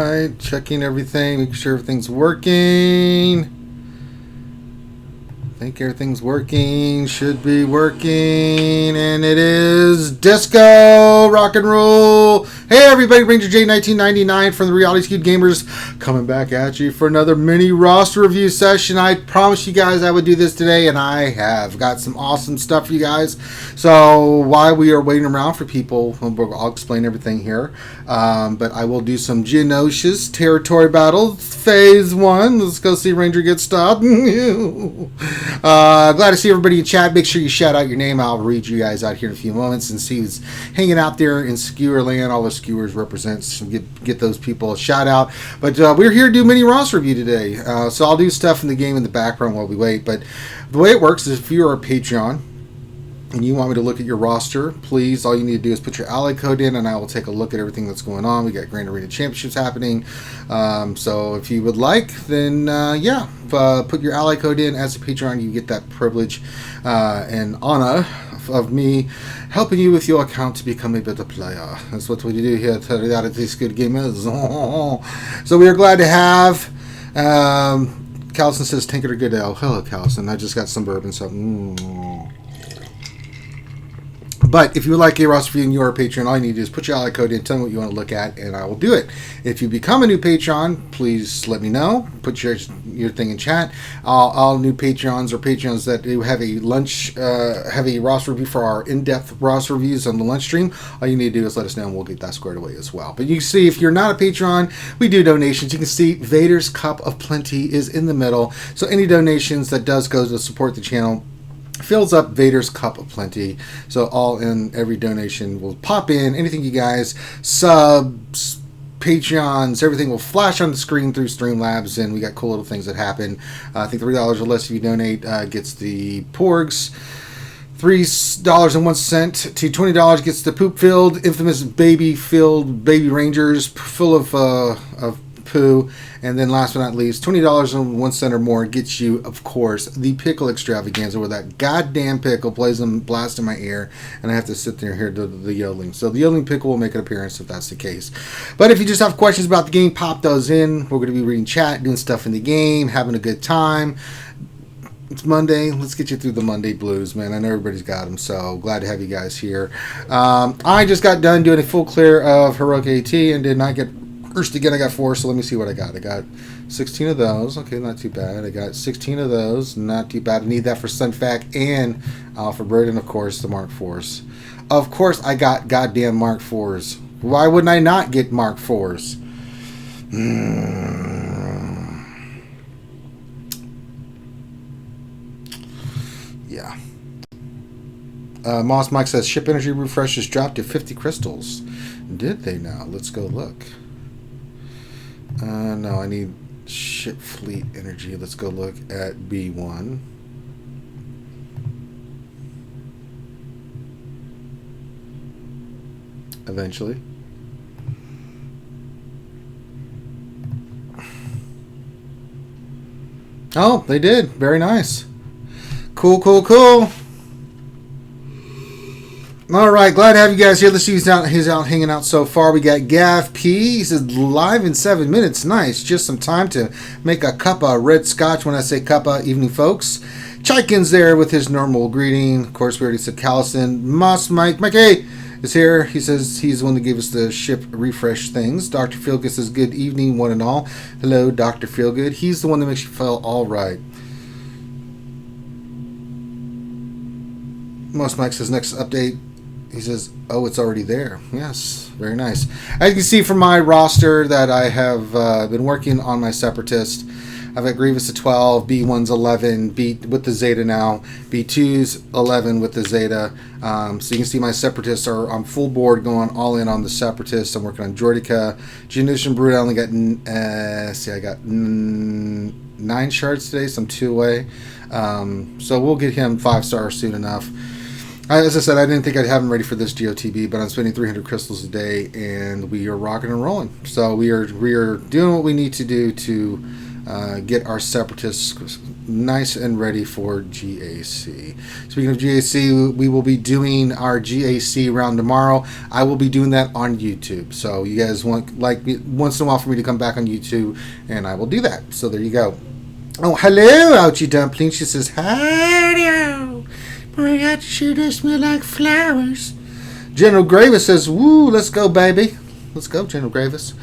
right, checking everything, making sure everything's working. I think everything's working, should be working, and it is. Disco, rock and roll. Hey everybody, Ranger J 1999 from the Reality Skewed Gamers coming back at you for another mini roster review session. I promised you guys I would do this today, and I have got some awesome stuff for you guys. So while we are waiting around for people, I'll explain everything here. But I will do some Geonosis territory battle, phase 1. Let's go see Ranger get stopped. Glad to see everybody in chat. Make sure you shout out your name. I'll read you guys out here in a few moments and see who's hanging out there in Skewer land. All the skewers represents. Get those people a shout out. But we're here to do mini roster review today. So I'll do stuff in the game in the background while we wait. But the way it works is if you are a Patreon and you want me to look at your roster, please, all you need to do is put your ally code in and I will take a look at everything that's going on. We got Grand Arena Championships happening. So if you would like, then put your ally code in as a Patreon. You get that privilege and honor of me helping you with your account to become a better player. That's what we do here at Reality Skewed Gamers. So we are glad to have Callison says, Tinker Good Ale. Hello, Callison. I just got some bourbon, so But if you would like a roster review and you are a Patreon, all you need to do is put your ally code in, tell me what you want to look at, and I will do it. If you become a new Patreon, please let me know. Put your thing in chat. All new Patreons or Patreons that have a roster review for our in-depth roster reviews on the lunch stream, all you need to do is let us know and we'll get that squared away as well. But you can see if you're not a Patreon, we do donations. You can see Vader's Cup of Plenty is in the middle. So any donations that does go to support the channel fills up Vader's Cup of Plenty. So all in every donation will pop in. Anything you guys, subs, Patreons, everything will flash on the screen through Streamlabs, and we got cool little things that happen. I think $3 or less if you donate gets the Porgs. $3.01 to $20 gets the poop-filled, infamous baby-filled baby Rangers full of poo. And then last but not least, $20.01 or more gets you, of course, the pickle extravaganza, where that goddamn pickle plays them blast in my ear, and I have to sit there and hear the yodeling. So the yodeling pickle will make an appearance if that's the case. But if you just have questions about the game, pop those in. We're going to be reading chat, doing stuff in the game, having a good time. It's Monday. Let's get you through the Monday blues, man. I know everybody's got them, so glad to have you guys here. I just got done doing a full clear of Heroic AT and did not get cursed again. I got 4, so let me see what I got. I got 16 of those. Okay, not too bad. I got 16 of those. Not too bad. I need that for Sunfac and Alpha Bird, and of course the Mark IVs. Of course I got goddamn Mark IVs. Why wouldn't I not get Mark IVs? Yeah. Moss Mike says ship energy refreshes dropped to 50 crystals. Did they now? Let's go look. No, I need ship fleet energy. Let's go look at B1. Eventually. Oh, they did. Very nice. Cool, cool, cool. All right, glad to have you guys here. Let's see who's out hanging out so far. We got Gav P. He says live in 7 minutes. Nice. Just some time to make a cup of red scotch. When I say cup of evening, folks. Chaikin's there with his normal greeting. Of course, we already said Callison. Moss Mikey is here. He says he's the one that gave us the ship refresh things. Dr. Feelgood says good evening, one and all. Hello, Dr. Feelgood. He's the one that makes you feel all right. Moss Mike says next update. He says, oh, it's already there. Yes, very nice. As you can see from my roster that I have been working on my Separatist. I've got Grievous at 12, B1's 11, B with the Zeta now, B2's 11 with the Zeta. So you can see my Separatists are on full board going all in on the Separatists. I'm working on Jordica. Geonosis and Brood, I only got, I got 9 shards today, so I'm 2 away. So we'll get him 5 stars soon enough. As I said, I didn't think I'd have him ready for this GOTB, but I'm spending 300 crystals a day, and we are rocking and rolling. So we are doing what we need to do to get our separatists nice and ready for GAC. Speaking of GAC, we will be doing our GAC round tomorrow. I will be doing that on YouTube. So you guys want like once in a while for me to come back on YouTube, and I will do that. So there you go. Oh, hello, Ouchie Dumpling. She says, hello. Boy, I got you to smell like flowers. General Gravis says, woo, let's go, baby. Let's go, General Gravis.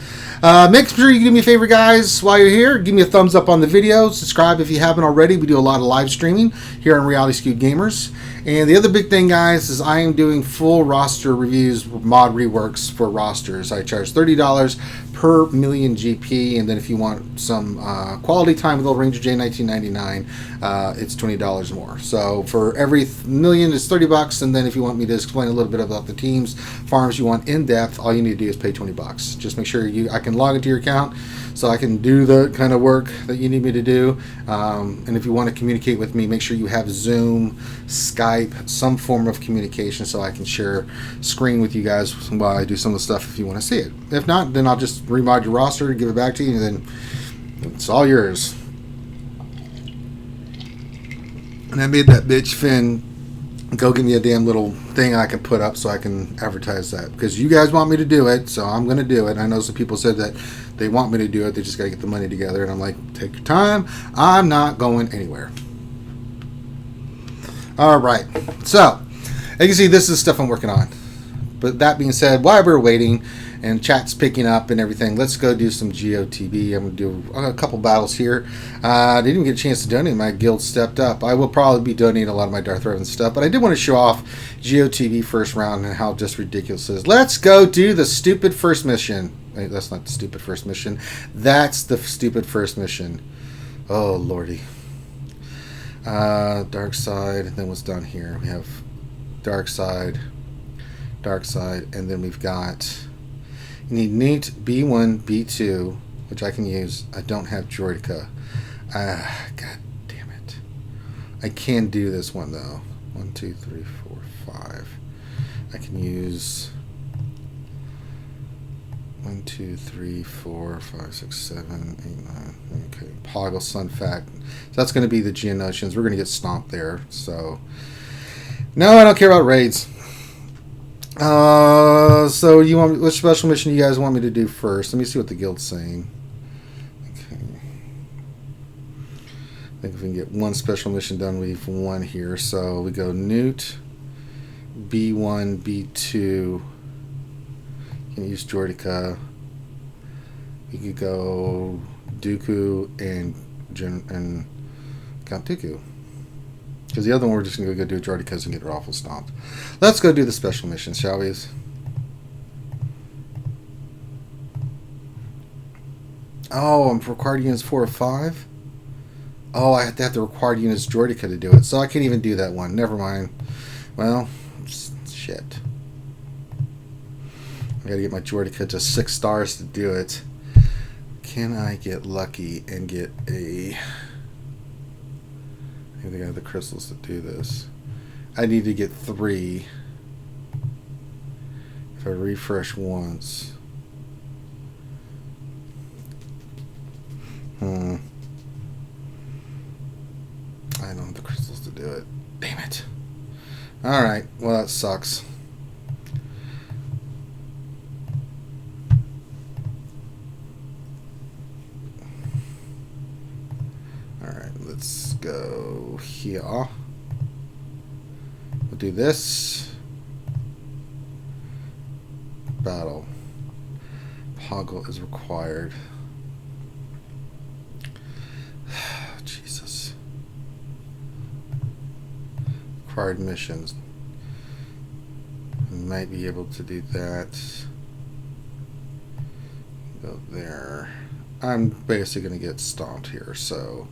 Make sure you do me a favor, guys, while you're here. Give me a thumbs up on the video. Subscribe if you haven't already. We do a lot of live streaming here on Reality Skewed Gamers. And the other big thing, guys, is I am doing full roster reviews, mod reworks for rosters. I charge $30 per million GP, and then if you want some quality time with Old Ranger J 1999, it's $20 more. So for every million, it's $30, and then if you want me to explain a little bit about the teams, farms you want in depth, all you need to do is pay $20. Just make sure I can log into your account so I can do the kind of work that you need me to do. And if you want to communicate with me, make sure you have Zoom, Skype, some form of communication so I can share screen with you guys while I do some of the stuff if you want to see it. If not, then I'll just remod your roster, give it back to you, and then it's all yours. And I made that bitch Finn go give me a damn little thing I can put up so I can advertise that, because you guys want me to do it, so I'm going to do it. I know some people said that they want me to do it, they just got to get the money together, and I'm like, take your time, I'm not going anywhere. Alright, so as you can see, this is stuff I'm working on. But that being said, while we're waiting and chat's picking up and everything, let's go do some GOTB. I'm going to do a couple battles here. I didn't even get a chance to donate. My guild stepped up. I will probably be donating a lot of my Darth Revan stuff, but I did want to show off GOTB first round and how just ridiculous it is. Let's go do the stupid first mission. Wait, that's not the stupid first mission. That's the stupid first mission. Oh, lordy. Dark side, and then what's down here? We have dark side, and then we've got, you need NEAT B1, B2, which I can use. I don't have Droideka. God damn it. I can do this one though. 1, 2, 3, 4, 5. I can use 1, 2, 3, 4, 5, 6, 7, 8, 9. Okay, Poggle, Sun Fact. So that's going to be the Geonosis. We're going to get stomped there. So, no, I don't care about raids. So you want what special mission you guys want me to do first? Let me see what the guild's saying. Okay. I think if we can get one special mission done, we have one here. So we go Newt, B1, B2. You can use Droideka. You could go Dooku and Count Dooku. Because the other one we're just going to go do Droidekas and get her awful stomped. Let's go do the special mission, shall we? Oh, I'm required units 4 or 5? Oh, I have to have the required units Droideka to do it. So I can't even do that one. Never mind. Well, shit. I gotta get my Droideka to 6 stars to do it. Can I get lucky and get a... I think I have the crystals to do this. I need to get 3. If I refresh once. I don't have the crystals to do it. Damn it. Alright, well that sucks. Alright, let's go here. We'll do this. Battle. Poggle is required. Jesus. Required missions. Might be able to do that. Go there. I'm basically going to get stomped here, so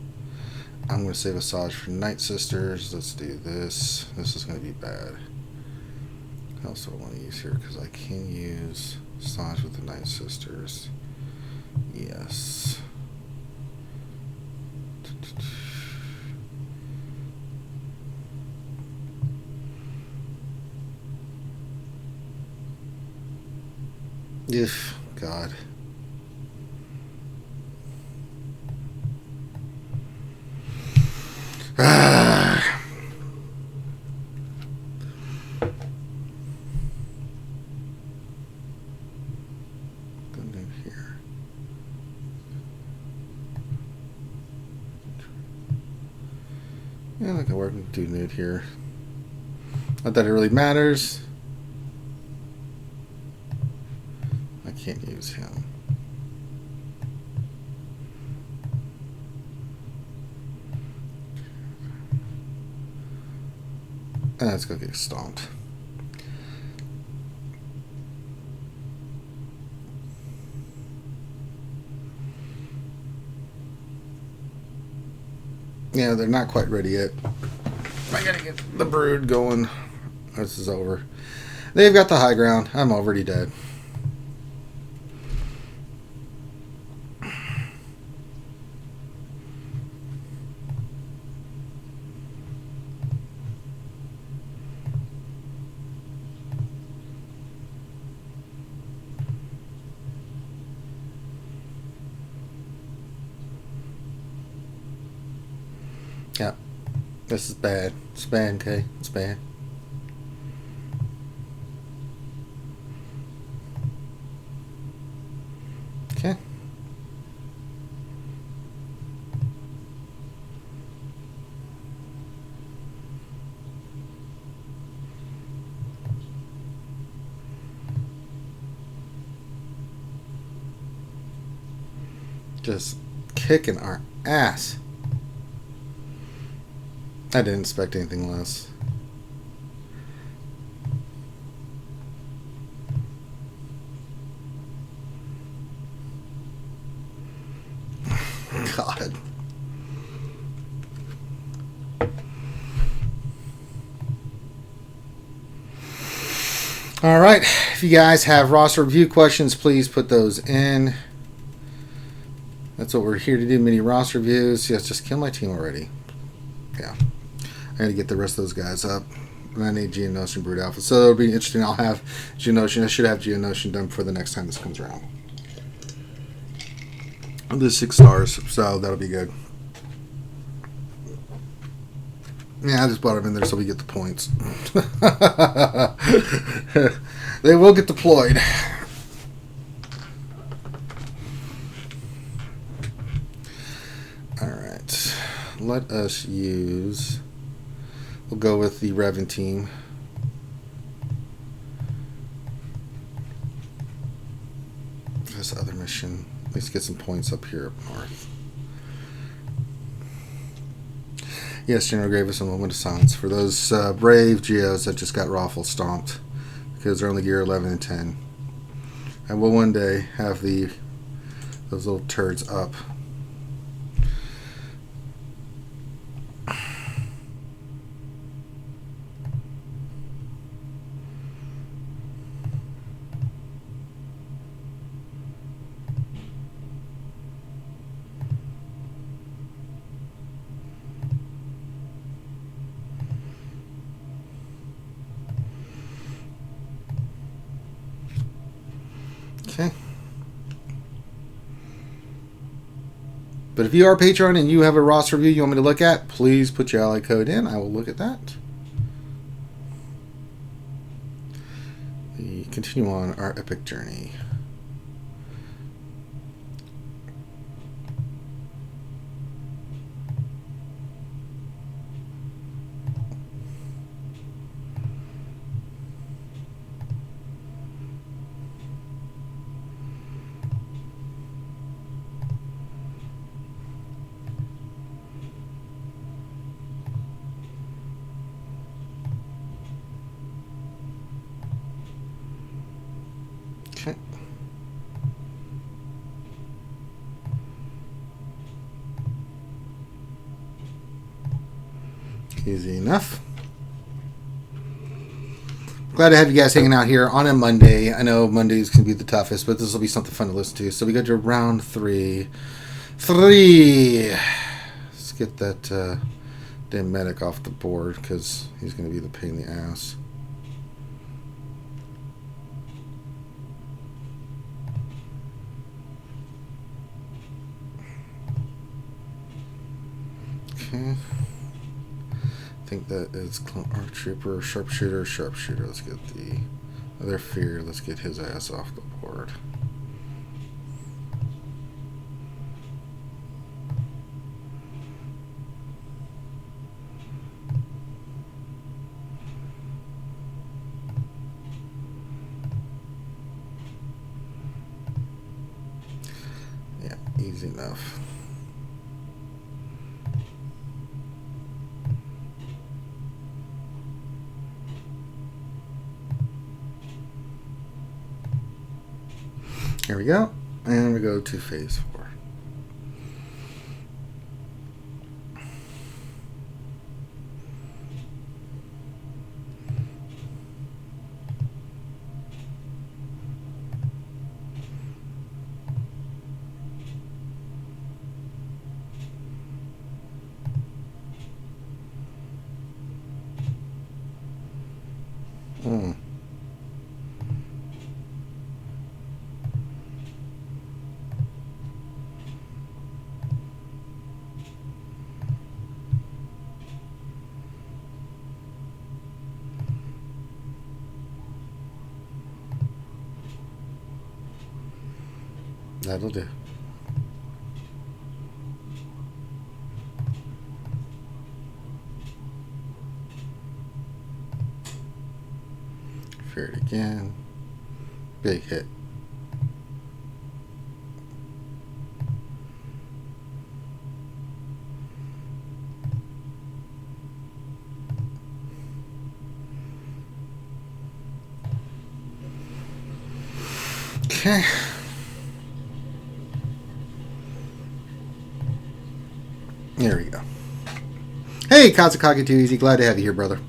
I'm going to save Asajj for Night Sisters. Let's do this. This is going to be bad. I also want to use here because I can use Asajj with the Night Sisters. Yes. If God. Ah. Here. Yeah, I can work with do nude here. Not that it really matters. I can't use him. Let's go get stomped. Yeah, they're not quite ready yet. I gotta get the brood going. This is over. They've got the high ground. I'm already dead. Yeah, this is bad. It's bad, okay? It's bad. Okay. Just kicking our ass. I didn't expect anything less. God. All right. If you guys have roster review questions, please put those in. That's what we're here to do, mini roster reviews. Yes, just kill my team already. Yeah. I got to get the rest of those guys up. And I need Geonosis and Brood Alpha. So it'll be interesting. I'll have Geonosis. I should have Geonosis done before the next time this comes around. There's 6 stars, so that'll be good. Yeah, I just brought them in there so we get the points. They will get deployed. Alright. Let us use... We'll go with the Revan team. This other mission. Let's get some points up here up north. Yes, General Gravis, a moment of silence for those brave Geos that just got raffle stomped because they're only gear 11 and 10. I will one day have those little turds up. Okay. But if you are a Patreon and you have a roster review you want me to look at, please put your ally code in. I will look at that. We continue on our epic journey. Okay. Easy enough. Glad to have you guys hanging out here on a Monday. I know Mondays can be the toughest, but this will be something fun to listen to. So we go to round 3. Let's get that damn medic off the board because he's going to be the pain in the ass. Okay. think that is Arc Trooper, Sharpshooter, Sharpshooter. Let's get the other fear. Let's get his ass off the board. Yeah, easy enough. Here we go, and we go to phase 4. That'll do. Fear it again. Big hit. Okay. There we go. Hey, Katsukage Too Easy. Glad to have you here, brother.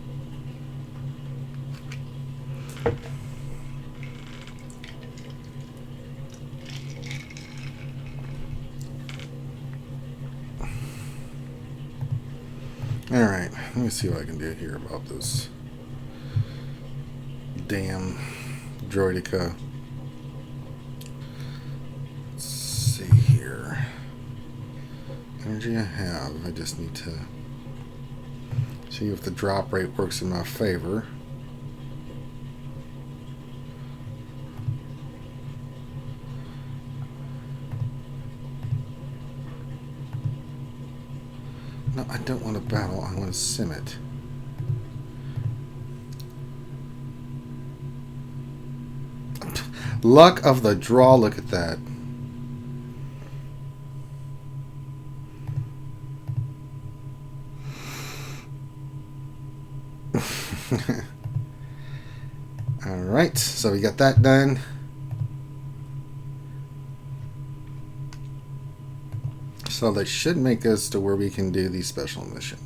Alright, let me see what I can do here about this damn Droideka. Let's see here. Energy I have. I just need to see if the drop rate works in my favor. No, I don't want to battle. I want to sim it. Luck of the draw. Look at that. Alright, so we got that done. So they should make us to where we can do the special mission.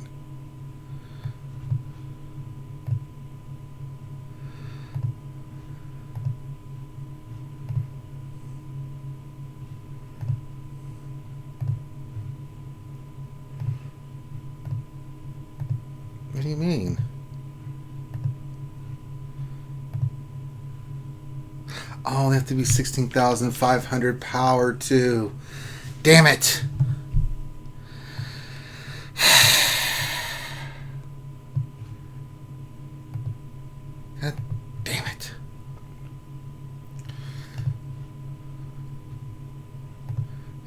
What do you mean? Oh, they have to be 16,500 power too. Damn it! God damn it.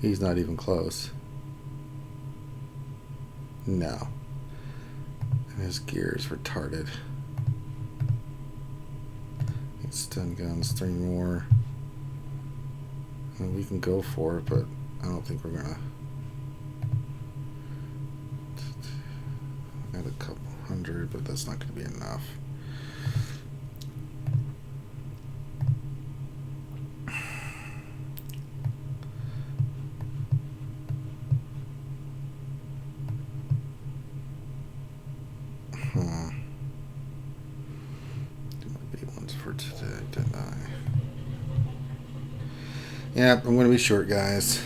He's not even close. No. And his gear is retarded. Stun guns, 3 more. And we can go for it, but I don't think we're gonna. I got a couple hundred, but that's not gonna be enough. For today, didn't I? Yeah, I'm going to be short, guys.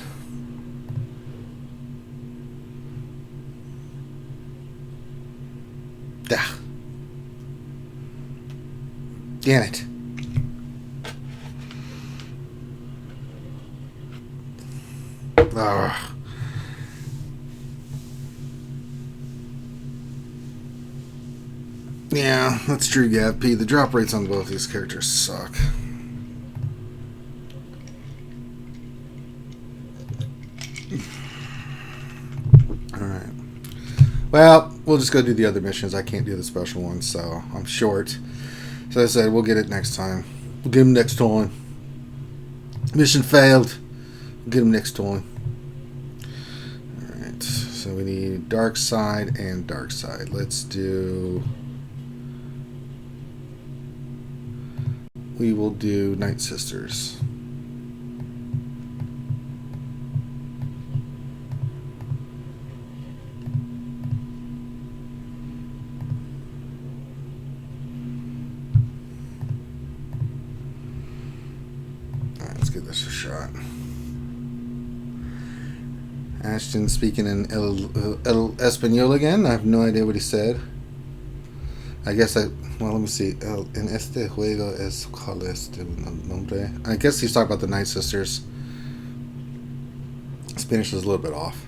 Damn it. Yeah, that's true, Gav P. The drop rates on both these characters suck. Alright. Well, we'll just go do the other missions. I can't do the special ones, so I'm short. So I said, we'll get it next time. We'll get them next time. Mission failed. We'll get them next time. Alright, so we need Dark Side and Dark Side. Let's do... We will do Night Sisters. Let's give this a shot. Ashton speaking in El Español again. I have no idea what he said. I guess well, let me see. En este juego es cuál es tu nombre? I guess he's talking about the Night Sisters. Spanish was a little bit off.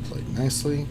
Played nicely.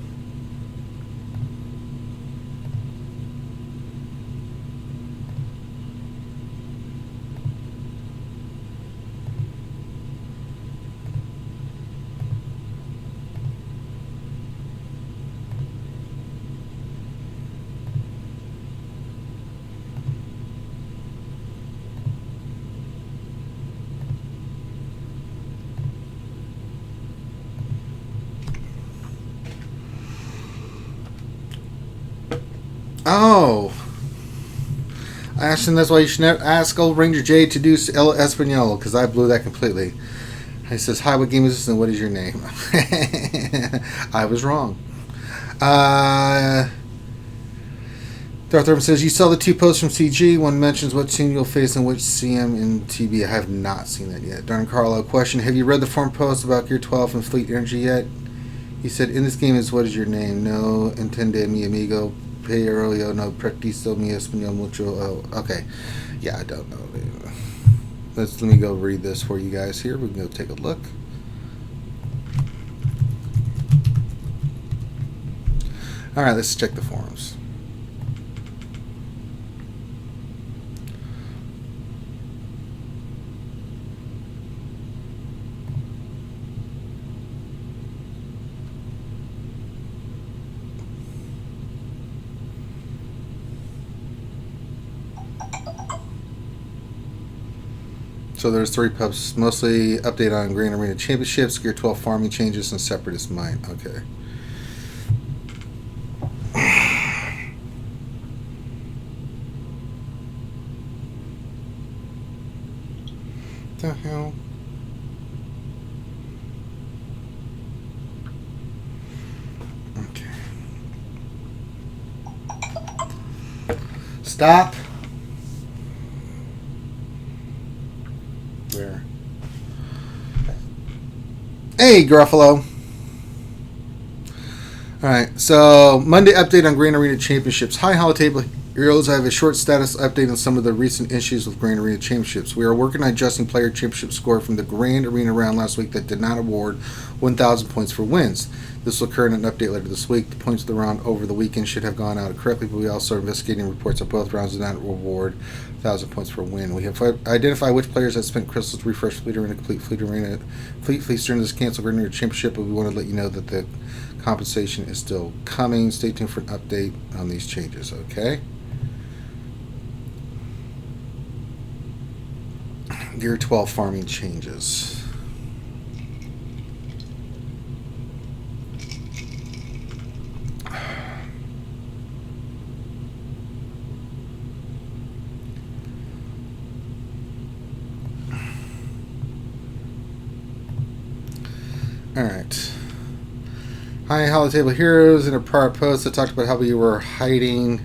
Oh, Ashton, that's why you should ask old Ranger J to do El Espanol, because I blew that completely. He says, hi, what game is this and what is your name? I was wrong. Darth Urban says, you saw the two posts from CG. One mentions what team you'll face and which CM in TB. I have not seen that yet. Darn Carlo, question, have you read the forum post about Gear 12 and Fleet Energy yet? He said, in this game is what is your name? No entende mi amigo. Pero yo no practico mi español mucho. Oh, okay. Yeah, I don't know. Let me go read this for you guys here. We can go take a look. All right, let's check the forums. So there's 3 pubs, mostly update on Grand Arena Championships, Gear 12 farming changes, and Separatist Might. Okay. What the hell? Okay. Stop. Where? Hey, Gruffalo. Alright, so Monday update on Grand Arena Championships. Hi, Holotable Heroes. I have a short status update on some of the recent issues with Grand Arena Championships. We are working on adjusting player championship score from the Grand Arena round last week that did not award 1,000 points for wins. This will occur in an update later this week. The points of the round over the weekend should have gone out correctly, but we also are investigating reports that both rounds did not award 1,000 points for win. We have identified which players that spent crystals to refresh Fleet Arena, complete Fleet Arena, Fleet during this canceled Grand Arena Championship, but we want to let you know that the Compensation is still coming. Stay tuned for an update on these changes, okay? Gear 12 farming changes. Alright. Hi, Hollow Heroes. In a prior post, I talked about how we were hiding.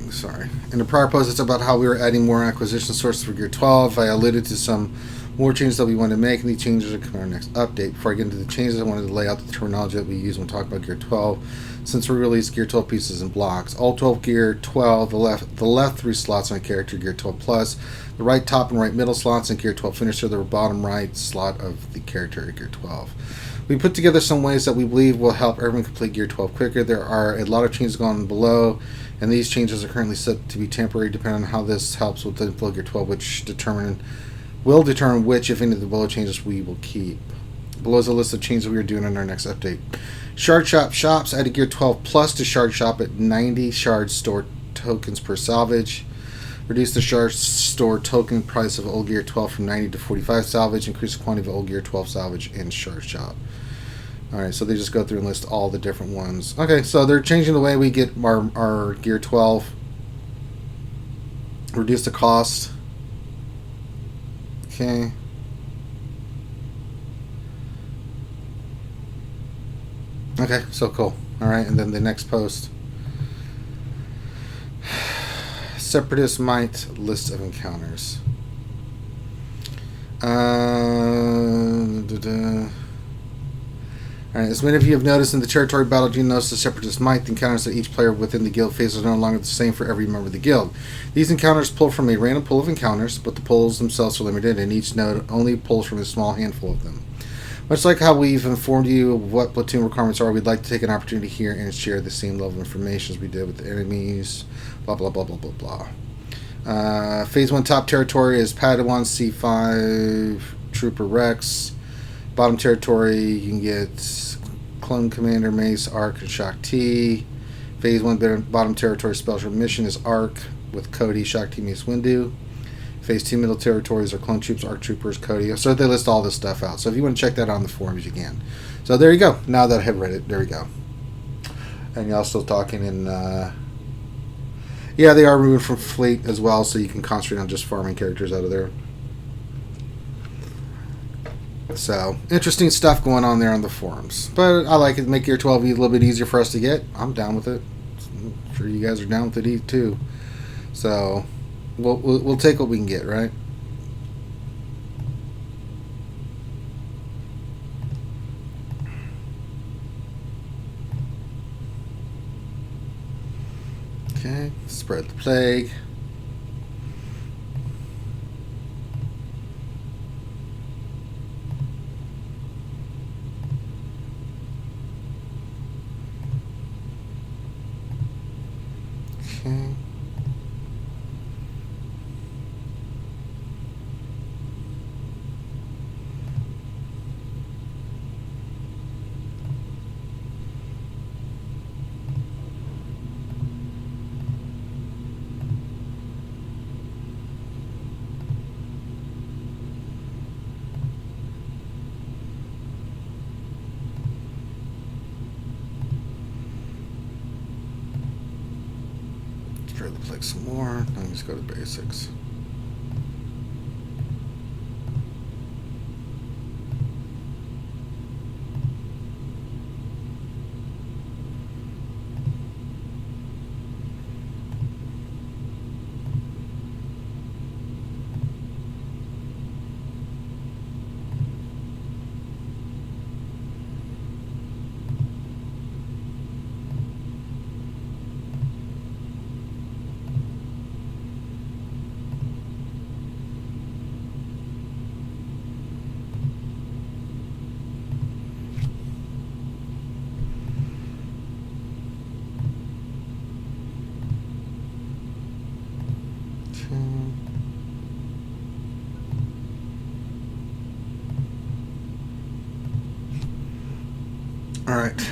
Sorry. In the prior post, it's about how we were adding more acquisition sources for Gear 12. I alluded to some more changes that we want to make, and these changes are coming in our next update. Before I get into the changes, I wanted to lay out the terminology that we use when talking about Gear 12. Since we released Gear 12 pieces and blocks, all 12 Gear 12, the left 3 slots on a character, Gear 12 Plus, the right top and right middle slots, and Gear 12 Finisher, the bottom right slot of the character, Gear 12. We put together some ways that we believe will help everyone complete Gear 12 quicker. There are a lot of changes going on below, and these changes are currently set to be temporary, depending on how this helps with the inflow Gear 12, which will determine which, if any, of the below changes we will keep. Below is a list of changes we are doing in our next update. Shard Shop shops added Gear 12 Plus to Shard Shop at 90 Shard Store tokens per salvage. Reduce the Shard Store token price of Old Gear 12 from 90 to 45 salvage. Increase the quantity of Old Gear 12 salvage in Shard Shop. Alright, so they just go through and list all the different ones. Okay, so they're changing the way we get our Gear 12. Reduce the cost. Okay. Okay, so cool. Alright, and then the next post. Separatist Might list of encounters. Alright, as many of you have noticed in the territory battle Geonosis Separatist Might, the encounters that each player within the guild faces are no longer the same for every member of the guild. These encounters pull from a random pool of encounters, but the pulls themselves are limited, and each node only pulls from a small handful of them. Much like how we've informed you of what platoon requirements are, we'd like to take an opportunity here and share the same level of information as we did with the enemies. Blah, blah, blah, blah, blah, blah. Phase 1 top territory is Padawan, C5, Trooper Rex. Bottom territory, you can get Clone Commander, Mace, Arc, and Shock T. Phase 1 bottom territory special mission is Arc with Cody, Shock T, Mace, Windu. Phase 2 middle territories are Clone Troops, Arc Troopers, Cody. So they list all this stuff out. So if you want to check that out on the forums, you can. So there you go. Now that I have read it, there we go. And y'all still talking in... yeah, they are removed from Fleet as well, so you can concentrate on just farming characters out of there. So, interesting stuff going on there on the forums. But I like it. Make Gear 12 a little bit easier for us to get. I'm down with it. I'm sure you guys are down with it too. So... We'll take what we can get, right? Okay, spread the plague. Okay. Try to play some more. Now just go to basics. All right.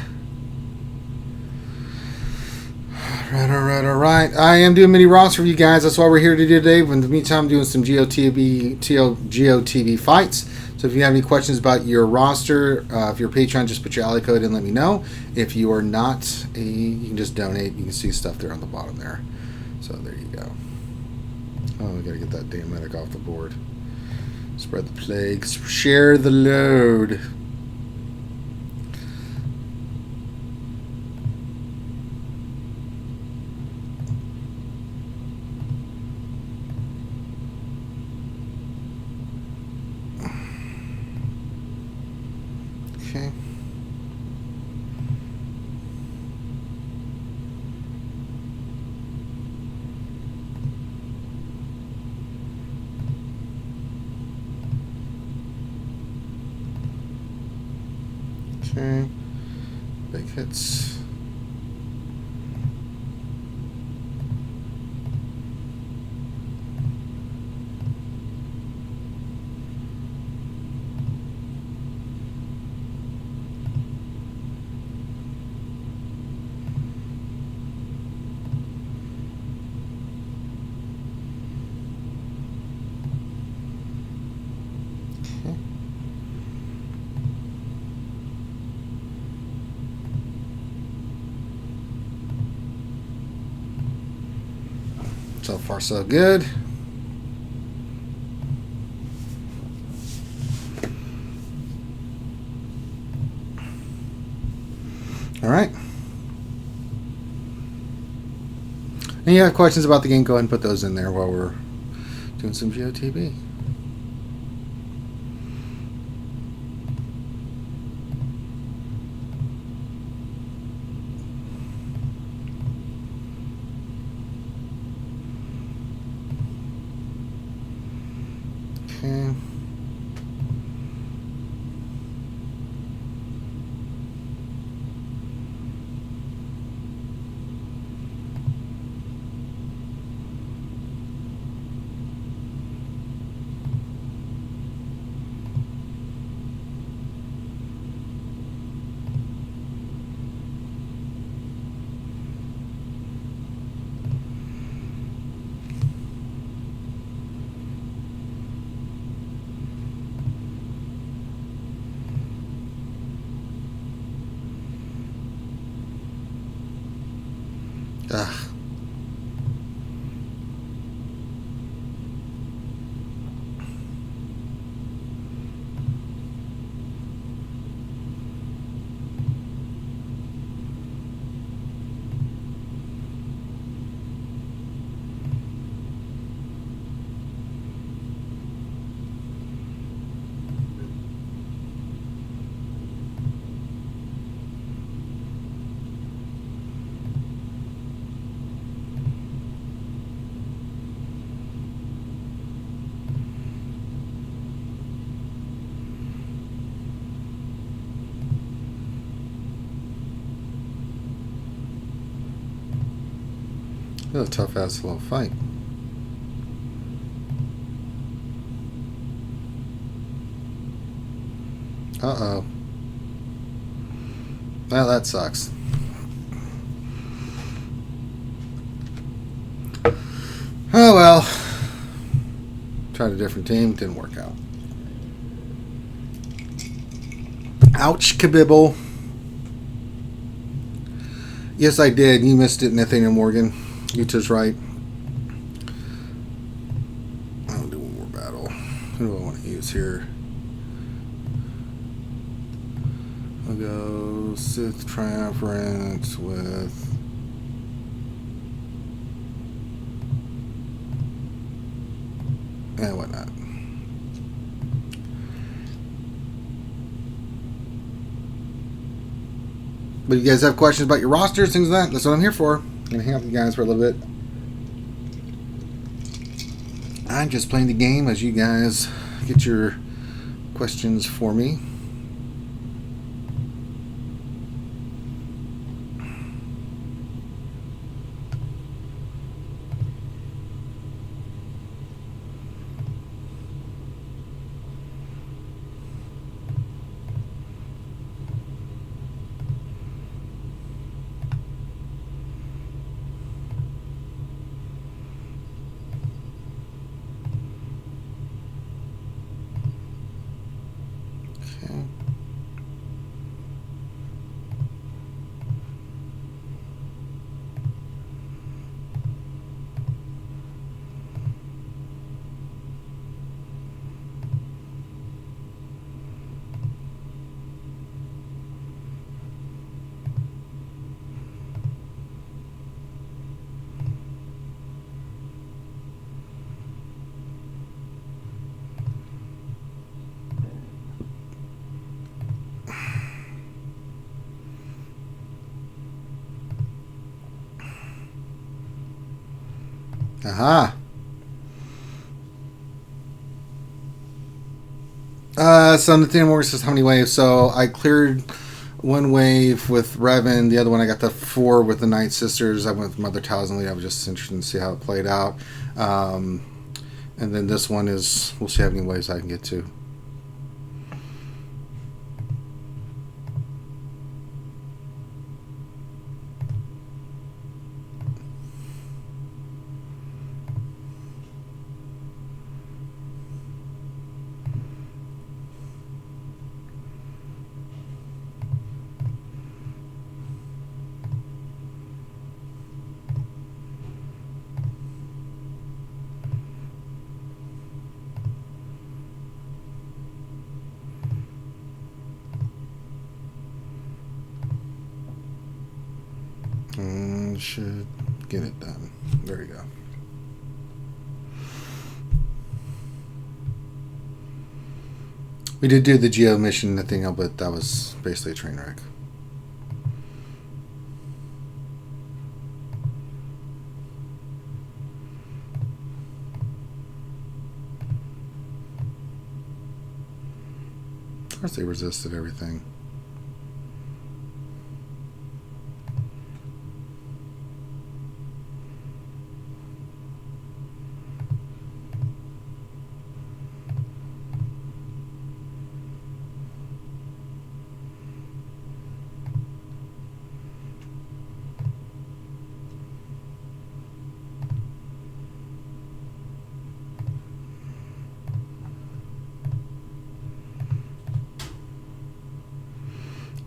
All right. I am doing mini roster for you guys. That's why we're here to do today. But in the meantime, I'm doing some GOTV fights. So if you have any questions about your roster, if you're a Patreon, just put your alley code in and let me know. If you are not, you can just donate. You can see stuff there on the bottom there. So there you go. Oh, we got to get that damn medic off the board. Spread the plague. Share the load. Okay. Okay. Big hits. So far, so good. All right. And you have questions about the game, go ahead and put those in there while we're doing some GOTB. Okay. Ugh. That was a tough ass little fight. Uh-oh. Well, that sucks. Oh well. Tried a different team, didn't work out. Ouch, kabibble. Yes, I did. You missed it, Nathaniel Morgan. Utah's right. I'll do one more battle. Who do I want to use here? I'll go Sith Triumvirate with... and whatnot. But you guys have questions about your rosters, things like that. That's what I'm here for. I'm going to hang out with you guys for a little bit. I'm just playing the game as you guys get your questions for me. Aha. So the thing works is how many waves. So I cleared one wave with Revan. The other one I got the 4 with the Night Sisters. I went with Mother Taliesin. I was just interested to see how it played out. And then this one is, we'll see how many waves I can get to. Should get it done. There you go. We did do the Geo mission thing, but that was basically a train wreck. Of course they resisted everything.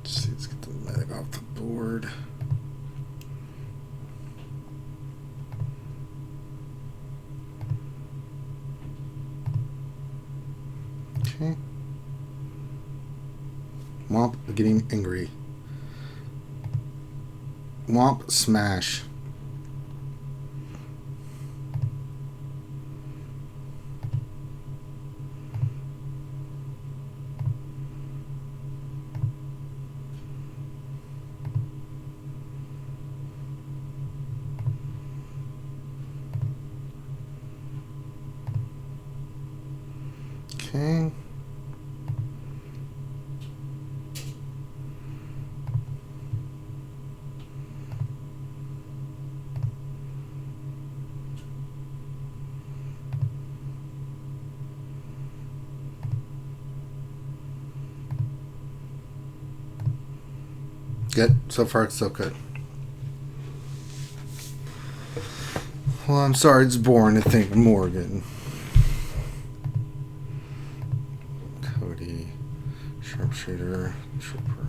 Let's get the medic off the board. Okay. Womp getting angry. Womp smash. Okay. Good. So far, it's so good. Well, I'm sorry it's boring to think Morgan. Cody, sharpshooter, trooper.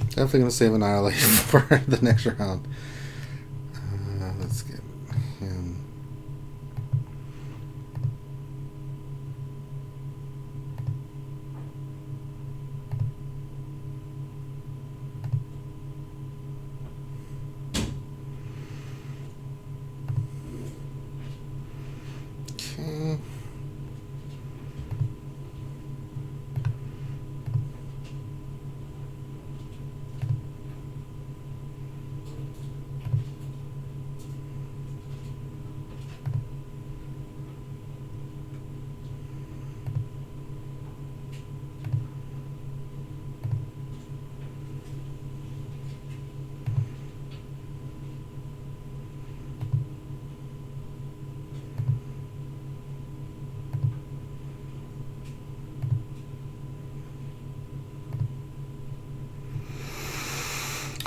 Definitely going to save Annihilation for the next round. Let's get him. Okay.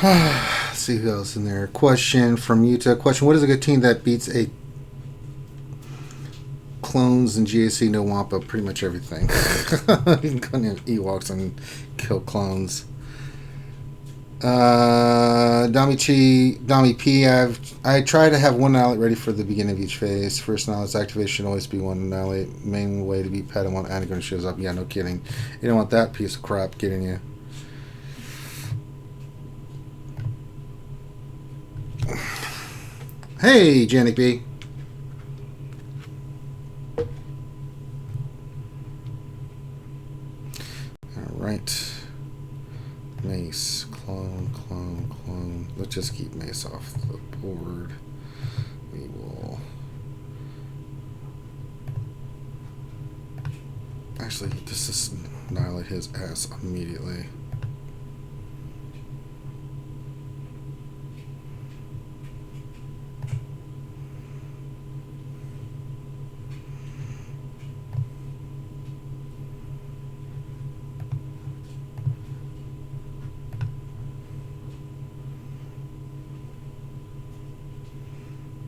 Let's see who else in there. Question from Utah. Question: what is a good team that beats a clones in GAC no Wampa pretty much everything. You can go in Ewoks and kill clones. Dami P. I try to have one annihilate ready for the beginning of each phase. First annihilate's activation should always be one annihilate. Main way to beat Pedimon Anagon shows up. Yeah, no kidding. You don't want that piece of crap getting you. Hey, Janik B. Alright. Mace. Clone. Let's just keep Mace off the board. We will... Actually, just annihilate his ass immediately.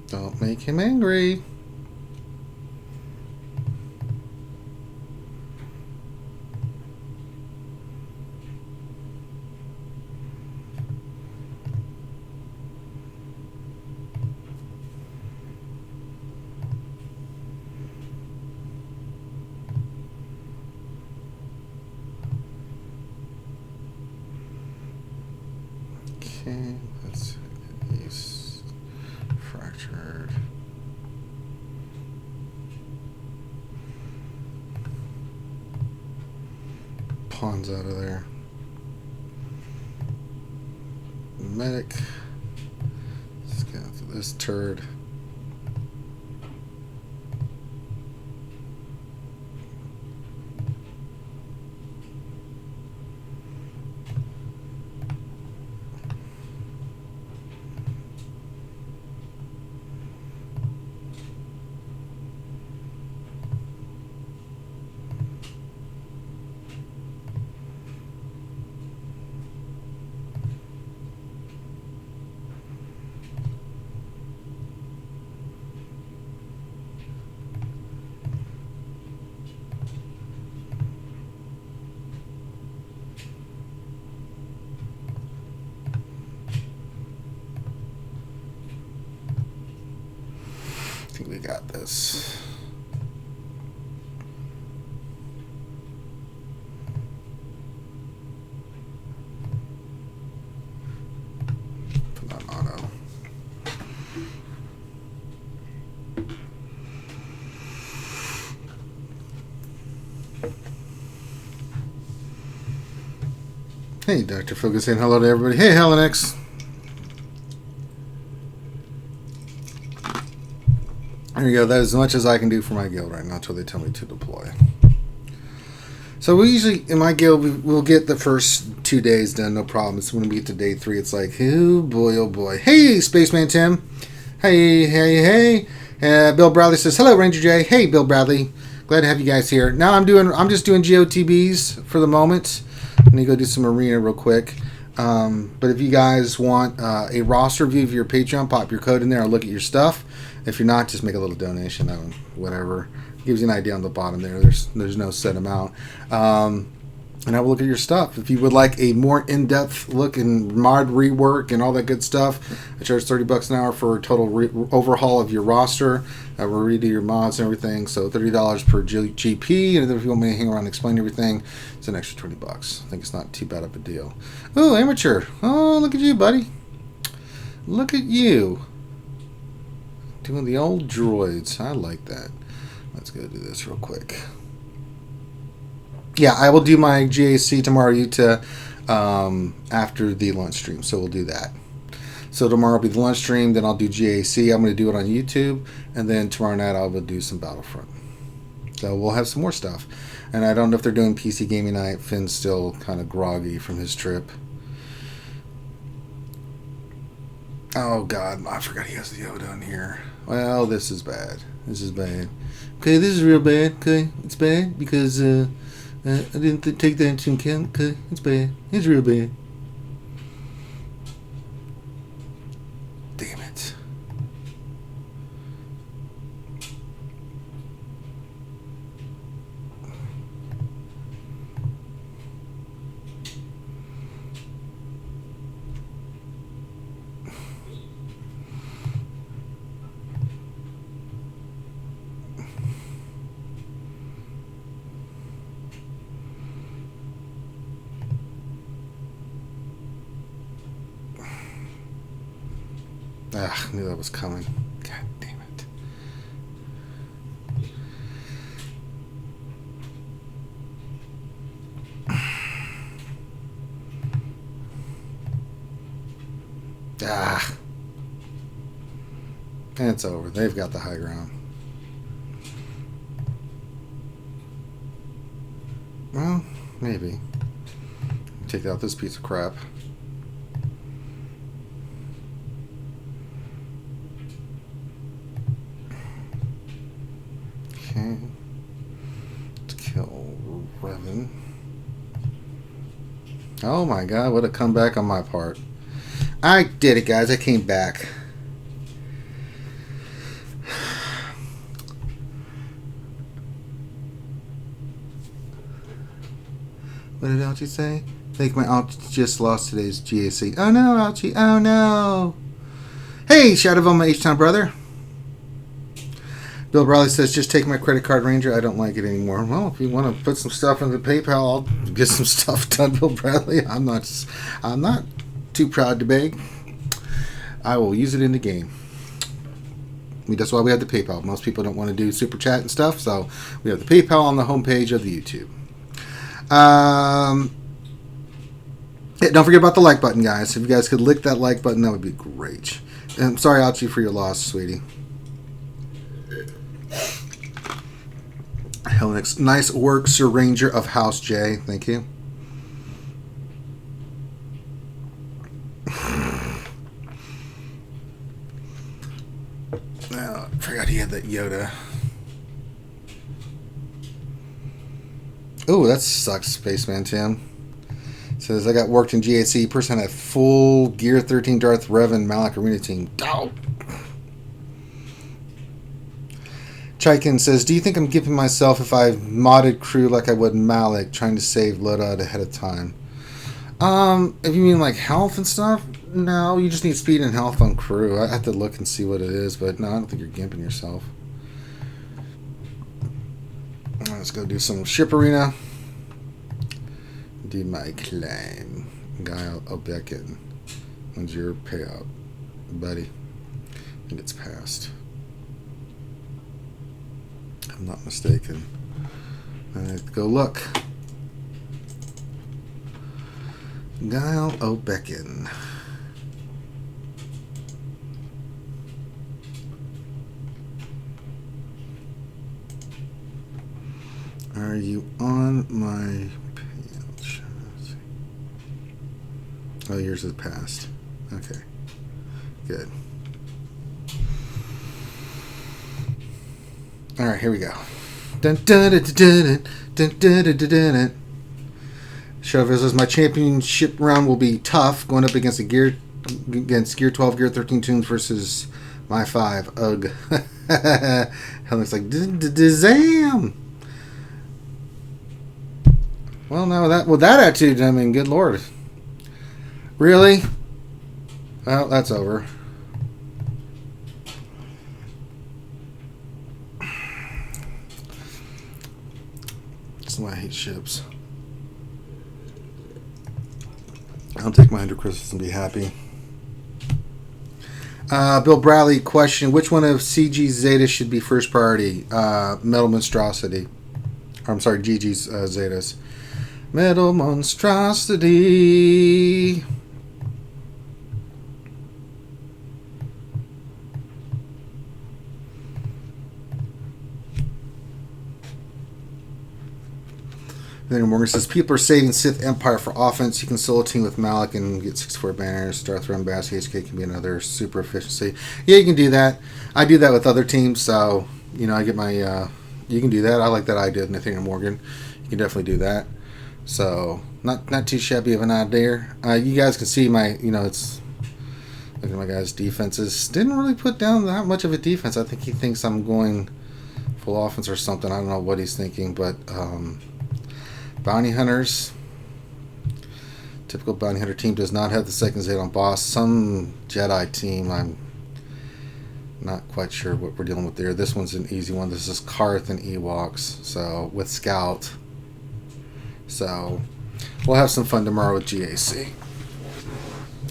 Don't make him angry. Okay, let's see. He's fractured. Pawns out of there. Medic. Let's get after this turd. I think we got this. Put on auto. Hey, Dr. Focus saying hello to everybody. Hey, Helenex. There you go. That is as much as I can do for my guild right now until they tell me to deploy. So we usually, in my guild, we'll get the first 2 days done, no problem. It's when we get to day 3, it's like, oh boy, oh boy. Hey, Spaceman Tim. Hey. Bill Bradley says, hello, Ranger J. Hey, Bill Bradley. Glad to have you guys here. Now I'm just doing GOTBs for the moment. I'm going to go do some arena real quick. But if you guys want a roster view of your Patreon, pop your code in there. I'll look at your stuff. If you're not, just make a little donation. Whatever. Gives you an idea on the bottom there. There's no set amount. And I will look at your stuff. If you would like a more in-depth look and mod rework and all that good stuff, I charge $30 an hour for a total overhaul of your roster. We'll redo your mods and everything. So $30 per GP. And then if you want me to hang around and explain everything, it's an extra $20. I think it's not too bad of a deal. Oh, amateur. Oh, look at you, buddy. Look at you. Doing the old droids. I like that. Let's go do this real quick. Yeah, I will do my GAC tomorrow, Utah, after the lunch stream. So we'll do that. So tomorrow will be the lunch stream. Then I'll do GAC. I'm going to do it on YouTube. And then tomorrow night I will do some Battlefront. So we'll have some more stuff. And I don't know if they're doing PC Gaming Night. Finn's still kind of groggy from his trip. Oh, God. I forgot he has the Yoda in here. Well, this is bad. This is bad. Okay, this is real bad. Okay, it's bad because I didn't take that into account. Okay, it's bad. It's real bad. Damn it. Ah, I knew that was coming. God damn it. Ah. And it's over. They've got the high ground. Well, maybe. Take out this piece of crap. Okay. Let's kill Revan. Oh my god, what a comeback on my part. I did it, guys. I came back. What did Alchie say? I think my Alchie just lost today's GAC. Oh no, Alchie. Oh no. Hey, Shadow my H-Town brother. Bill Bradley says, just take my credit card, Ranger. I don't like it anymore. Well, if you want to put some stuff into PayPal, I'll get some stuff done, Bill Bradley. I'm not too proud to beg. I will use it in the game. I mean, that's why we have the PayPal. Most people don't want to do Super Chat and stuff, so we have the PayPal on the homepage of the YouTube. Yeah, don't forget about the like button, guys. If you guys could lick that like button, that would be great. And I'm sorry, Alchie, for your loss, sweetie. Helix, nice work, Sir Ranger of House J. Thank you. Oh, I forgot he had that Yoda. Oh, that sucks, Spaceman Tim. Says, I got worked in GAC. Person had full Gear 13 Darth Revan Malak Arena team. Oh. Chaikin says, do you think I'm giving myself if I modded crew like I would Malak, trying to save loadout ahead of time? If you mean like health and stuff, no, you just need speed and health on crew. I have to look and see what it is, but no, I don't think you're gimping yourself. Let's go do some ship arena. Do my claim. Guile O'Beckett. When's your payout, buddy? I think it's passed. I'm not mistaken. Go look. Guile O'Beckett. Are you on my page? Oh, yours is passed. Okay. Good. All right, here we go. Dun dun dun dun dun dun dun dun dun. Chavez says my championship round will be tough, going up against Gear 12, Gear 13 tunes versus my 5. Ugh. Hell, looks like Zam. Well, no, with that attitude, I mean, good lord. Really? Well, that's over. That's why I hate ships. I'll take my 100 crystals and be happy. Bill Bradley question, which one of CG's Zeta should be first priority? Metal Monstrosity. Or, I'm sorry, GG's Zetas. Metal Monstrosity. Then Morgan says, people are saving Sith Empire for offense. You can solo team with Malak and get 64 banners. Darth Rambass, HK can be another super efficiency. Yeah, you can do that. I do that with other teams, so, you know, I get my, you can do that. I like that idea, Nathaniel Morgan. You can definitely do that. So, not too shabby of an idea. You guys can see my, you know, it's, look at my guy's defenses. Didn't really put down that much of a defense. I think he thinks I'm going full offense or something. I don't know what he's thinking, but, Bounty Hunters. Typical Bounty Hunter team does not have the second Zeta on boss. Some Jedi team, I'm not quite sure what we're dealing with there. This one's an easy one. This is Karth and Ewoks, so with Scout. So we'll have some fun tomorrow with GAC.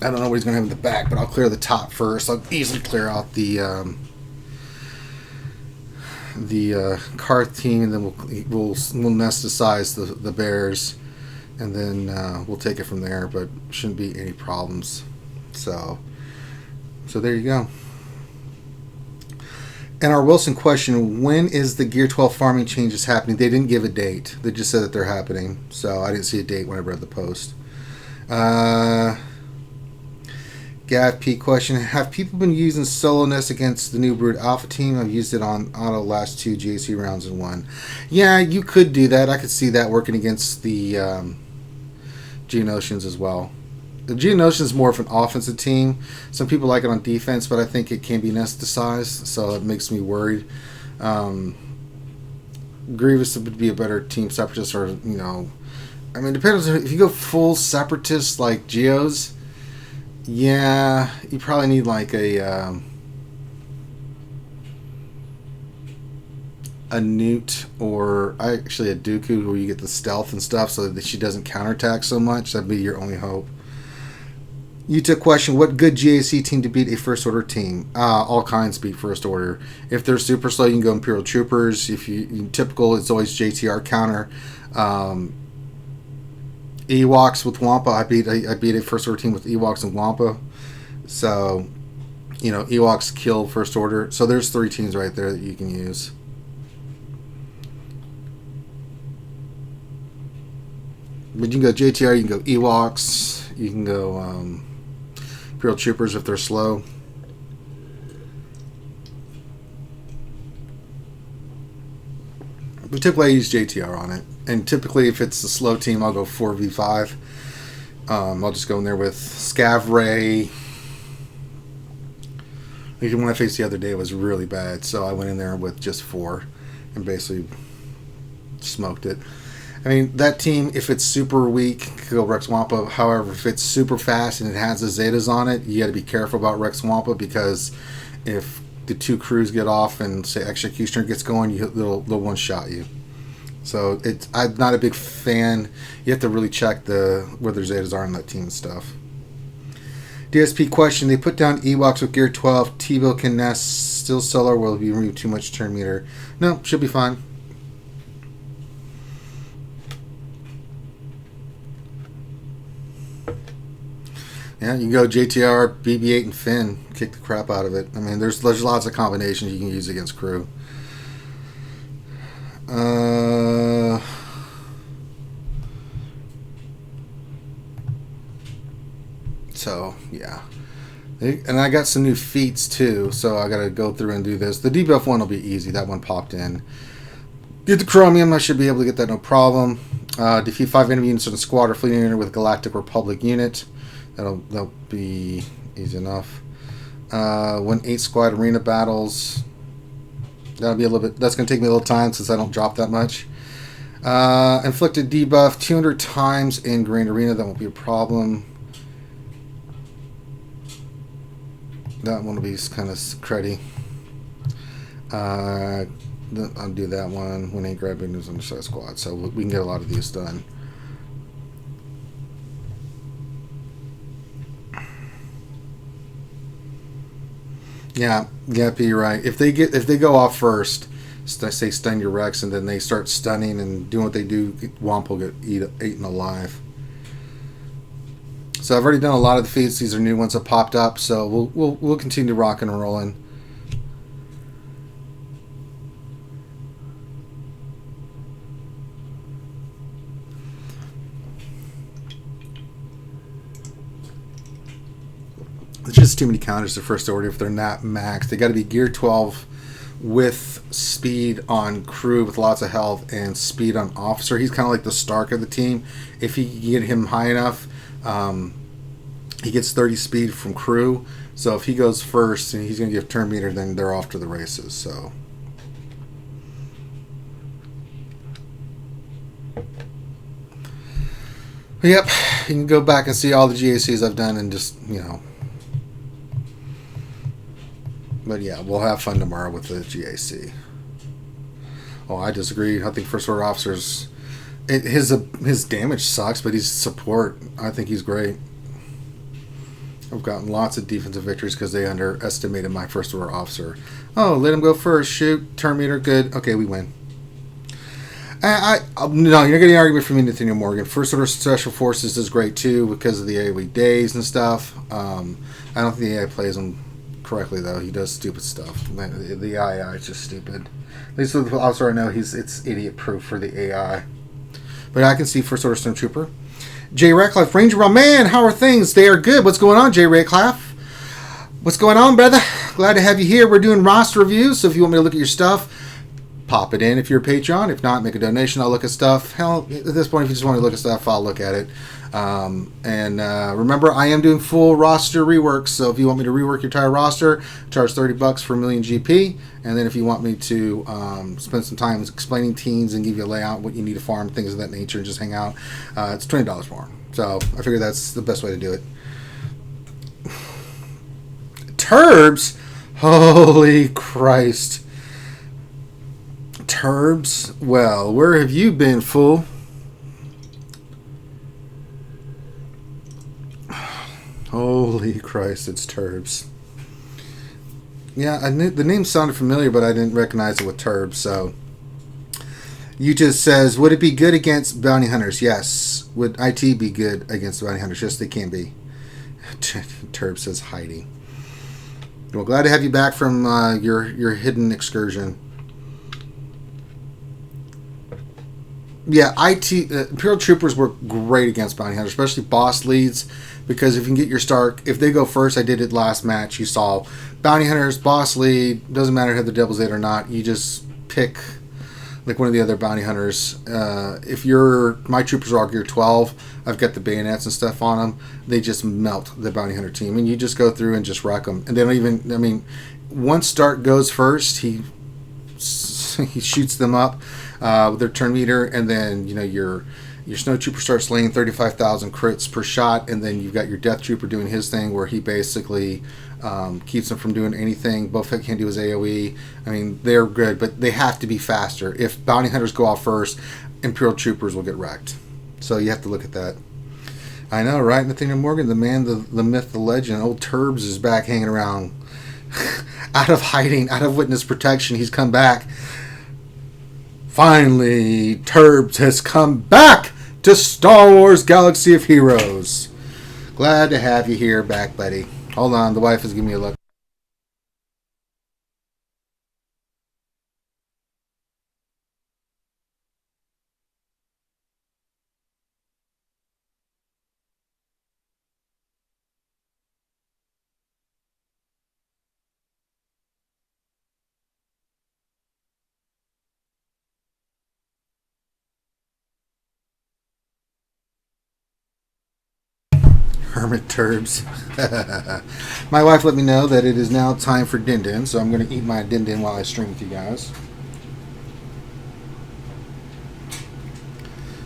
I don't know what he's going to have in the back, but I'll clear the top first. I'll easily clear out the Karth team, and then we'll anestheticize the bears, and then we'll take it from there. But shouldn't be any problems. So there you go. And our Wilson question: when is the Gear 12 farming changes happening? They didn't give a date. They just said that they're happening. So I didn't see a date when I read the post. Gav P question: have people been using solo nest against the new Brood Alpha team? I've used it on auto last 2 GAC rounds in 1. Yeah, you could do that. I could see that working against the Geonosians as well. The Geonosians is more of an offensive team. Some people like it on defense, but I think it can be anesthetized, so it makes me worried. Grievous would be a better team separatist, or I mean, depends on if you go full separatist like Geos. Yeah, you probably need like a Newt, or actually a Dooku, where you get the stealth and stuff so that she doesn't counterattack so much. That'd be your only hope. You took question: what good GAC team to beat a First Order team? All kinds beat First Order. If they're super slow, you can go Imperial Troopers. If you typical, it's always JTR counter. Ewoks with Wampa. I beat a First Order team with Ewoks and Wampa. So, Ewoks kill First Order. So there's 3 teams right there that you can use. But you can go JTR, you can go Ewoks, you can go Imperial Troopers if they're slow. But typically I use JTR on it. And typically if it's a slow team, I'll go 4v5. I'll just go in there with Scav Ray. The one I faced the other day was really bad, so I went in there with just 4 and basically smoked it. I mean, that team, if it's super weak, go Rex Wampa. However, if it's super fast and it has the Zetas on it, you got to be careful about Rex Wampa, because if the 2 crews get off and, say, Executioner gets going, they'll one-shot you. So I'm not a big fan. You have to really check where their Zetas are in that team and stuff. DSP question: they put down Ewoks with Gear 12. T-Bill can nest still solo, will be remove too much turn meter? No, should be fine. Yeah, you can go JTR, BB-8, and Finn. Kick the crap out of it. I mean, there's lots of combinations you can use against crew. So, yeah. And I got some new feats, too, so I got to go through and do this. The debuff one will be easy. That one popped in. Get the Chromium. I should be able to get that no problem. Defeat 5 enemy units in a squad or fleet unit with Galactic Republic unit. That'll be easy enough. Win 8 squad arena battles. That'll be a little bit. That's going to take me a little time since I don't drop that much. Inflicted debuff 200 times in Grand Arena. That won't be a problem. That one will be kind of cruddy. I'll do that one. Win 8 grab news on the side squad. So we can get a lot of these done. Yeah, you're right. If they go off first, say stun your Rex, and then they start stunning and doing what they do, Wamp will get eaten alive. So I've already done a lot of the feats. These are new ones that popped up, so we'll continue rocking and rolling. There's just too many counters to First Order if they're not maxed. They got to be Gear 12 with speed on crew with lots of health and speed on officer. He's kind of like the Stark of the team. If you get him high enough, he gets 30 speed from crew. So if he goes first and he's going to give turn meter, then they're off to the races. So. Yep, you can go back and see all the GACs I've done and just, But yeah, we'll have fun tomorrow with the GAC. Oh, I disagree. I think First Order officers, his damage sucks, but he's support. I think he's great. I've gotten lots of defensive victories because they underestimated my first order officer. Oh, let him go first. Shoot. Turn meter. Good. Okay, we win. No, you're not getting an argument from me, Nathaniel Morgan. First Order Special Forces is great too because of the AoE days and stuff. I don't think the AI plays him correctly though. He does stupid stuff. The AI is just stupid. At least with the officer I know, it's idiot proof for the AI. But I can see First Order Stormtrooper. Jay Ratcliffe, Ranger, my man. How are things? They are good. What's going on, Jay Ratcliffe? What's going on, brother? Glad to have you here. We're doing roster reviews, so if you want me to look at your stuff, pop it in if you're a Patreon. If not, make a donation. I'll look at stuff. Hell, at this point, if you just want to look at stuff, I'll look at it. Remember, I am doing full roster reworks. So if you want me to rework your entire roster, charge $30 for a million GP. And then if you want me to spend some time explaining teams and give you a layout, what you need to farm, things of that nature, and just hang out, it's $20 more. So I figure that's the best way to do it. Turbs? Holy Christ. Turbs? Well, where have you been, fool? Holy Christ, it's Turbs. Yeah, the name sounded familiar, but I didn't recognize it with Turbs, so. You just says, would it be good against bounty hunters? Yes. Would IT be good against bounty hunters? Yes, they can be. Turbs says Heidi. Well, glad to have you back from your hidden excursion. Yeah, Imperial Troopers work great against bounty hunters, especially boss leads, because if you can get your start, if they go first, I did it last match, you saw bounty hunters, boss lead, doesn't matter if the Devil's Zeta or not, you just pick like one of the other bounty hunters. If my troopers are all gear 12, I've got the bayonets and stuff on them, they just melt the bounty hunter team, and you just go through and just wreck them. And they don't even, once start goes first, he shoots them up with their turn meter, and then your snow trooper starts laying 35,000 crits per shot, and then you've got your death trooper doing his thing where he basically keeps them from doing anything. Both can do his AoE. They're good, but they have to be faster. If bounty hunters go off first, Imperial troopers will get wrecked. So you have to look at that. I know, right? Nathaniel Morgan, the man, the myth, the legend. Old Turbs is back hanging around. Out of hiding, out of witness protection, he's come back. Finally, Turbs has come back to Star Wars Galaxy of Heroes. Glad to have you here back, buddy. Hold on, the wife is giving me a look. Hermit Turbs. My wife let me know that it is now time for Din Din, so I'm going to eat my Din Din while I stream with you guys.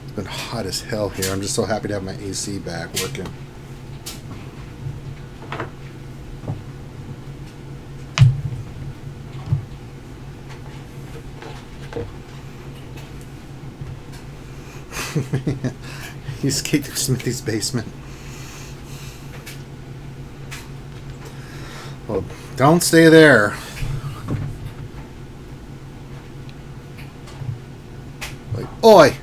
It's been hot as hell here. I'm just so happy to have my AC back working. He escaped Smithy's basement. Well, don't stay there. Like, oi!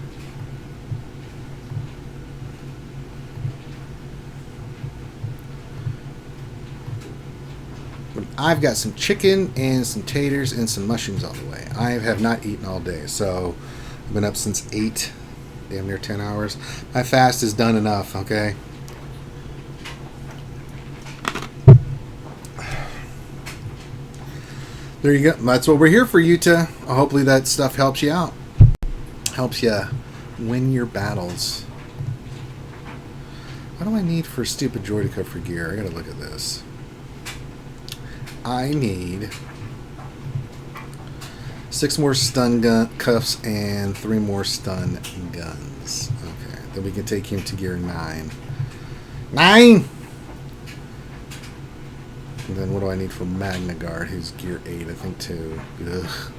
I've got some chicken and some taters and some mushrooms on the way. I have not eaten all day, so I've been up since 8, damn near 10 hours. My fast is done enough, okay? There you go. That's what we're here for, Utah. Hopefully that stuff helps you out. Helps you win your battles. What do I need for stupid Droidica for gear? I gotta look at this. I need 6 more stun cuffs and 3 more stun guns. Okay, then we can take him to gear 9. 9! And then what do I need for Magna Guard? He's gear 8, I think, too. Ugh.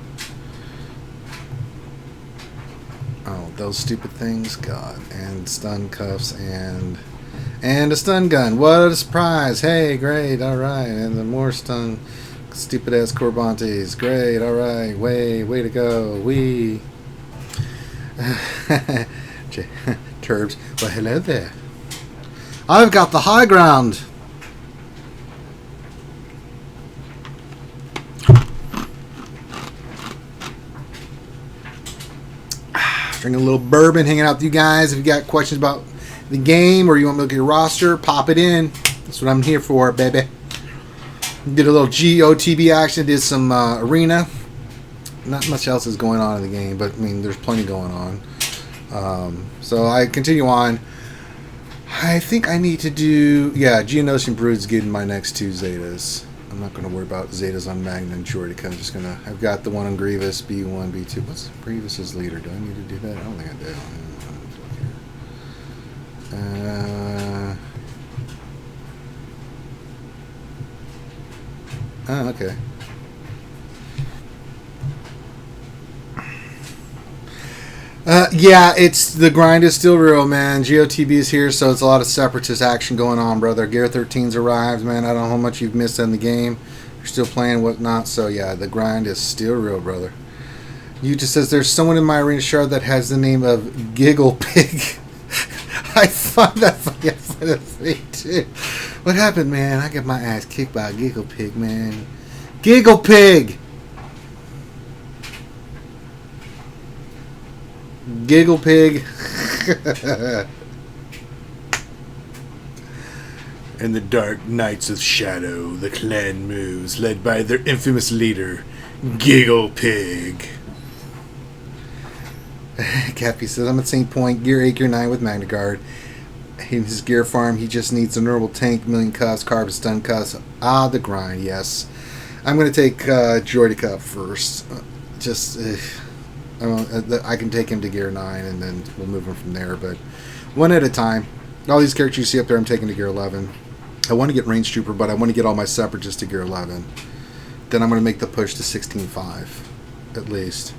Oh, those stupid things? God. And stun cuffs and And a stun gun. What a surprise. Hey, great. All right. And the more stun. Stupid ass Corbantes. Great. All right. Way to go. We. Turbs. Well, hello there. I've got the high ground. Drinking a little bourbon, hanging out with you guys. If you got questions about the game or you want me to look at your roster, pop it in. That's what I'm here for, baby. Did a little GOTB action, did some arena. Not much else is going on in the game, but I mean, there's plenty going on. So I continue on. I think I need to do, Geonosis and Brood's getting my next 2 Zetas. I'm not going to worry about Zetas on Magna and Jordica. I'm just going to, I've got the one on Grievous, B1, B2. What's Grievous's leader? Do I need to do that? I don't think I do. Okay. It's the grind is still real, man. GOTB is here, so it's a lot of separatist action going on, brother. Gear 13's arrived, man. I don't know how much you've missed in the game. You're still playing, whatnot. So yeah, the grind is still real, brother. You just says there's someone in my arena shard that has the name of Giggle Pig. I find that funny too. What happened, man? I got my ass kicked by a Giggle Pig, man. Giggle Pig. Giggle Pig. In the dark nights of shadow, the clan moves, led by their infamous leader, Giggle Pig. Cappy says, I'm at St. Point, gear 8, gear 9 with Magna Guard. In his gear farm, he just needs a normal tank, million cuffs, carbon stun cuffs. The grind, yes. I'm going to take Jordica first. I can take him to gear 9 and then we'll move him from there, but one at a time. All these characters you see up there I'm taking to gear 11. I want to get Range Trooper, but I want to get all my Separatists to gear 11. Then I'm going to make the push to 16.5 at least.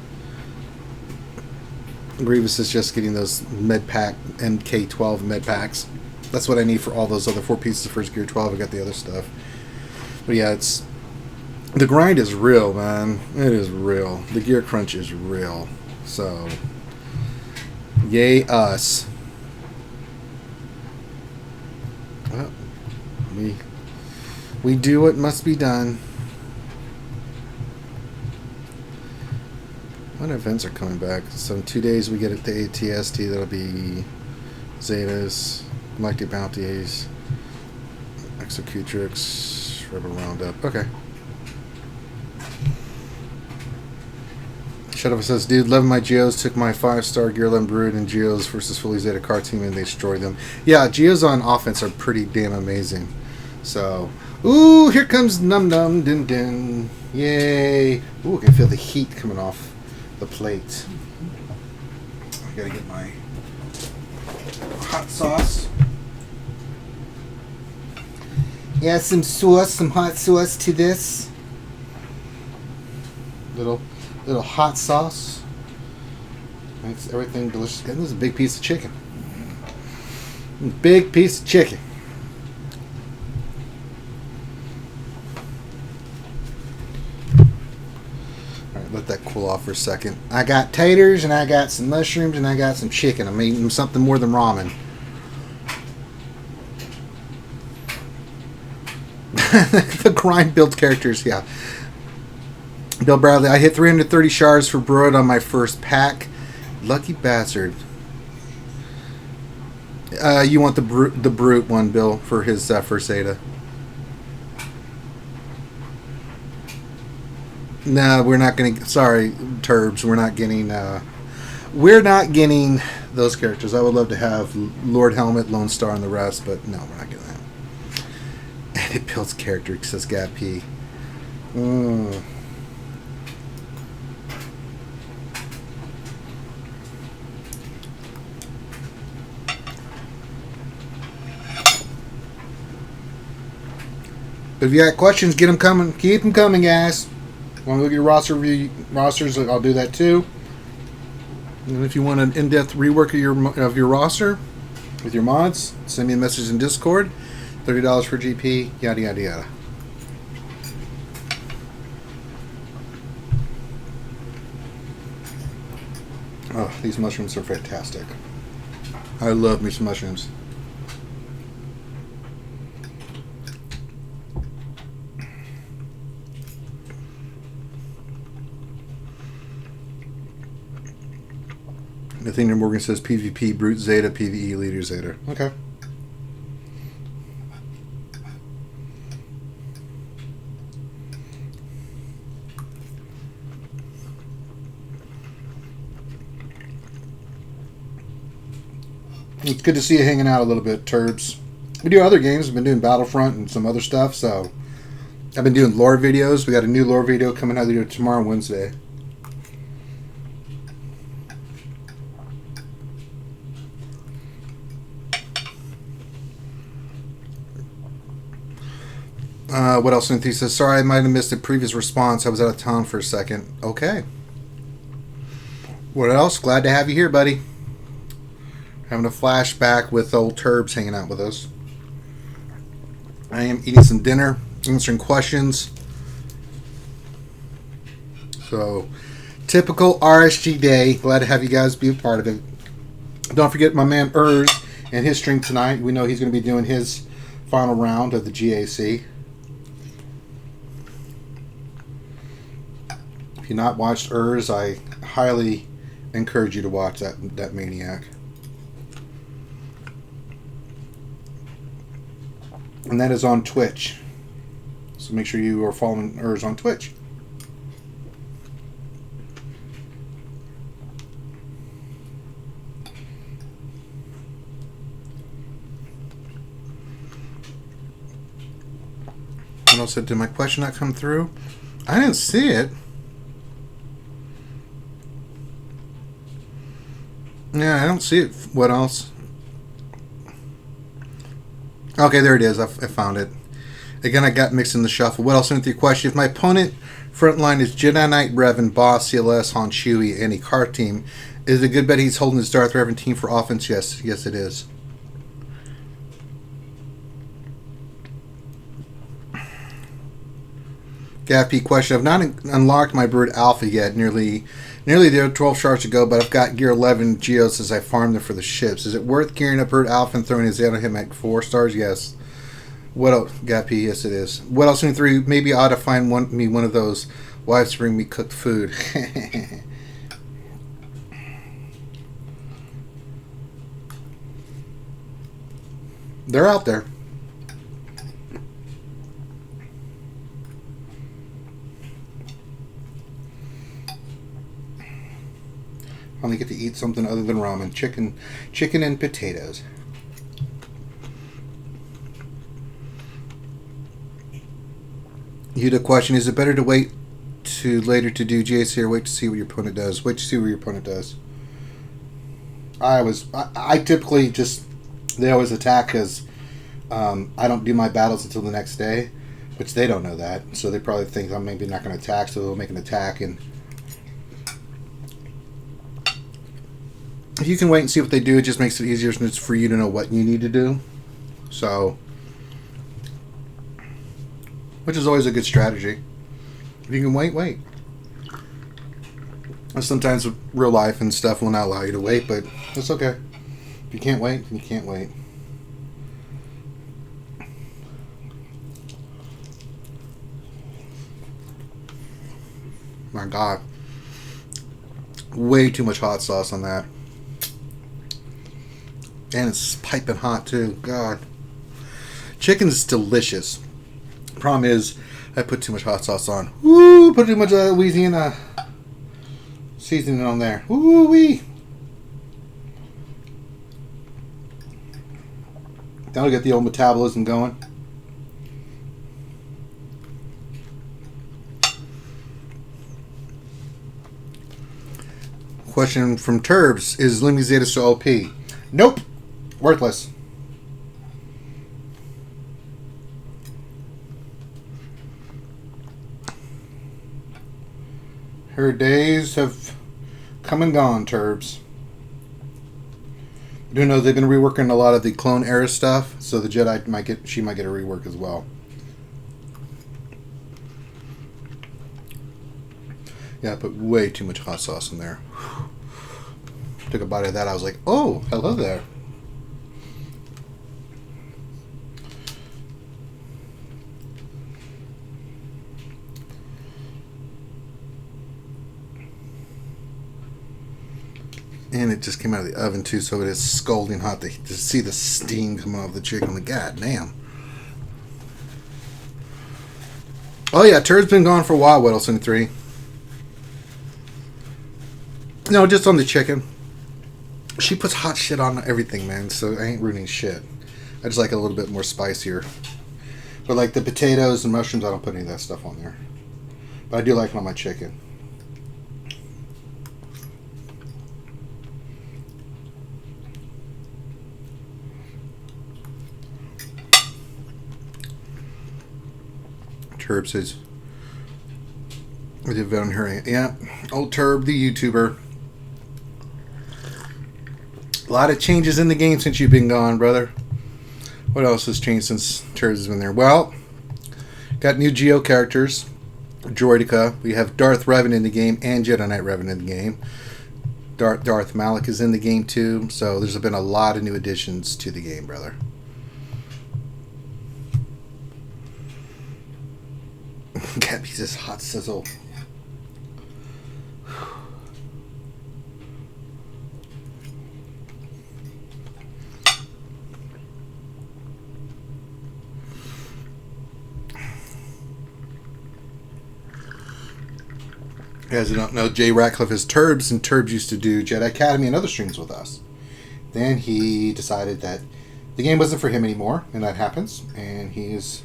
Grievous is just getting those med pack MK12 med packs. That's what I need for all those other 4 pieces for his gear 12. I got the other stuff. But yeah, the grind is real, man. It is real. The gear crunch is real. So, yay us. Well, we do what must be done. What events are coming back? So in 2 days we get it to ATST. That'll be Zetas, Galactic Bounties, Executrix, Rebel Roundup. Okay. Shadow says, dude, 11 of my Geos took my 5-star Gear 11 Brood and Geos versus fully Zeta car team and they destroyed them. Yeah, Geos on offense are pretty damn amazing. So, ooh, here comes Num Num Din Din. Yay. Ooh, I can feel the heat coming off the plate. I gotta get my hot sauce. Yeah, some sauce, some hot sauce to this. Little hot sauce. Makes everything delicious. And this is a big piece of chicken. Big piece of chicken. Alright, let that cool off for a second. I got taters and I got some mushrooms and I got some chicken. I'm eating something more than ramen. The grind build characters, yeah. Bill Bradley, I hit 330 shards for Brood on my first pack. Lucky bastard. You want the brute one, Bill, for his first Zeta. No, we're not getting. Sorry, Turbs, we're not getting. We're not getting those characters. I would love to have Lord Helmet, Lone Star, and the rest, but no, we're not getting that. And it builds character, says Gap P. But if you got questions, get them coming. Keep them coming, guys. Want to look at your rosters? I'll do that too. And if you want an in-depth rework of your roster, with your mods. Send me a message in Discord. $30 for GP, yada yada yada. Oh, these mushrooms are fantastic. I love me some mushrooms. Nathaniel Morgan says PvP Brute Zeta, PvE Leader Zeta. Okay. It's good to see you hanging out a little bit, Turbs. We do other games. We've been doing Battlefront and some other stuff, so I've been doing lore videos. We got a new lore video coming out either tomorrow or Wednesday. What else? He says, sorry, I might have missed the previous response. I was out of town for a second. Okay. What else? Glad to have you here, buddy. Having a flashback with old Turbs hanging out with us. I am eating some dinner, answering questions. So, typical RSG day. Glad to have you guys be a part of it. Don't forget my man Urs and his stream tonight. We know he's going to be doing his final round of the GAC. If you've not watched Urs, I highly encourage you to watch that maniac. And that is on Twitch. So make sure you are following Urs on Twitch. What else did my question not come through? I didn't see it. Yeah, I don't see it. What else? Okay, there it is. I found it. Again, I got mixed in the shuffle. What else? Into your question? If my opponent front line is Jedi Knight Revan, Boss, CLS, Han Chewie, and a car team, is it a good bet he's holding his Darth Revan team for offense? Yes. Yes, it is. Gappy question. I've not unlocked my Brood Alpha yet. Nearly there 12 shards to go, but I've got gear 11 Geos as I farm them for the ships. Is it worth gearing up Brood Alpha and throwing a Zeta on him at 4 stars? Yes. What else? Gappy, yes it is. What else in 3? Maybe I ought to find one of those wives to bring me cooked food. They're out there. Finally get to eat something other than ramen. Chicken and potatoes. You had a question. Is it better to wait to later to do GAC or wait to see what your opponent does? Wait to see what your opponent does. I typically just, they always attack because I don't do my battles until the next day, which they don't know that. So they probably think I'm maybe not going to attack, so they'll make an attack. And if you can wait and see what they do, it just makes it easier for you to know what you need to do. So, which is always a good strategy. If you can wait. And sometimes real life and stuff will not allow you to wait, but it's okay. If you can't wait, then you can't wait. My God. Way too much hot sauce on that. And it's piping hot too. God. Chicken's delicious. Problem is, I put too much hot sauce on. Woo! Put too much of that Louisiana seasoning on there. Woo wee! That'll get the old metabolism going. Question from Turbs: is Limby Zeta so OP? Nope. Worthless. Her days have come and gone, Turbs. You know, they've been reworking a lot of the Clone Era stuff, so the Jedi might get a rework as well. Yeah, I put way too much hot sauce in there. Took a bite of that, I was like, oh, hello there. And it just came out of the oven too, so it is scalding hot to see the steam coming off the chicken. Like, god damn. Oh yeah, Turd's been gone for a while, Whittleson 3. No, just on the chicken. She puts hot shit on everything, man, so I ain't ruining shit. I just like it a little bit more spicier. But like the potatoes and mushrooms, I don't put any of that stuff on there. But I do like it on my chicken. Turb says, yeah, old Turb, the YouTuber. A lot of changes in the game since you've been gone, brother. What else has changed since Turb's been there? Well, got new Geo characters. Droidica. We have Darth Revan in the game and Jedi Knight Revan in the game. Darth Malak is in the game too. So there's been a lot of new additions to the game, brother. Got me this hot sizzle. As you don't know, Jay Ratcliffe is Turbs, and Turbs used to do Jedi Academy and other streams with us. Then he decided that the game wasn't for him anymore, and that happens, and he's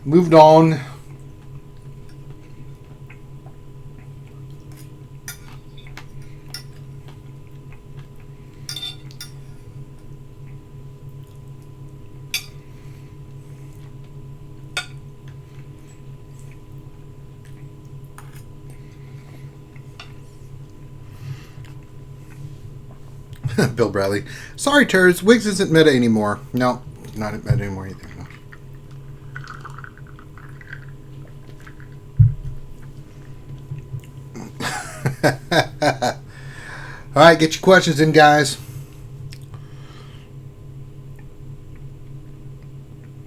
moved on. Bill Bradley. Sorry, Turds. Wiggs isn't meta anymore. No, not meta anymore either. No. Alright, get your questions in, guys.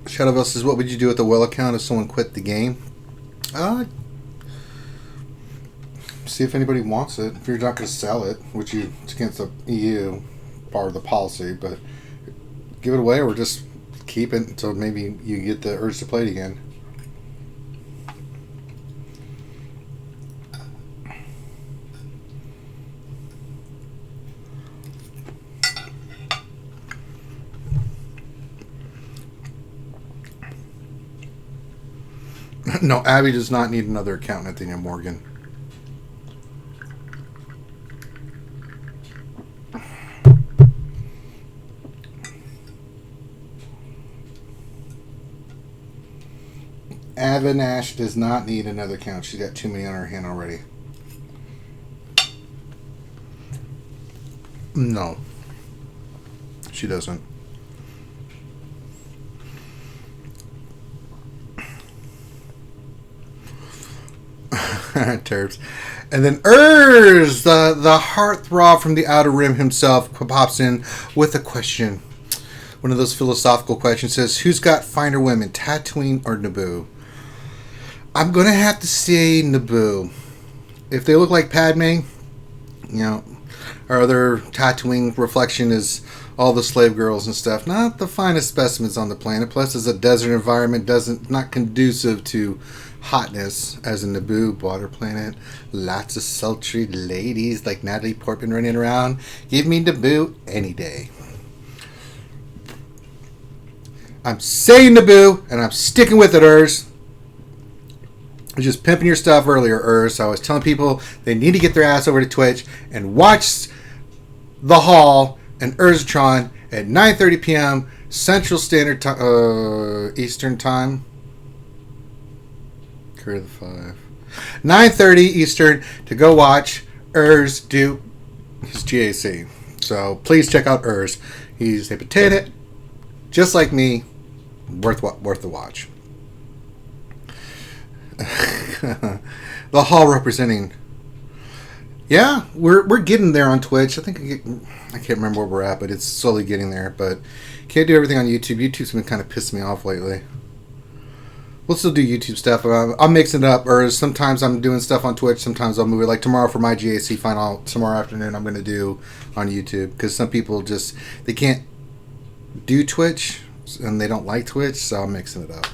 Shadowville says, what would you do with the well account if someone quit the game? See if anybody wants it. If you're not going to sell it, which it's against the EU part of the policy, but give it away or just keep it until maybe you get the urge to play it again. No, Abby does not need another account, Nathaniel Morgan. Avinash does not need another account. She's got too many on her hand already. No. She doesn't. Terps. And then Urs, the heartthrob from the Outer Rim himself, pops in with a question. One of those philosophical questions. Says, who's got finer women, Tatooine or Naboo? I'm going to have to say Naboo. If they look like Padme, you know, our other Tatooine reflection is all the slave girls and stuff. Not the finest specimens on the planet. Plus, it's a desert environment, not conducive to hotness as a Naboo water planet. Lots of sultry ladies like Natalie Portman running around. Give me Naboo any day. I'm saying Naboo, and I'm sticking with it, Urs. I was just pimping your stuff earlier, Urs. I was telling people they need to get their ass over to Twitch and watch The Hall and Urzatron at 9:30 p.m. Central Standard Time, Eastern Time. Career of the 5. 9:30 Eastern to go watch Urs do his GAC. So please check out Urs. He's a potato, just like me, worth the watch. The Hall representing. Yeah, we're getting there on Twitch. I can't remember where we're at, but it's slowly getting there. But can't do everything on YouTube. YouTube's been kind of pissing me off lately. We'll still do YouTube stuff. I'm mixing it up. Or sometimes I'm doing stuff on Twitch. Sometimes I'll move it. Like tomorrow for my GAC final, tomorrow afternoon I'm going to do on YouTube. Because some people they can't do Twitch. And they don't like Twitch. So I'm mixing it up.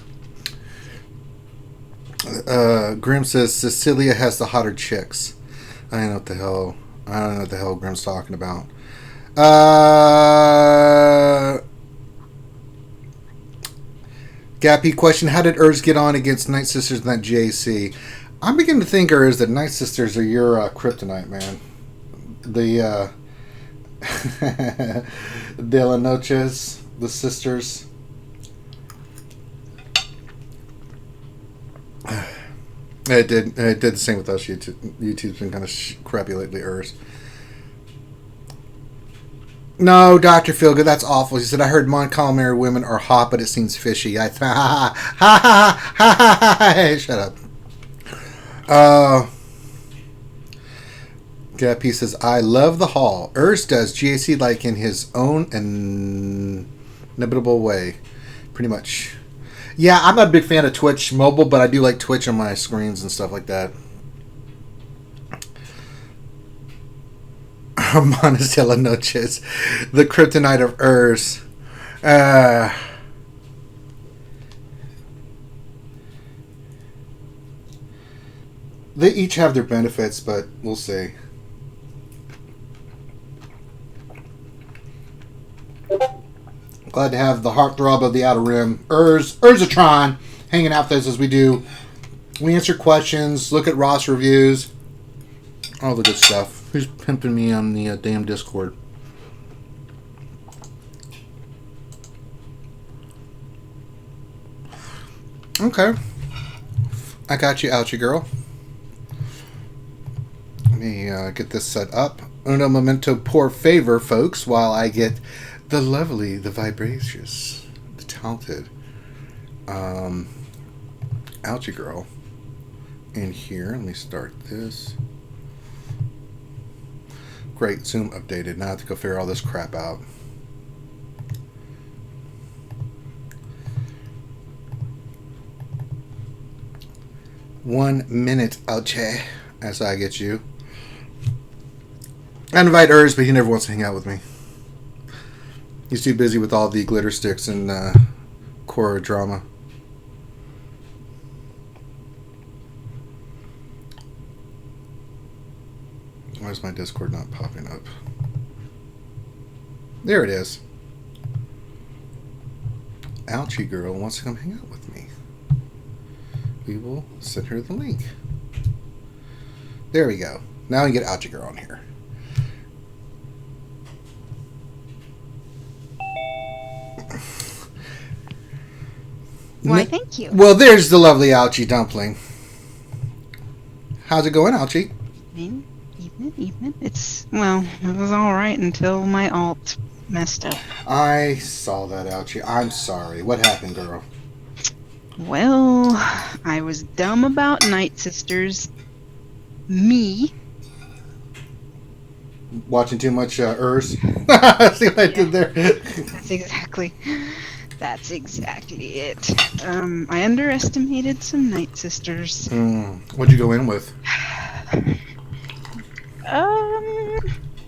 Grim says, Cecilia has the hotter chicks. I don't know what the hell Grim's talking about. Gappy question, how did Urs get on against Night Sisters in that JAC? I'm beginning to think, Urs, that Night Sisters are your kryptonite, man. The De La Noches, the sisters. It did the same with us. YouTube's been kind of crappy lately, Urs. No, Dr. Feelgood, that's awful. He said, I heard Montgomery women are hot, but it seems fishy. Shut up. Gappy says, I love the Hall. Urs does GAC like in his own inimitable way. Pretty much. Yeah, I'm not a big fan of Twitch mobile, but I do like Twitch on my screens and stuff like that. Hermanas de la Noches, the kryptonite of Urs. They each have their benefits, but we'll see. Glad to have the heartthrob of the Outer Rim, Urzatron, hanging out with us as we do. We answer questions, look at Ross reviews, all the good stuff. Who's pimping me on the damn Discord? Okay. I got you, ouchie girl. Let me get this set up. Uno momento por favor, folks, while I get the lovely, the vibracious, the talented ouchie girl in here. Let me start this. Great, Zoom updated. Now I have to go figure all this crap out. $1 minute, ouchie, as I get you. I invite Urs, but he never wants to hang out with me. He's too busy with all the glitter sticks and Korra drama. Why is my Discord not popping up? There it is. Ouchie girl wants to come hang out with me. We will send her the link. There we go. Now we get Ouchie girl on here. Why, thank you. Well, there's the lovely Ouchie Dumpling. How's it going, Ouchie? Evening. It was alright until my alt messed up. I saw that, Ouchie. I'm sorry. What happened, girl? Well, I was dumb about Night Sisters. Me. Watching too much Urs? See what I did there? That's exactly it. I underestimated some Night Sisters. What'd you go in with?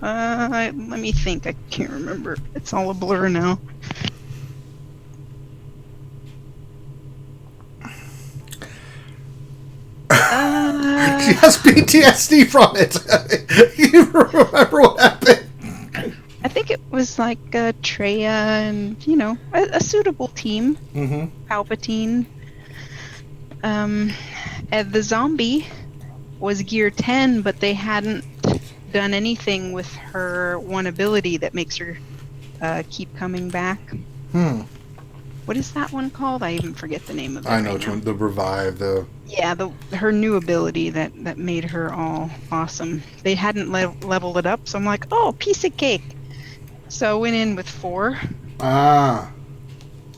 Let me think. I can't remember. It's all a blur now. She has PTSD from it. You remember what happened? I think it was like Treya and, a suitable team. Mm-hmm. Palpatine. And the zombie was gear 10, but they hadn't done anything with her one ability that makes her keep coming back. What is that one called? I even forget the name of it. I know which one. The revive. Yeah, her new ability that made her all awesome. They hadn't leveled it up, so I'm like, oh, piece of cake. So I went in with 4. Ah.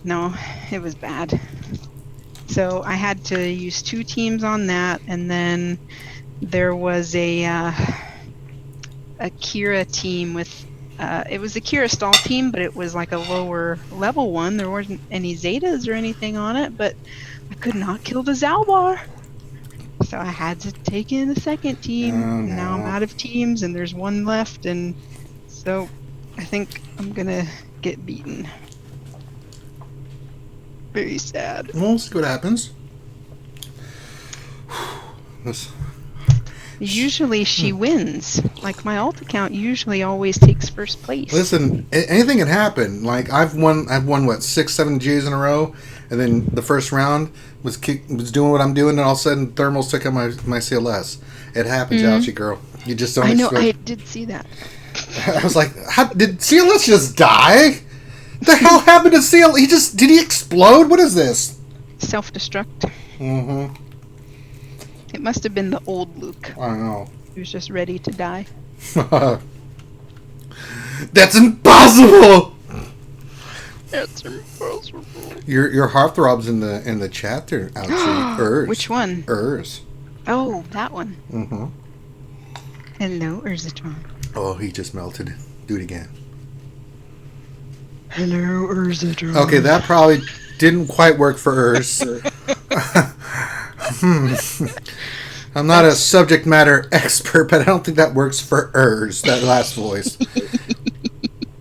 No, it was bad. So I had to use 2 teams on that, and then there was a Kira team with. It was the Kira stall team, but it was like a lower level one. There wasn't any Zetas or anything on it, but I could not kill the Zalbar. So I had to take in a second team. Oh, no. Now I'm out of teams, and there's 1 left, and so I think I'm gonna get beaten. Very sad. We'll see what happens. Usually she wins. Like my alt account usually always takes first place. Listen, anything can happen. Like I've won what 6, 7 J's in a row, and then the first round was doing what I'm doing, and all of a sudden thermals took out my CLS. It happens, Ouchie girl. You just don't. I know. expect. I did see that. I was like, did CLS just die? The hell happened to CLS? Did he explode? What is this? Self-destruct. Mm-hmm. It must have been the old Luke. I know. He was just ready to die. That's impossible. That's impossible. Your heartthrob's in the chat there, Ouchie. Urs. Which one? Urs. Oh, that one. Mm-hmm. Hello, Urzatron. Oh, he just melted. Do it again. Hello, Urzatron. Okay, that probably didn't quite work for Urs. I'm not a subject matter expert, but I don't think that works for Urs, that last voice.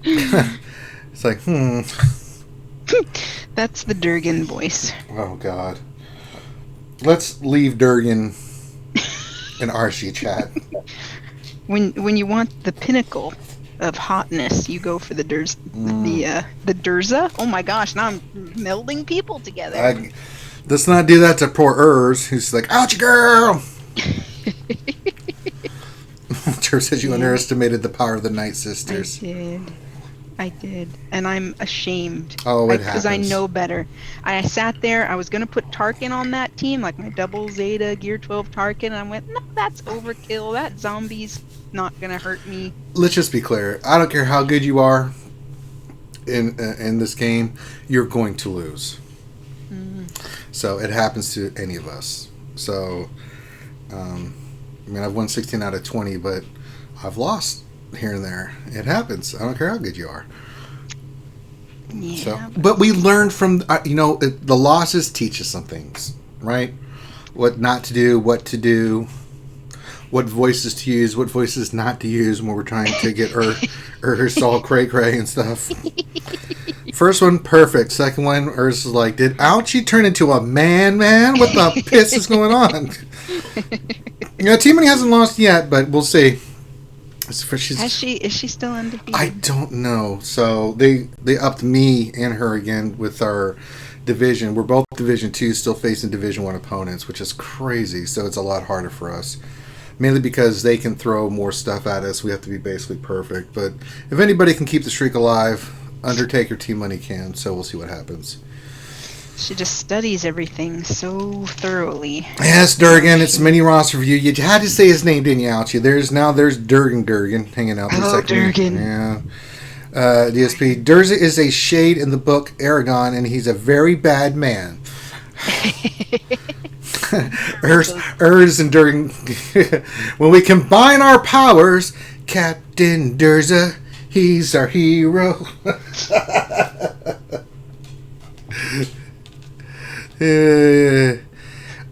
It's like, That's the Durgan voice. Oh, God. Let's leave Durgan in RC chat. When you want the pinnacle of hotness, you go for the the Durza. Oh my gosh! Now I'm melding people together. Let's not do that to poor Urs, who's like, "Ouchie, girl." Tur says you underestimated the power of the Night Sisters. I did, and I'm ashamed. Oh, it happens. Because I know better. I sat there. I was gonna put Tarkin on that team, like my double Zeta Gear 12 Tarkin, and I went, no, that's overkill. That zombie's not gonna hurt me. Let's just be clear. I don't care how good you are in this game, you're going to lose. Mm-hmm. So it happens to any of us. So, I mean, I've won 16 out of 20, but I've lost here and there. It happens. I don't care how good you are. Yeah. So, but we learn from the losses teach us some things, right? What not to do, what to do, what voices to use, what voices not to use when we're trying to get her all cray cray and stuff. First one, perfect. Second one, Urs is like, did Ouchie turn into a man? What the piss is going on? Team Money hasn't lost yet, but we'll see. Is she still undefeated? I don't know. So they upped me and her again with our division. We're both Division 2, still facing Division 1 opponents, which is crazy. So it's a lot harder for us. Mainly because they can throw more stuff at us. We have to be basically perfect. But if anybody can keep the streak alive, Undertaker Team Money can. So we'll see what happens. She just studies everything so thoroughly. Yes, Durgan. It's mini roster review. You had to say his name, didn't you, Ouchie? There's Durgan hanging out. Hello, Durgan. Yeah. DSP. Durza is a shade in the book Aragon, and he's a very bad man. Urs and Durgan. When we combine our powers, Captain Durza, he's our hero.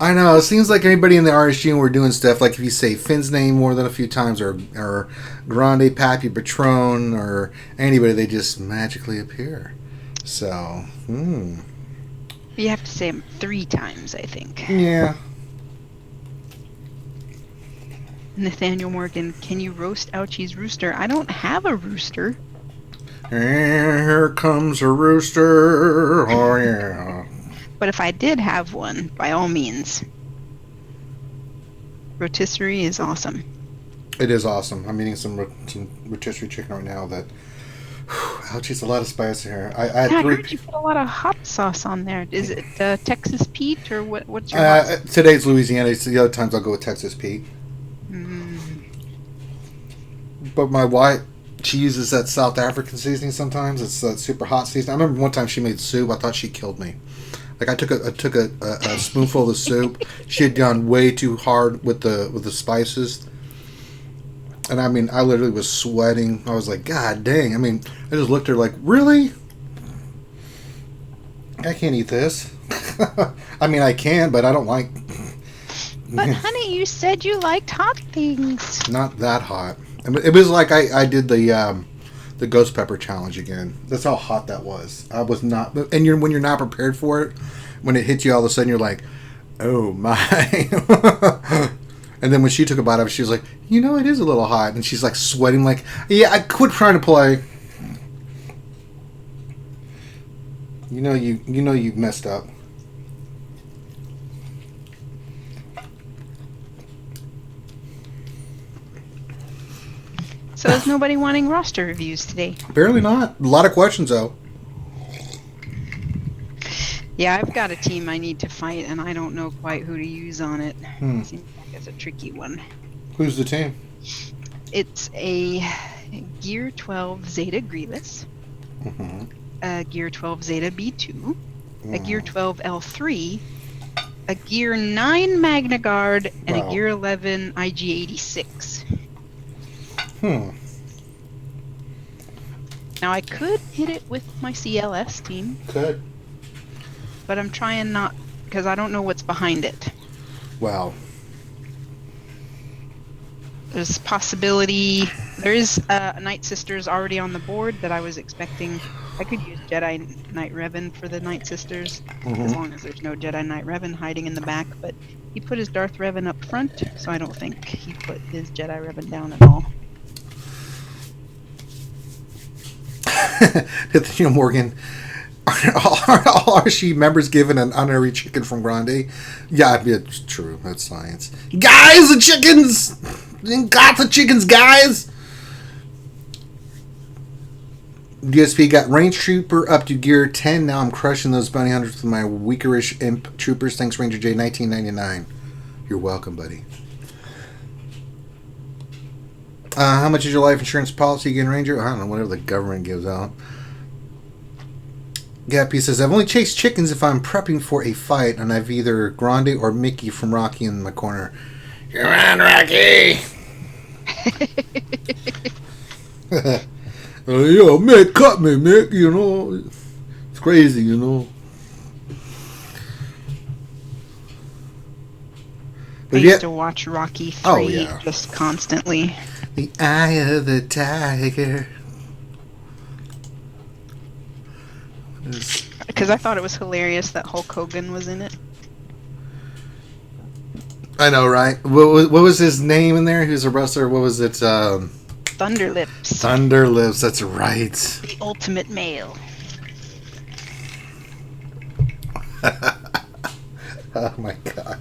I know. It seems like anybody in the RSG when we're doing stuff, like if you say Finn's name more than a few times, or Grande Pappy Patron, or anybody, they just magically appear. So, You have to say them 3 times, I think. Yeah. Nathaniel Morgan, can you roast Ouchie's rooster? I don't have a rooster. Here comes a rooster. Oh, yeah. But if I did have one, by all means. Rotisserie is awesome. It is awesome. I'm eating some rotisserie chicken right now that... Ouch, it's a lot of spice in here. I had I 3... heard you put a lot of hot sauce on there. Is it Texas Pete, or what's your hot sauce? Today's Louisiana. The other times I'll go with Texas Pete. Mm. But my wife... She uses that South African seasoning sometimes. It's that super hot seasoning. I remember one time she made soup. I thought she killed me. Like I took a spoonful of the soup. She had gone way too hard with the spices. And I mean, I literally was sweating. I was like, God dang. I mean, I just looked at her like, really? I can't eat this. I mean, I can, but I don't like... But honey, you said you liked hot things. Not that hot. It was like I did the ghost pepper challenge again. That's how hot that was. I was not... And when you're not prepared for it, when it hits you all of a sudden, you're like, oh my. And then when she took a bite of it, she was like, you know, it is a little hot. And she's like sweating like, yeah, I quit trying to play. You know you've messed up. So is nobody wanting roster reviews today? Apparently not. A lot of questions though. Yeah, I've got a team I need to fight, and I don't know quite who to use on it. Seems like it's a tricky one. Who's the team? It's a Gear 12 Zeta Grievous, a Gear 12 Zeta B2, a Gear 12 L3, a Gear 9 Magna Guard, and a Gear 11 IG-86. Now I could hit it with my CLS team. Could. But I'm trying not, because I don't know what's behind it. Wow. There's possibility. There is Night Sisters already on the board that I was expecting. I could use Jedi Knight Revan for the Night Sisters, as long as there's no Jedi Knight Revan hiding in the back. But he put his Darth Revan up front, so I don't think he put his Jedi Revan down at all. Nathaniel Morgan. Are all RC members given an honorary chicken from Grande? Yeah, it's true. That's science. Guys, the chickens! Got the chickens, guys! DSP got Range Trooper up to Gear 10. Now I'm crushing those bounty hunters with my weakerish imp troopers. Thanks, Ranger J, 1999. You're welcome, buddy. How much is your life insurance policy again, Ranger? I don't know, whatever the government gives out. Gappy says, I've only chased chickens if I'm prepping for a fight, and I've either Grande or Mickey from Rocky in my corner. Come on, Rocky! Yo, Mick, cut me, Mick, you know. It's crazy, you know. I used to watch Rocky 3 just constantly. The Eye of the Tiger. Because I thought it was hilarious that Hulk Hogan was in it. I know, right? What was his name in there? He was a wrestler. What was it? Thunderlips. Thunderlips, that's right. The ultimate male. Oh my God.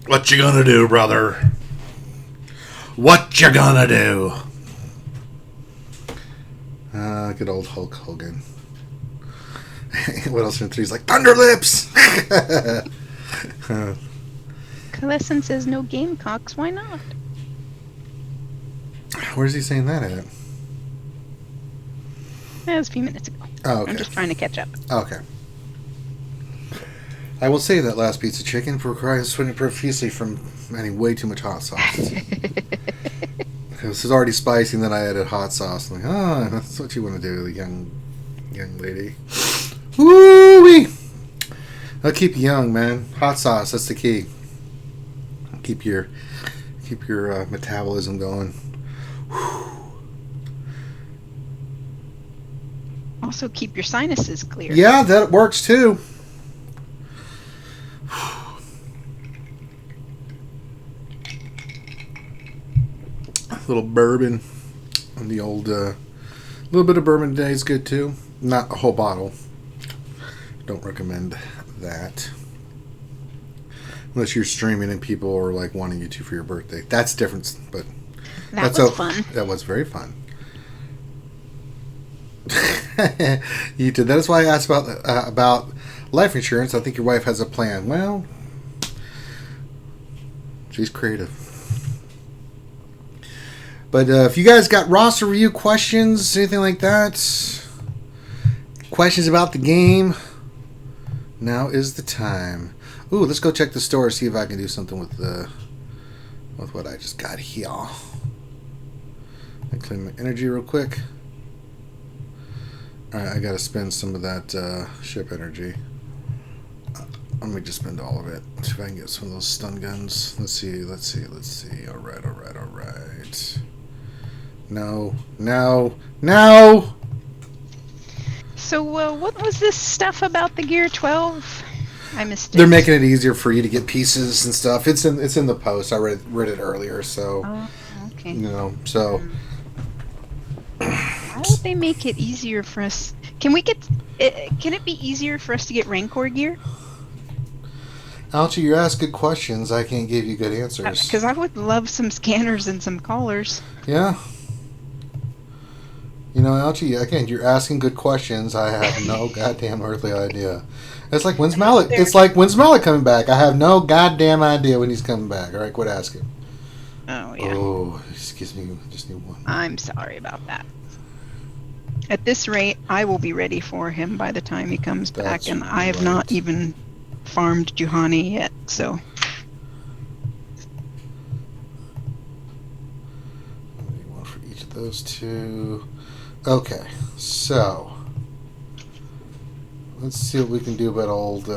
What you gonna do, brother? What you gonna do? Good old Hulk Hogan. What else in 3? He's like, Thunderlips! Kalessin says no Gamecocks, why not? Where's he saying that at? That was a few minutes ago. Oh, okay. I'm just trying to catch up. Okay. I will save that last piece of chicken for crying sweating profusely from adding way too much hot sauce. This is already spicy, and then I added hot sauce. I'm like, that's what you want to do, young lady. Woo-wee! That'll keep you young, man. Hot sauce, that's the key. Keep your metabolism going. Also keep your sinuses clear. Yeah, that works too. A little bourbon on the old, little bit of bourbon today is good too. Not a whole bottle. Don't recommend that. Unless you're streaming and people are like wanting you to for your birthday. That's different, but that was fun. That was very fun. You did. That is why I asked about life insurance. I think your wife has a plan. Well, she's creative. But if you guys got roster review questions, anything like that, questions about the game, now is the time. Ooh, let's go check the store, see if I can do something with what I just got here. I clean my energy real quick. Alright, I gotta spend some of that ship energy. Let me just spend all of it. See if I can get some of those stun guns. Let's see. Alright. No. So, what was this stuff about the Gear 12? I missed it. They're making it easier for you to get pieces and stuff. It's in the post. I read it earlier, so okay. you know. So why would they make it easier for us? Can it be easier for us to get Rancor gear? Alchi, you ask good questions. I can't give you good answers. Because I would love some scanners and some collars. Yeah. You know, Alchi, again, you're asking good questions. I have no goddamn earthly idea. It's like, when's Malik? It's like, when's Malik coming back? I have no goddamn idea when he's coming back. All right, quit asking. Oh, yeah. Oh, excuse me. Just need one. I'm sorry about that. At this rate, I will be ready for him by the time he comes back, and I have not even farmed Juhani yet, so. I need one for each of those two. Okay, so let's see what we can do about old.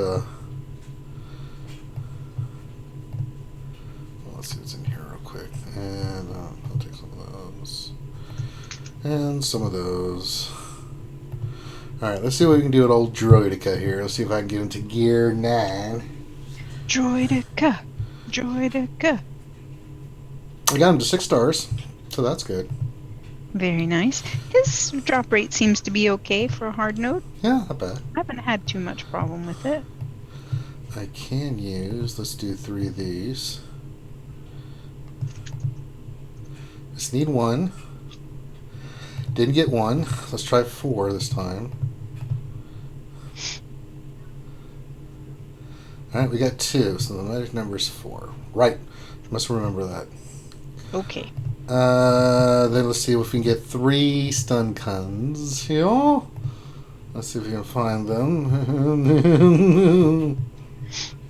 Let's see what's in here real quick, and I'll take some of those and some of those. All right, let's see what we can do with old Droidica here. Let's see if I can get him to Gear 9. Droidica. I got him to 6 stars, so that's good. Very nice. His drop rate seems to be okay for a hard node. Yeah, not bad. I haven't had too much problem with it. I can use, let's do 3 of these. Just need 1. Didn't get 1. Let's try 4 this time. Alright, we got 2, so the magic number is 4. Right. Must remember that. Okay. Then let's see if we can get 3 stun guns here. Let's see if we can find them.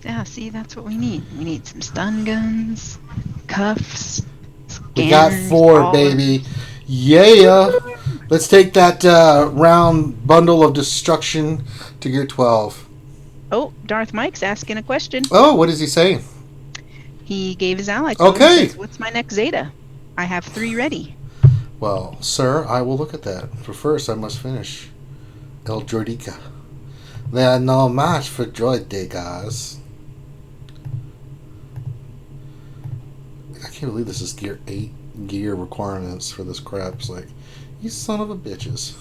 Yeah, see, that's what we need. We need some stun guns, cuffs, scanners, we got 4, baby. Yeah! Let's take that round bundle of destruction to Gear 12. Oh, Darth Mike's asking a question. Oh, what is he saying? He gave his ally. Okay. He says, what's my next Zeta? I have 3 ready. Well, sir, I will look at that. But first, I must finish El Droidica. They are no match for Droidicas. I can't believe this is Gear 8 gear requirements for this crap. It's like, you son of a bitches.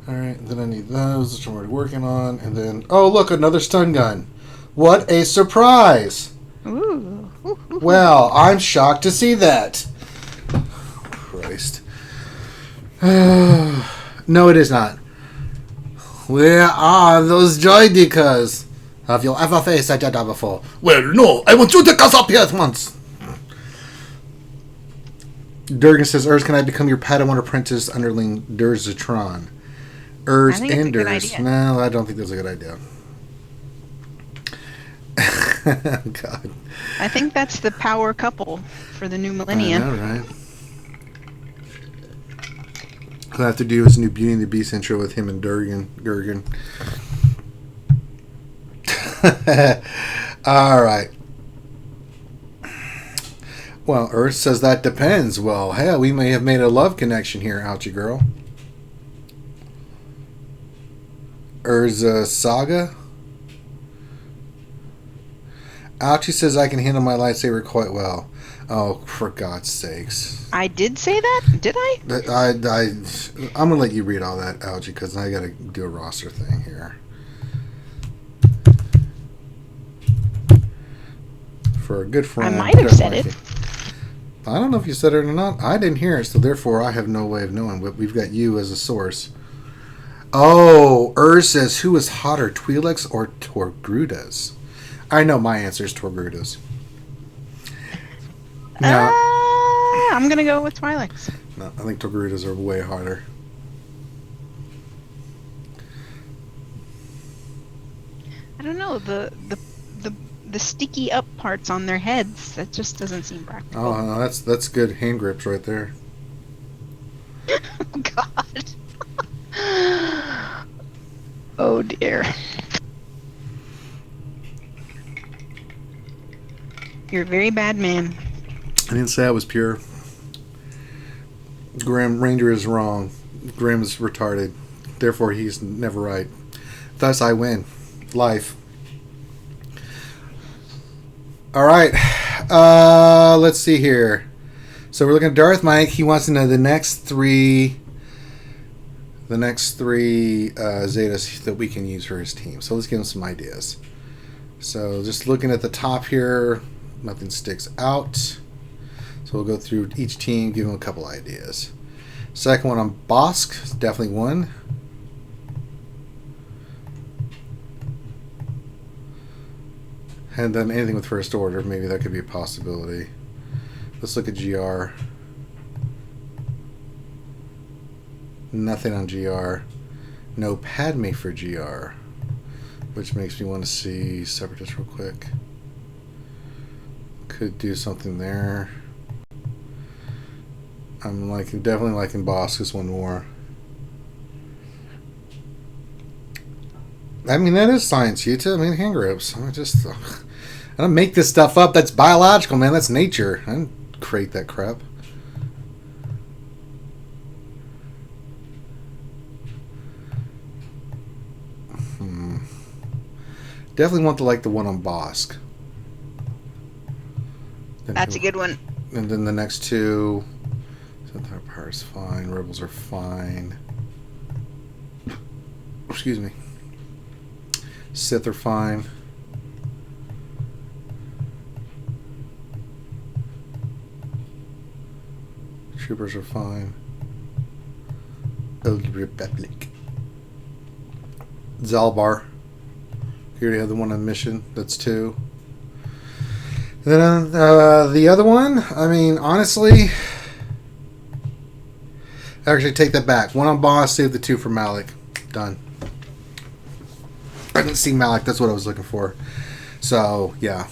Alright, then I need those, which I'm already working on. And then, oh, look, another stun gun. What a surprise! Ooh. Well, I'm shocked to see that. Christ. No, it is not. Where are those Droidicas? Have you ever faced a Jedi before? Well, no. I want you to come up here at once. Durgan says, Urs, can I become your Padawan apprentice underling Durzatron? Urs and Durs. No, I don't think that's a good idea. God. I think that's the power couple for the new millennium. I know, right? All I have to do is a new Beauty and the Beast intro with him and Durgan. All right. Well, Earth says that depends. Well, hell, we may have made a love connection here, ouchie girl. Urza Saga. Ouchie says I can handle my lightsaber quite well. Oh, for God's sakes. I did say that? Did I? I'm going to let you read all that, Ouchie, because I got to do a roster thing here. For a good friend. I might have said it. I don't know if you said it or not. I didn't hear it, so therefore I have no way of knowing. But we've got you as a source. Oh, says, who is hotter, Twi'leks or Torgrudas? I know my answer is Torgrudas. No. I'm gonna go with Twi'leks. No, I think Torgrudas are way hotter. I don't know, the sticky up parts on their heads, that just doesn't seem practical. Oh, no, that's good hand grips right there. Oh, God. Oh, dear. You're a very bad man. I didn't say I was pure. Grim Ranger is wrong. Grim is retarded. Therefore, he's never right. Thus, I win. Life. All right. Let's see here. So we're looking at Darth Mike. He wants to know the next three Zetas that we can use for his team. So let's give him some ideas. So just looking at the top here, nothing sticks out. So we'll go through each team, give him a couple ideas. Second one on Bosk is definitely one. Hadn't done anything with First Order. Maybe that could be a possibility. Let's look at GR. Nothing on GR. No Padme for GR. Which makes me want to see Separatists real quick. Could do something there. I'm definitely liking Bosk's one more. I mean, that is science, Utah. I mean, hand grips. I don't make this stuff up. That's biological, man. That's nature. I didn't create that crap. Definitely want to like the one on Bosk. That's a good one. And then the next two, Centaur Power is fine. Rebels are fine. Excuse me. Sith are fine. Troopers are fine. Old Republic. Zalbar. You already have the one on mission. That's two. Then the other one, I mean, honestly, actually take that back. One on Boss, save the two for Malik. Done. I didn't see Malik. That's what I was looking for. So, yeah.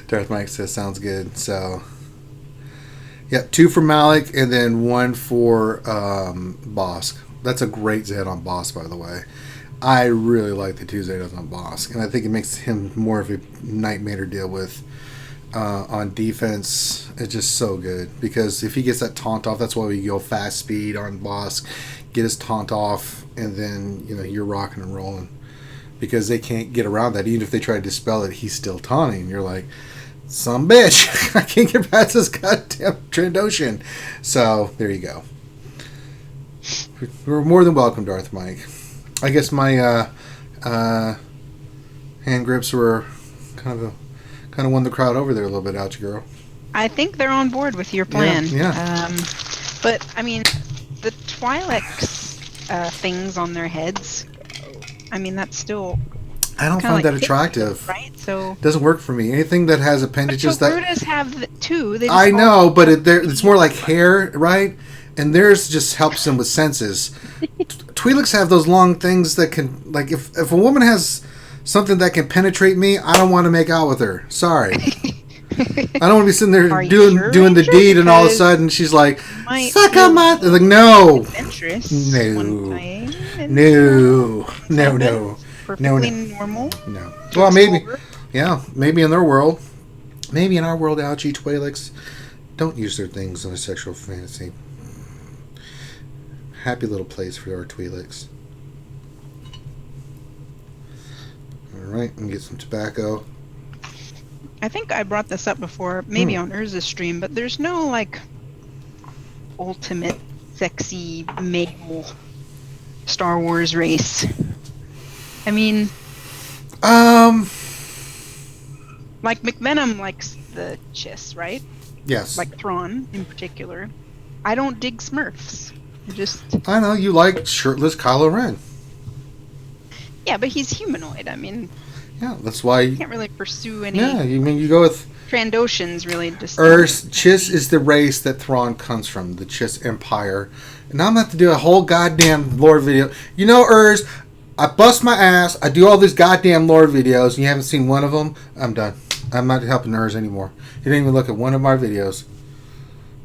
Darth Mike says, sounds good. So, yeah, two for Malik and then one for Bosk. That's a great Zeta on Bosk, by the way. I really like the two Zetas on Bosk, and I think it makes him more of a nightmare to deal with on defense. It's just so good because if he gets that taunt off, that's why we go fast speed on Bosk, get his taunt off, and then you're rocking and rolling because they can't get around that. Even if they try to dispel it, he's still taunting. You're like, some bitch, I can't get past this goddamn Trandoshan. So there you go. We're more than welcome, Darth Mike. I guess my hand grips were kind of won the crowd over there a little bit, Ouchie girl. I think they're on board with your plan. Yeah. But I mean, the Twi'leks things on their heads. I mean, that's still. I don't find that attractive. Right? So it doesn't work for me. Anything that has appendages but Brutus have two. They just I know, but it's more like hair, right? And theirs just helps them with senses. Twi'leks have those long things that can, like, if a woman has something that can penetrate me, I don't want to make out with her. Sorry. I don't want to be sitting there doing the deed, and all of a sudden she's like, "Suck on my." Like, no, no. Perfectly normal. No. Well, maybe. Yeah, maybe in their world. Maybe in our world, Ouchie, Twi'leks don't use their things in a sexual fantasy. Happy little place for our Twi'leks. Alright, and get some tobacco. I think I brought this up before, maybe on Urza's stream, but there's no, like, ultimate sexy male Star Wars race. I mean... Like McVenom likes the Chiss, right? Yes. Like Thrawn in particular. I don't dig Smurfs. I know you like shirtless Kylo Ren. Yeah, but he's humanoid. I mean, yeah, that's why you can't really pursue any. Yeah, you go with Trandoshans really just. Chiss is the race that Thrawn comes from, the Chiss Empire. And now I'm going to have to do a whole goddamn lore video. You know, I bust my ass. I do all these goddamn lore videos, and you haven't seen one of them. I'm done. I'm not helping anymore. You didn't even look at one of my videos.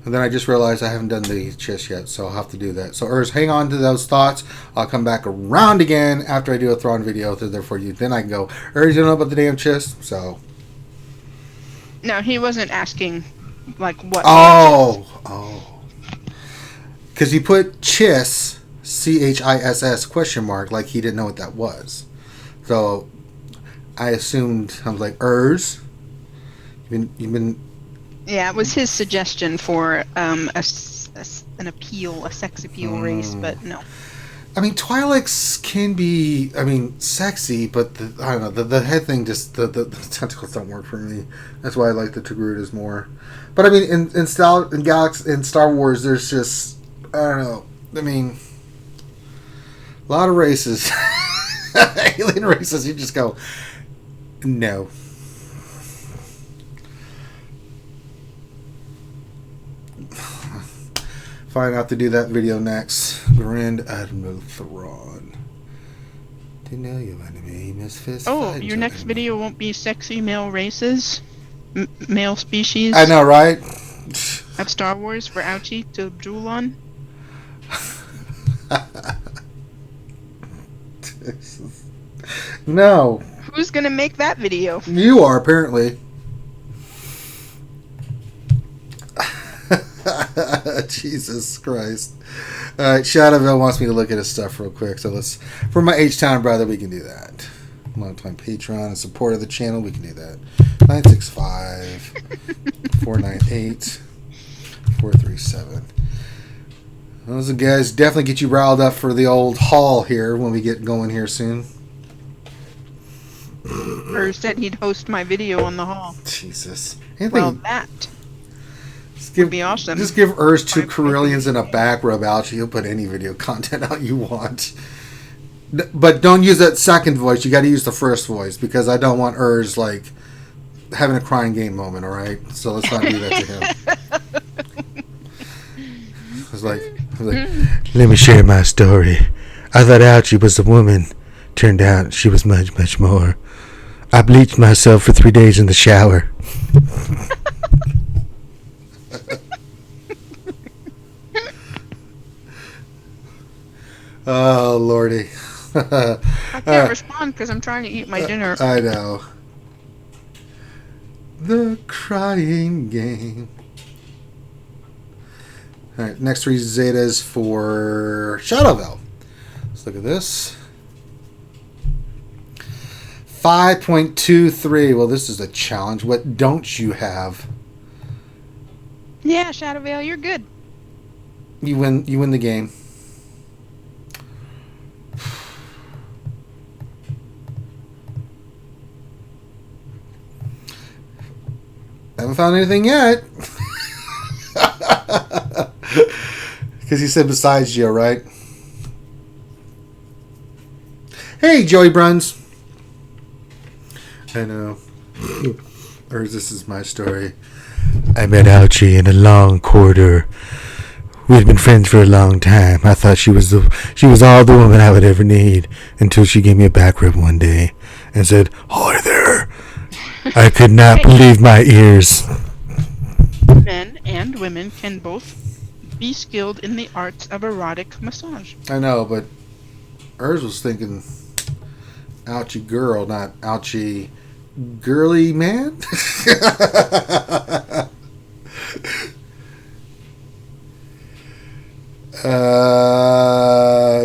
And then I just realized I haven't done the Chiss yet, so I'll have to do that. So, hang on to those thoughts. I'll come back around again after I do a Thrawn video there for you. Then I can go, you don't know about the damn Chiss? So. No, he wasn't asking, like, what. Oh. Because he put Chiss, CHISS, question mark, like he didn't know what that was. So, I assumed, I was like, You've been. Yeah, it was his suggestion for an appeal, a sex appeal race, but no. I mean, Twi'leks can be, sexy, but I don't know, the head thing just, the tentacles don't work for me. That's why I like the Togrutas more. But I mean, in Star Wars, there's just, I don't know, a lot of races, alien races, you just go, no. Fine, I have to do that video next. Grand Admiral Thrawn. Didn't know you wanted me, Misfits. Oh, your next video won't be sexy male races? Male species? I know, right? Of Star Wars for Ouchie to drool on? No. Who's gonna make that video? You are, apparently. Jesus Christ. Alright, Shadowville wants me to look at his stuff real quick. So for my H-Town brother, we can do that. Longtime Patreon and support of the channel, we can do that. 965 498 437. Those guys definitely get you riled up for the old haul here when we get going here soon. Or said he'd host my video on the haul. Jesus. Well, that would be awesome. Just give Urs 2 Corellians and a back rub out. He'll put any video content out you want. But don't use that second voice. You got to use the first voice because I don't want Urs having a crying game moment. All right, so let's not do that to him. It's like, let me share my story. I thought Ouchie was a woman. Turned out she was much, much more. I bleached myself for 3 days in the shower. Oh, Lordy. I can't respond because I'm trying to eat my dinner. I know. The crying game. Alright, next 3 Zetas for Shadowville. Let's look at this. 5.23. Well, this is a challenge. What don't you have? Yeah, Shadowvale, you're good. You win the game. Haven't found anything yet. Because he said besides Joe, right? Hey, Joey Bruns. I know. Or this is my story. I met Ouchie in a long corridor. We had been friends for a long time. I thought she was all the woman I would ever need until she gave me a back rub one day and said, "Hi there." I could not believe my ears. Men and women can both be skilled in the arts of erotic massage. I know, but hers was thinking Ouchie girl, not Ouchie girly man.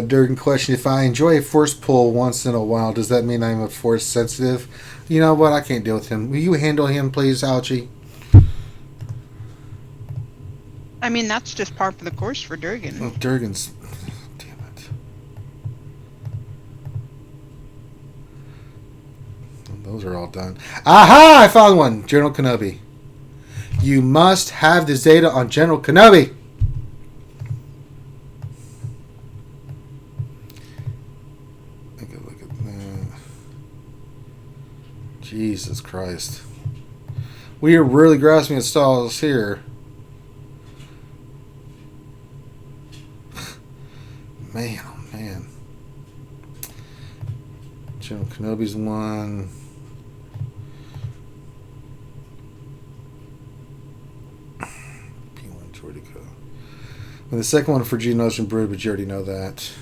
Durgan question: if I enjoy a force pull once in a while, does that mean I'm a force sensitive? You know what? I can't deal with him. Will you handle him, please, Ouchie? I mean, that's just par for the course for Durgan. Oh, Durgan's... Damn it. Those are all done. Aha! I found one. General Kenobi. You must have the Zeta on General Kenobi. Look at that. Jesus Christ. We are really grasping at straws here. Man, oh man. General Kenobi's one. P1, where'd it go? And the second one for Geonosis and Brood, but you already know that.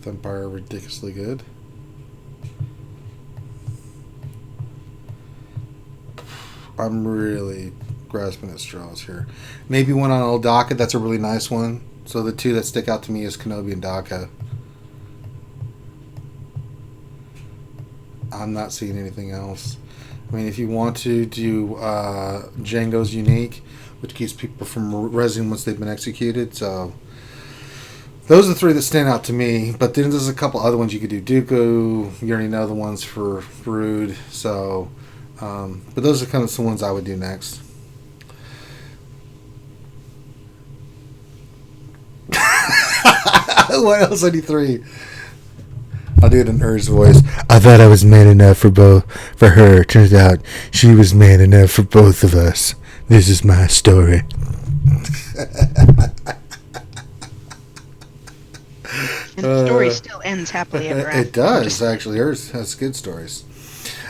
Empire ridiculously good. I'm really grasping at straws here. Maybe one on Old Daka. That's a really nice one. So the two that stick out to me is Kenobi and Daka. I'm not seeing anything else. I mean, if you want to do Django's unique, which keeps people from resing once they've been executed, so those are the three that stand out to me. But then there's a couple other ones you could do. Dooku, you already know the ones for Brood. So, but those are kind of some ones I would do next. What else? I need three. I'll do it in Ur's voice. I thought I was man enough for her. Turns out she was man enough for both of us. This is my story. And the story still ends happily ever after. It does, actually. Hers has good stories.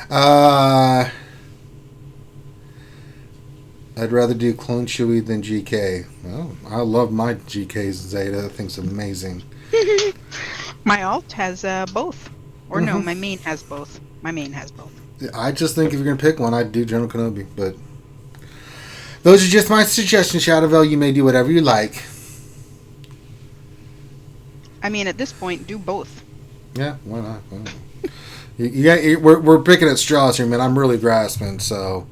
I'd rather do Clone Chewie than GK. Well, I love my GK's Zeta. That thing's amazing. My alt has both. Or no, my main has both. My main has both. I just think if you're going to pick one, I'd do General Kenobi. But those are just my suggestions, Shadowville. You may do whatever you like. I mean, at this point, do both. Yeah, why not? Why not? We're picking at straws here, man. I'm really grasping, so.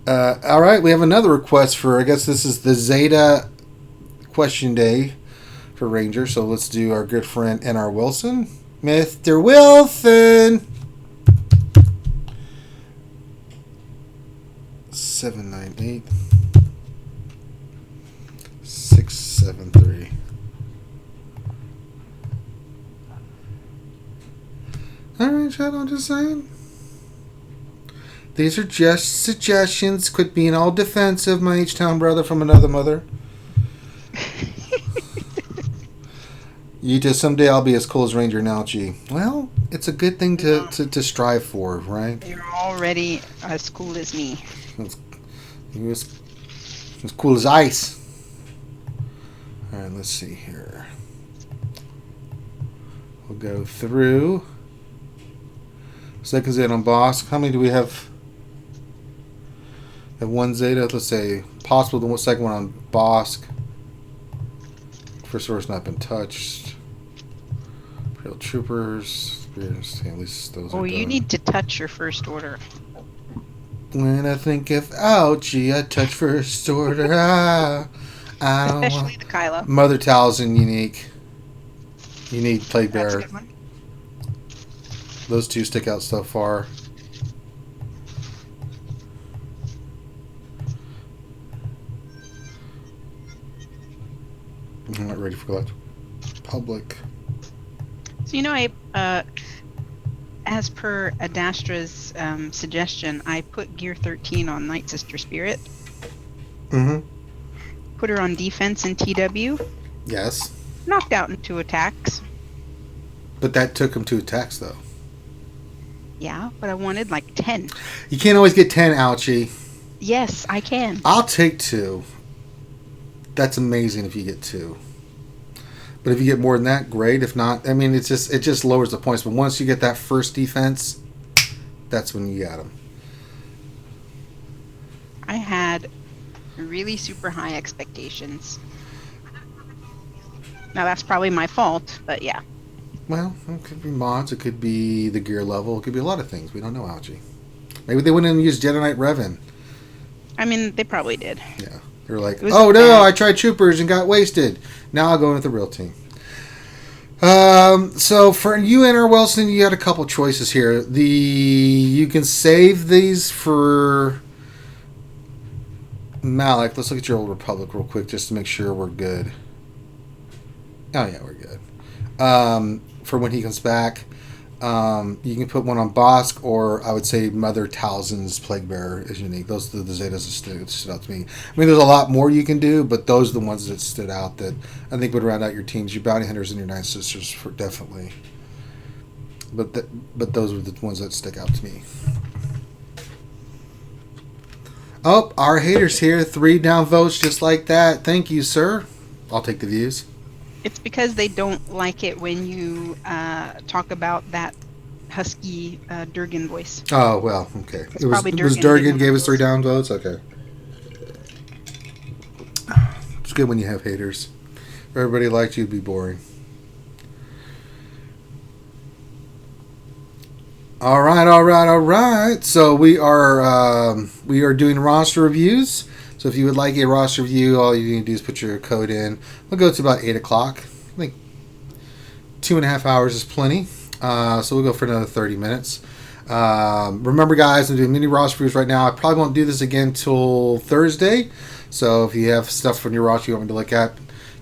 All right, we have another request for, I guess this is the Zeta question day for Ranger. So let's do our good friend N.R. Wilson. Mr. Wilson! 798 673. Alright, Chad, I'm just saying. These are just suggestions. Quit being all defensive, my H-Town brother from another mother. You just someday I'll be as cool as Ranger now, G. Well, it's a good thing to strive for, right? You're already as cool as me. You're as cool as ice. Alright, let's see here. We'll go through. Second Zeta on Bosk. How many do we have? Have one Zeta. Let's say possible the second one on Bosk. First source not been touched. Real Troopers. At least those are you done. need to touch your first order. When I think of ouchie, I touch first order. Especially the Kylo. Mother Talzin unique. Unique Plague Bearer. That's a good one. Those two stick out so far. I'm not ready for that. Public. So as per Adastra's suggestion, I put Gear 13 on Night Sister Spirit. Mm-hmm. Put her on defense in TW. Yes. Knocked out in 2 attacks. But that took him 2 attacks, though. Yeah, but I wanted like 10. You can't always get 10, ouchie. Yes, I can. I'll take 2. That's amazing if you get 2. But if you get more than that, great. If not, I mean, it just lowers the points. But once you get that first defense, that's when you got them. I had really super high expectations. Now that's probably my fault, but yeah. Well, it could be mods. It could be the gear level. It could be a lot of things. We don't know, Algae. Maybe they went in and used Jedi Knight Revan. I mean, they probably did. Yeah. They're like, It was oh no, bad. I tried Troopers and got wasted. Now I'll go in with the real team. So for you, Enter Wilson, you had a couple choices here. You can save these for Malik. Let's look at your Old Republic real quick just to make sure we're good. Oh yeah, we're good. For when he comes back, you can put one on Bosk, or I would say Mother Talzin's Plague Bearer is unique. Those are the Zetas that stood out to me. I mean, there's a lot more you can do, but those are the ones that stood out that I think would round out your teams. Your Bounty Hunters and your Nine Sisters, for definitely. But those were the ones that stick out to me. Oh, our haters here. 3 down votes just like that. Thank you, sir. I'll take the views. It's because they don't like it when you talk about that husky Durgan voice. Oh, well, okay. It's It was probably Durgan Durgan gave us 3 down votes? Okay. It's good when you have haters. If everybody liked you, it'd be boring. All right. So we are doing roster reviews. So if you would like a roster review, all you need to do is put your code in. We'll go to about 8 o'clock. I think 2.5 hours is plenty. So we'll go for another 30 minutes. Remember, guys, I'm doing mini roster reviews right now. I probably won't do this again till Thursday. So if you have stuff from your roster you want me to look at,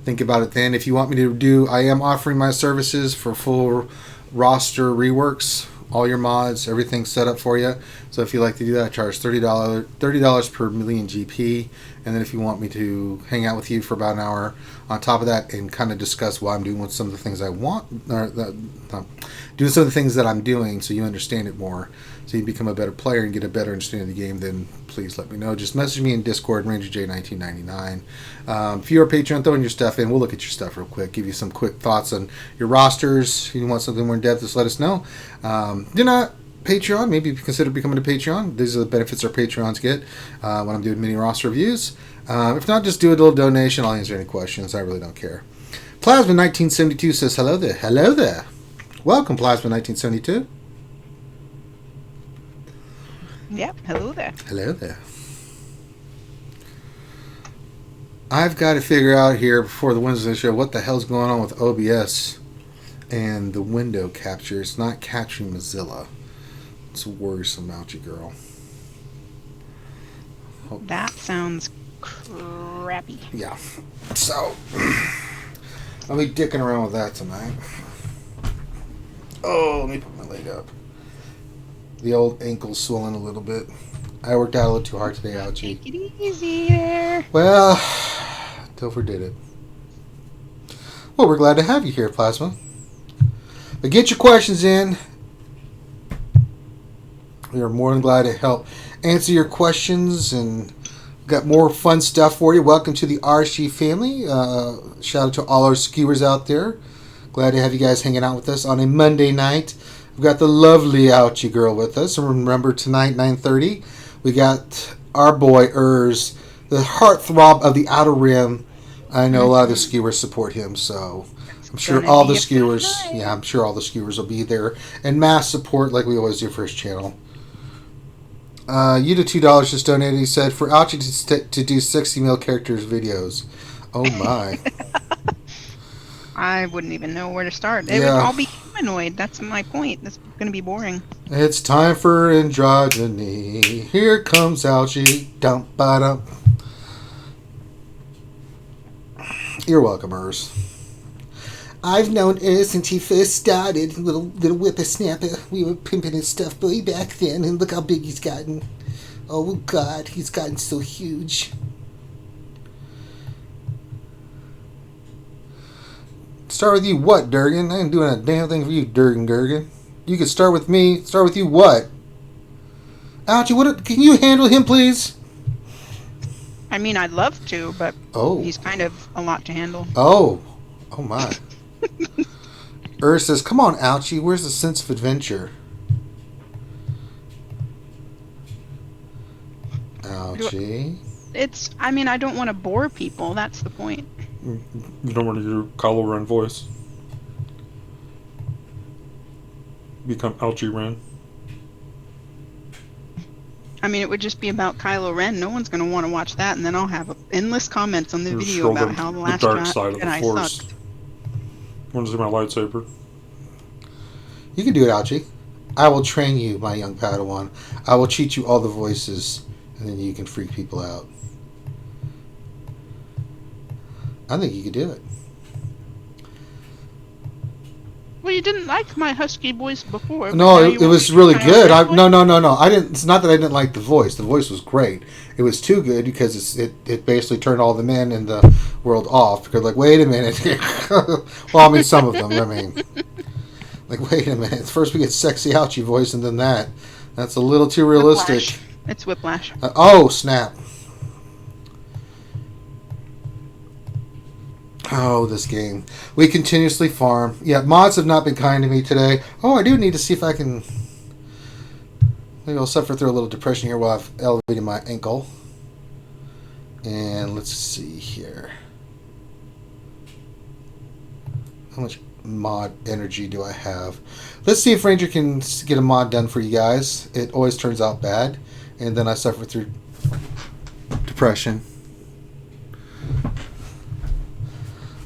think about it then. If you want me to do, I am offering my services for full roster reworks. All your mods, everything's set up for you. So if you like to do that, I charge $30 per million GP. And then if you want me to hang out with you for about an hour on top of that and kind of discuss why I'm doing some of the things I want, or doing some of the things that I'm doing so you understand it more, so you become a better player and get a better understanding of the game, then please let me know. Just message me in Discord, RangerJ1999. If you're a Patreon, throw in your stuff in. We'll look at your stuff real quick, give you some quick thoughts on your rosters. If you want something more in depth, just let us know. Do not Patreon, maybe consider becoming a Patreon. These are the benefits our Patreons get when I'm doing mini roster reviews. If not, just do a little donation. I'll answer any questions. I really don't care. Plasma1972 says hello there. Hello there. Welcome, Plasma1972. Yep, hello there. Hello there. I've got to figure out here before the Wednesday show what the hell's going on with OBS and the window capture. It's not capturing Mozilla. It's worrisome, ouchie girl. That sounds crappy. Yeah. So, I'll be dicking around with that tonight. Oh, let me put my leg up. The old ankle's swelling a little bit. I worked out a little too hard today, ouchie. Take it easy there. Well, Topher did it. Well, we're glad to have you here, Plasma. But get your questions in. We are more than glad to help answer your questions, and got more fun stuff for you. Welcome to the RC family. Shout out to all our skewers out there. Glad to have you guys hanging out with us on a Monday night. We've got the lovely Ouchie girl with us. And remember, tonight, 9:30, we got our boy, Urs, the heartthrob of the Outer Rim. I know a lot of the skewers support him, so I'm sure all the skewers, I'm sure all the skewers will be there. And mass support like we always do for his channel. You did $2 just donated. He said, for Ouchie to do 60 male characters videos. Oh my. I wouldn't even know where to start. It would all be humanoid. That's my point. That's going to be boring. It's time for androgyny. Here comes Ouchie. Dump ba dump. You're welcome, Urs. I've known Urs since he first started. Little whippersnapper. We were pimping his stuff way back then, and look how big he's gotten. Oh God, he's gotten so huge. Start with you what, Durgan? I ain't doing a damn thing for you, Durgan. You could start with me. Start with you what? Ouchie, can you handle him, please? I mean, I'd love to, but he's kind of a lot to handle. Oh my. Ur says, come on, Ouchie, where's the sense of adventure? Ouchie. I mean, I don't want to bore people. That's the point. You don't want to do Kylo Ren voice. Become Alchie Ren. I mean, it would just be about Kylo Ren. No one's going to want to watch that, and then I'll have endless comments on the You're video about scrolling how the the last dark side of the Jedi Force. sucked. Want to see my lightsaber? You can do it, Alchie. I will train you, my young Padawan. I will teach you all the voices, and then you can freak people out. I think you could do it. Well, you didn't like my husky voice before. but No, now it you want was me to really try good. out that No, voice? no, no, no. I didn't. It's not that I didn't like the voice. The voice was great. It was too good because it basically turned all the men in the world off. Because like, wait a minute. Well, I mean, some of them. I mean, like, wait a minute. First we get sexy Ouchie voice, and then that. That's a little too realistic. Whiplash. It's Whiplash. Oh, snap. Oh, this game. We continuously farm. Yeah, mods have not been kind to me today. Oh, I do need to see if I can... Maybe I'll suffer through a little depression here while I've elevated my ankle. And let's see here. How much mod energy do I have? Let's see if Ranger can get a mod done for you guys. It always turns out bad. And then I suffer through depression.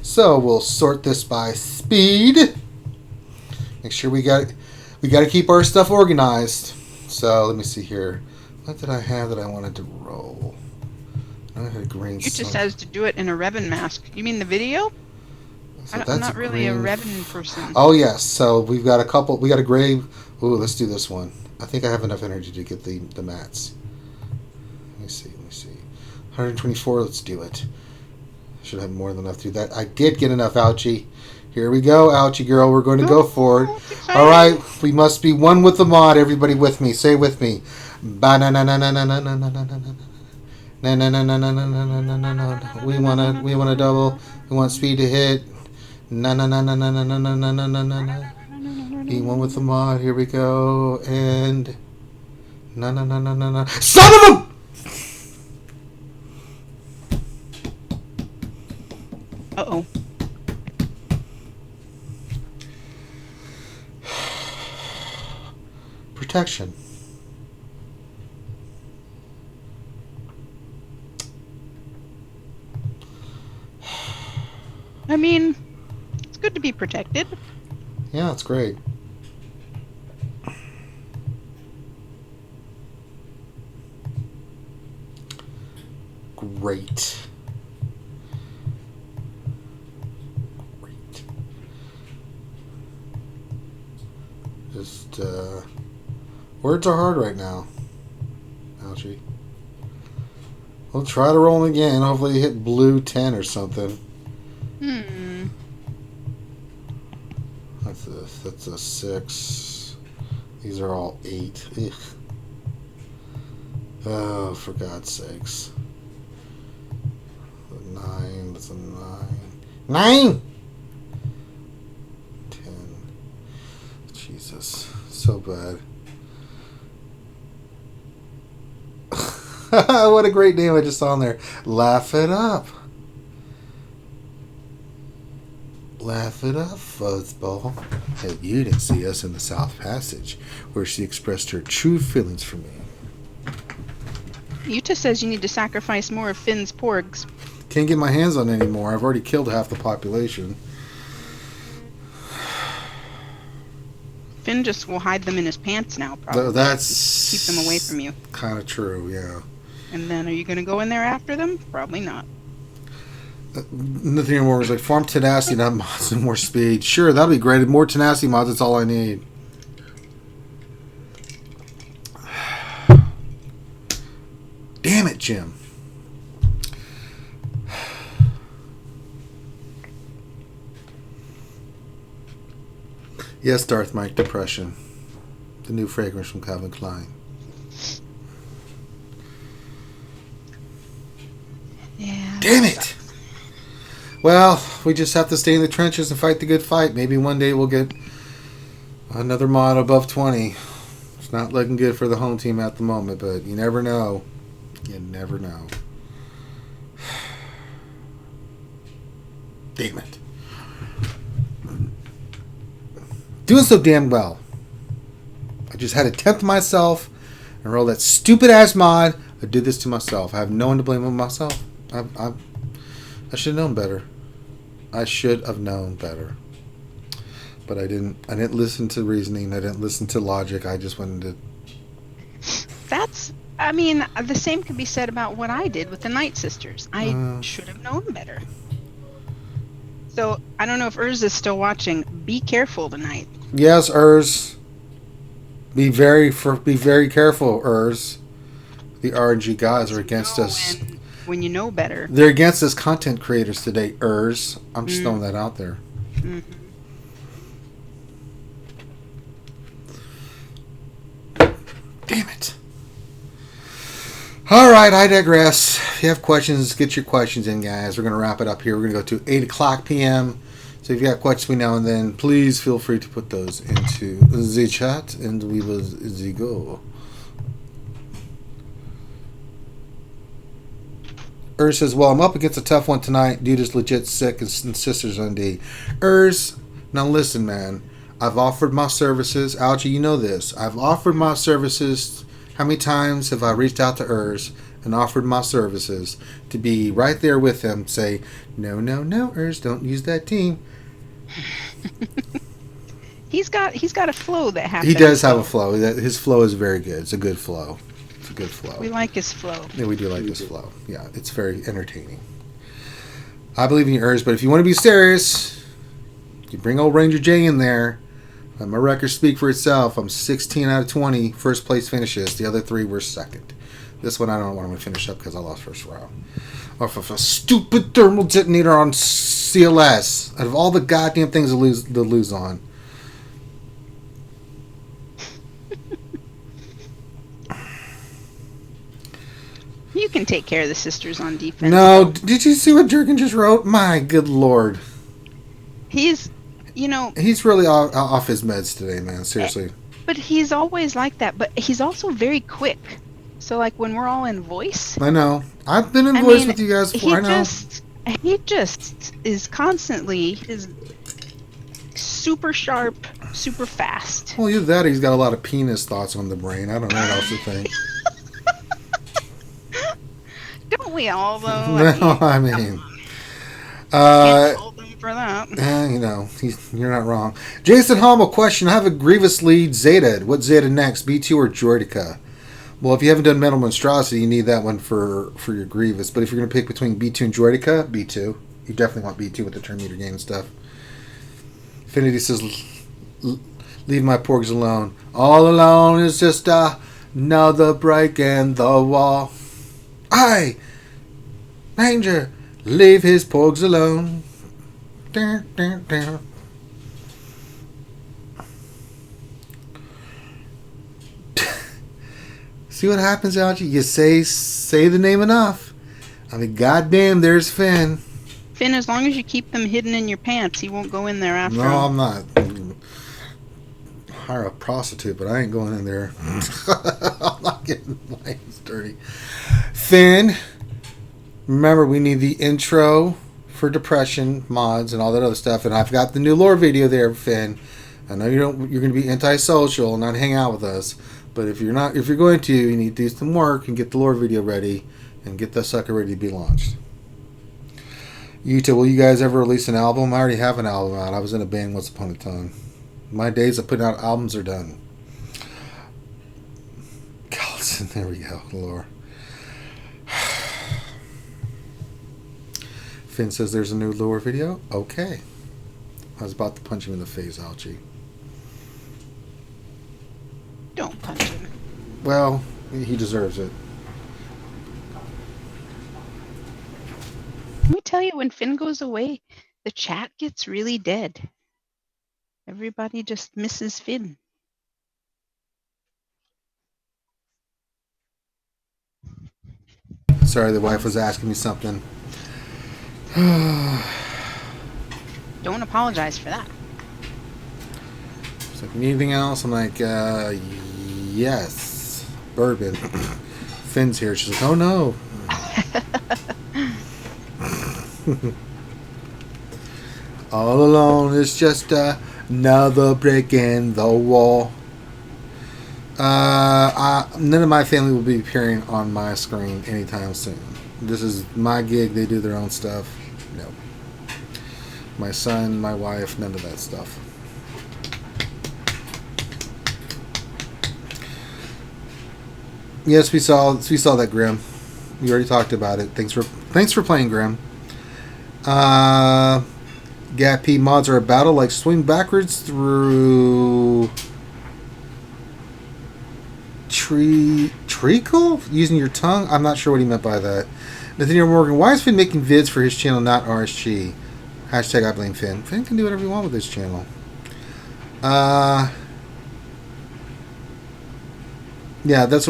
So we'll sort this by speed. Make sure we got to keep our stuff organized. So let me see here. What did I have that I wanted to roll? I had a green. You just says to do it in a Revan mask. You mean the video? So I'm not really a Revan person. Oh yes. So we've got a couple. We got a gray. Ooh, let's do this one. I think I have enough energy to get the mats. Let me see. 124. Let's do it. Should have more than enough to do that. I did get enough, Ouchie. Here we go, Ouchie girl. We're going to go for it. All right, we must be one with the mod. Everybody with me. Say with me. We want a double. We want speed to hit. Be one with the mod. Here we go. And son of a... Uh-oh. Protection. I mean, it's good to be protected. Yeah, it's great. Great. Just, words are hard right now. Ouchie. We'll try to roll them again. Hopefully you hit blue 10 or something. That's a 6. These are all 8. Ugh. Oh, for God's sakes. 9. That's a 9. 9! 10. Jesus. So bad. What a great name I just saw on there. Laugh it up. Laugh it up, fuzzball. Hey, you didn't see us in the South Passage, where she expressed her true feelings for me. Yuta says you need to sacrifice more of Finn's porgs. Can't get my hands on any more. I've already killed half the population. Finn just will hide them in his pants now, probably. That's... Keep them away from you. Kind of true, yeah. And then are you going to go in there after them? Probably not. Nothing more was like farm tenacity, not mods and more speed. Sure, that'll be great. More tenacity mods, that's all I need. Damn it, Jim. Yes, Darth Mike, depression. The new fragrance from Calvin Klein. Yeah. Damn it! Well, we just have to stay in the trenches and fight the good fight. Maybe one day we'll get another mod above 20. It's not looking good for the home team at the moment, but you never know. You never know. Damn it. Doing so damn well. I just had to tempt myself and roll that stupid ass mod. I did this to myself. I have no one to blame but myself. I should have known better. I should have known better. But I didn't. I didn't listen to reasoning. I didn't listen to logic. I just went into... That's... I mean, the same could be said about what I did with the Night Sisters. I should have known better. So, I don't know if Urs is still watching. Be careful tonight. Yes, Urs. Be very careful, Urs. The RNG guys are against us. When you know better. They're against us content creators today, Urs. I'm just throwing that out there. Mm-hmm. Damn it. All right, I digress. If you have questions, get your questions in, guys. We're going to wrap it up here. We're going to go to 8 o'clock p.m. So if you got questions between now and then, please feel free to put those into the chat, and we will go. Urs says, well, I'm up against a tough one tonight. Dude is legit sick and sisters on D. Urs, now listen, man. I've offered my services. Algie, you know this. I've offered my services. How many times have I reached out to Urs and offered my services to be right there with him? Say, no, Urs, don't use that team. He's got a flow that happens. He does have a flow. His flow is very good. It's a good flow. It's a good flow. We like his flow. Yeah, we do like his flow. Yeah, it's very entertaining. I believe in you, Urs, but if you want to be serious, you bring old Ranger J in there. Let my record speak for itself. I'm 16 out of 20 first place finishes. The other 3 were second. This one I don't know what I'm going to finish up because I lost first round. Off of a stupid thermal detonator on CLS. Out of all the goddamn things to lose on. You can take care of the sisters on defense. No, did you see what Jurgen just wrote? My good lord. He's really off his meds today, man. Seriously. But he's always like that. But he's also very quick. So, like, when we're all in voice... I know. I've been in voice with you guys before, I know. He just is constantly super sharp, super fast. Well, either that or he's got a lot of penis thoughts on the brain. I don't know what else to think. Don't we all, though? No, I mean... Can't fault him for that. You're not wrong. Jason Hummel, question. I have a Grievous lead Zeta. What Zeta next? B2 or Droidica? Well, if you haven't done Metal Monstrosity, you need that one for your Grievous. But if you're going to pick between B2 and Droidica, B2. You definitely want B2 with the turn meter gain stuff. Infinity says, leave my porgs alone. All alone is just another break in the wall. Aye, Ranger, leave his porgs alone. See what happens, Algie? You say the name enough. I mean, goddamn, there's Finn. Finn, as long as you keep them hidden in your pants, he won't go in there after No, all. I'm not. Hire a prostitute, but I ain't going in there. I'm not getting my hands dirty. Finn, remember, we need the intro for depression mods and all that other stuff, and I've got the new lore video there, Finn. I know you're going to be antisocial and not hang out with us, but if you're going to, you need to do some work and get the lore video ready and get the sucker ready to be launched. Utah, will you guys ever release an album? I already have an album out. I was in a band once upon a time. My days of putting out albums are done. Callison, there we go, lore. Finn says there's a new lure video. Okay. I was about to punch him in the face, Algie. Don't punch him. Well, he deserves it. Let me tell you, when Finn goes away, the chat gets really dead. Everybody just misses Finn. Sorry, the wife was asking me something. Don't apologize for that. She's like, anything else? I'm like, yes. Bourbon. Finn's here. She's like, oh no. All alone is just another brick in the wall. None of my family will be appearing on my screen anytime soon. This is my gig. They do their own stuff. No. My son, my wife, none of that stuff. Yes, we saw that, Grim. We already talked about it. Thanks for playing, Grim. Gap P mods are a battle like swing backwards through treacle using your tongue. I'm not sure what he meant by that. Nathaniel Morgan, why is Finn making vids for his channel, not RSG? Hashtag I blame Finn. Finn can do whatever you want with his channel. Yeah, that's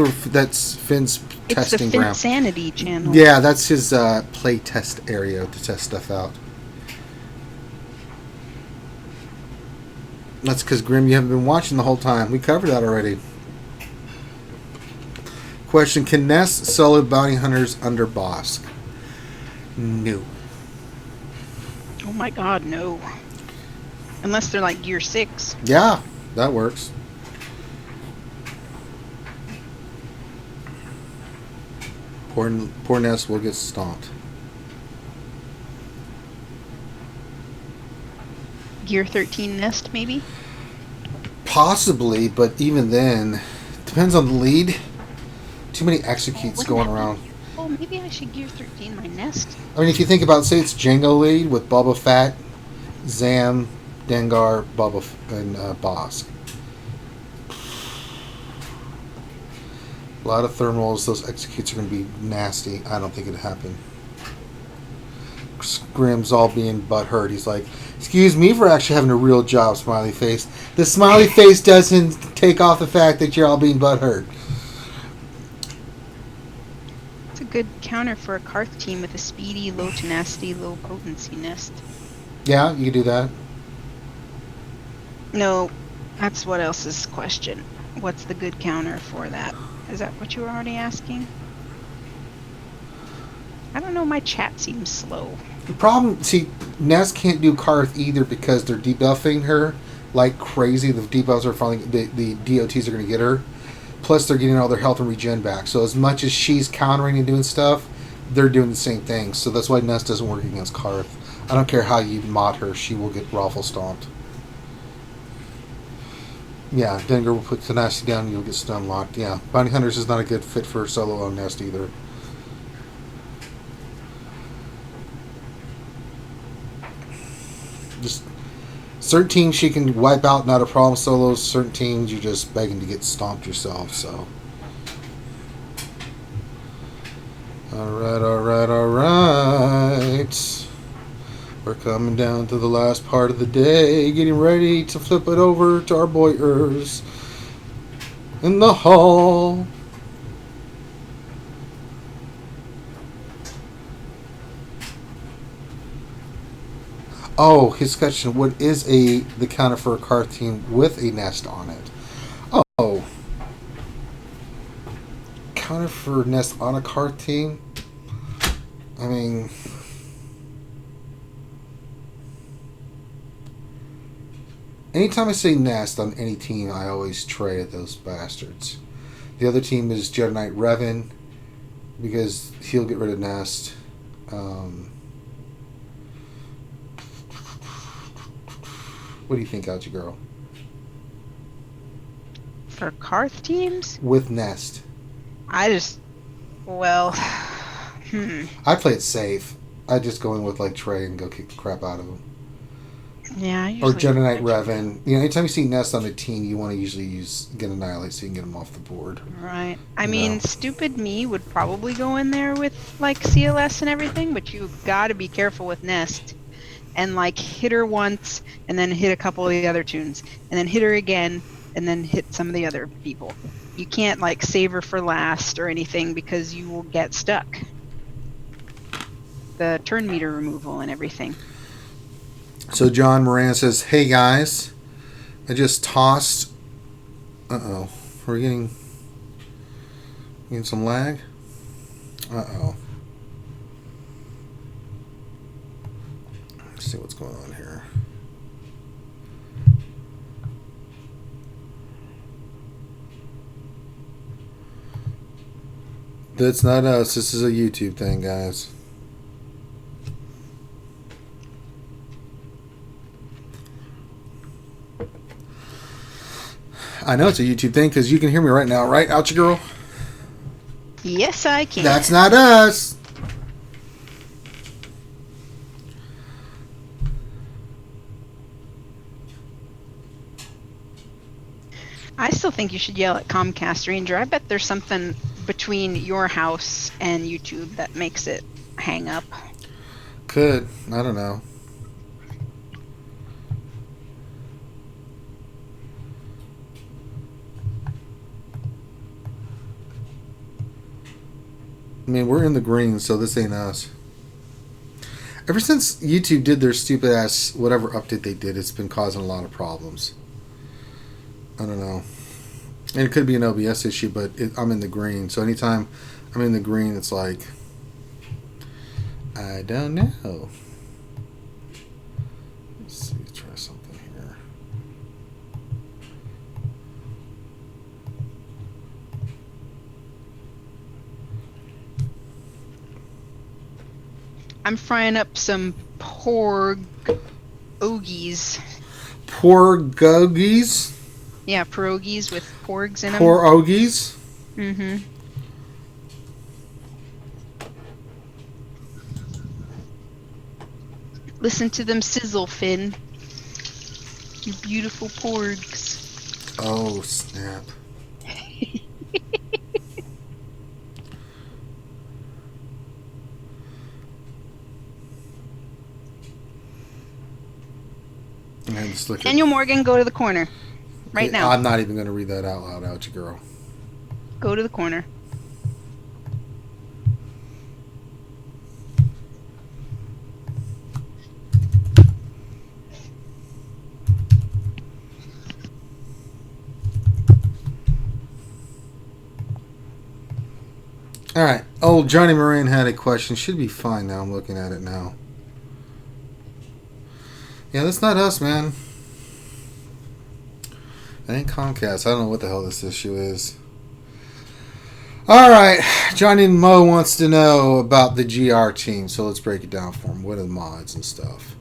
Finn's testing It's the ground. Finsanity channel. Yeah, that's his play test area to test stuff out. That's because, Grim, you haven't been watching the whole time. We covered that already. Question, can Nest solo bounty hunters under Bosk? No. Oh my god, no. Unless they're like Gear 6. Yeah, that works. Poor Nest will get stomped. Gear 13 Nest, maybe? Possibly, but even then, depends on the lead. Too many executes going around. Oh, maybe I should Gear 13 my Nest. I mean, if you think about, say it's Django lead with Boba Fett, Zam, Dengar, and Bosk. A lot of thermals. Those executes are going to be nasty. I don't think it'd happen. Grim's all being butthurt. He's like, excuse me for actually having a real job, smiley face. The smiley face doesn't take off the fact that you're all being butthurt. It's a good counter for a Karth team with a speedy, low tenacity, low potency Nest. Yeah, you can do that. No, that's what else's question. What's the good counter for that? Is that what you were already asking? I don't know, my chat seems slow. The problem, see, Nest can't do Karth either because they're debuffing her like crazy. The debuffs are finally, the DOTs are going to get her. Plus, they're getting all their health and regen back. So as much as she's countering and doing stuff, they're doing the same thing. So that's why Nest doesn't work against Karth. I don't care how you mod her, she will get raffle stomped. Yeah, Dengar will put tenacity down and you'll get stun locked. Yeah, Bounty Hunters is not a good fit for solo on Nest either. Just certain teams she can wipe out, not a problem. Solos, certain teams you're just begging to get stomped yourself. So, all right. We're coming down to the last part of the day, getting ready to flip it over to our boyers in the hall. Oh, his question, what is the counter for a Karth team with a Nest on it? Oh. Counter for Nest on a Karth team? I mean, anytime I say Nest on any team, I always tray at those bastards. The other team is Jedi Knight Revan, because he'll get rid of Nest. What do you think, Algie Girl? For Karth teams? With Nest. I play it safe. I just go in with like Trey and go kick the crap out of him. Yeah, I Or usually Jedi Knight Revan. You know, anytime you see Nest on a team, you want to usually get Annihilate so you can get him off the board. Right. I mean, stupid me would probably go in there with like CLS and everything, but you got to be careful with Nest. And like hit her once, and then hit a couple of the other tunes, and then hit her again, and then hit some of the other people. You can't like save her for last or anything because you will get stuck. The turn meter removal and everything. So John Moran says, "Hey guys, I just tossed." We're getting some lag. see what's going on here. That's not us. This is a YouTube thing, guys. I know it's a YouTube thing because you can hear me right now, right, Ouchie Girl? Yes, I can. That's not us. I still think you should yell at Comcast Ranger. I bet there's something between your house and YouTube that makes it hang up. Could. I don't know. I mean, we're in the green, so this ain't us. Ever since YouTube did their stupid ass whatever update they did, it's been causing a lot of problems. I don't know. And it could be an OBS issue, but I'm in the green. So anytime I'm in the green, it's like, I don't know. Let's see, try something here. I'm frying up some porg ogies. Porgogies? Yeah, pierogies with porgs in them. Porgogies? Mm-hmm. Listen to them sizzle, Finn. You beautiful porgs. Oh, snap. Daniel Morgan, go to the corner. Right now. I'm not even going to read that out loud, Ouchie Girl. Go to the corner. Alright. Oh, Johnny Moran had a question. Should be fine now. I'm looking at it now. Yeah, that's not us, man. That ain't Comcast. I don't know what the hell this issue is. Alright. Johnny Mo wants to know about the GR team. So let's break it down for him. What are the mods and stuff?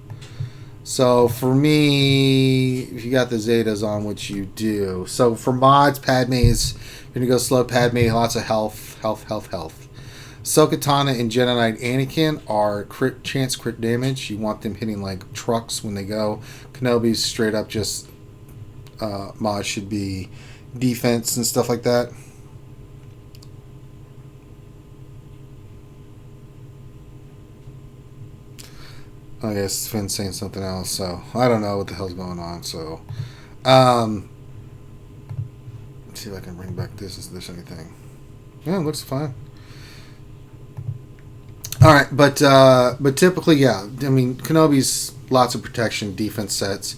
So for me, if you got the Zetas on, which you do. So for mods, Padme is going to go slow. Padme, lots of health. Ahsoka and Jedi Knight Anakin are crit chance, crit damage. You want them hitting like trucks when they go. Kenobi's straight up just mods should be defense and stuff like that. I guess Finn's saying something else, so I don't know what the hell's going on. So, let's see if I can bring back this. Is there's anything? Yeah, it looks fine. All right, but typically, yeah. I mean, Kenobi's lots of protection, defense sets.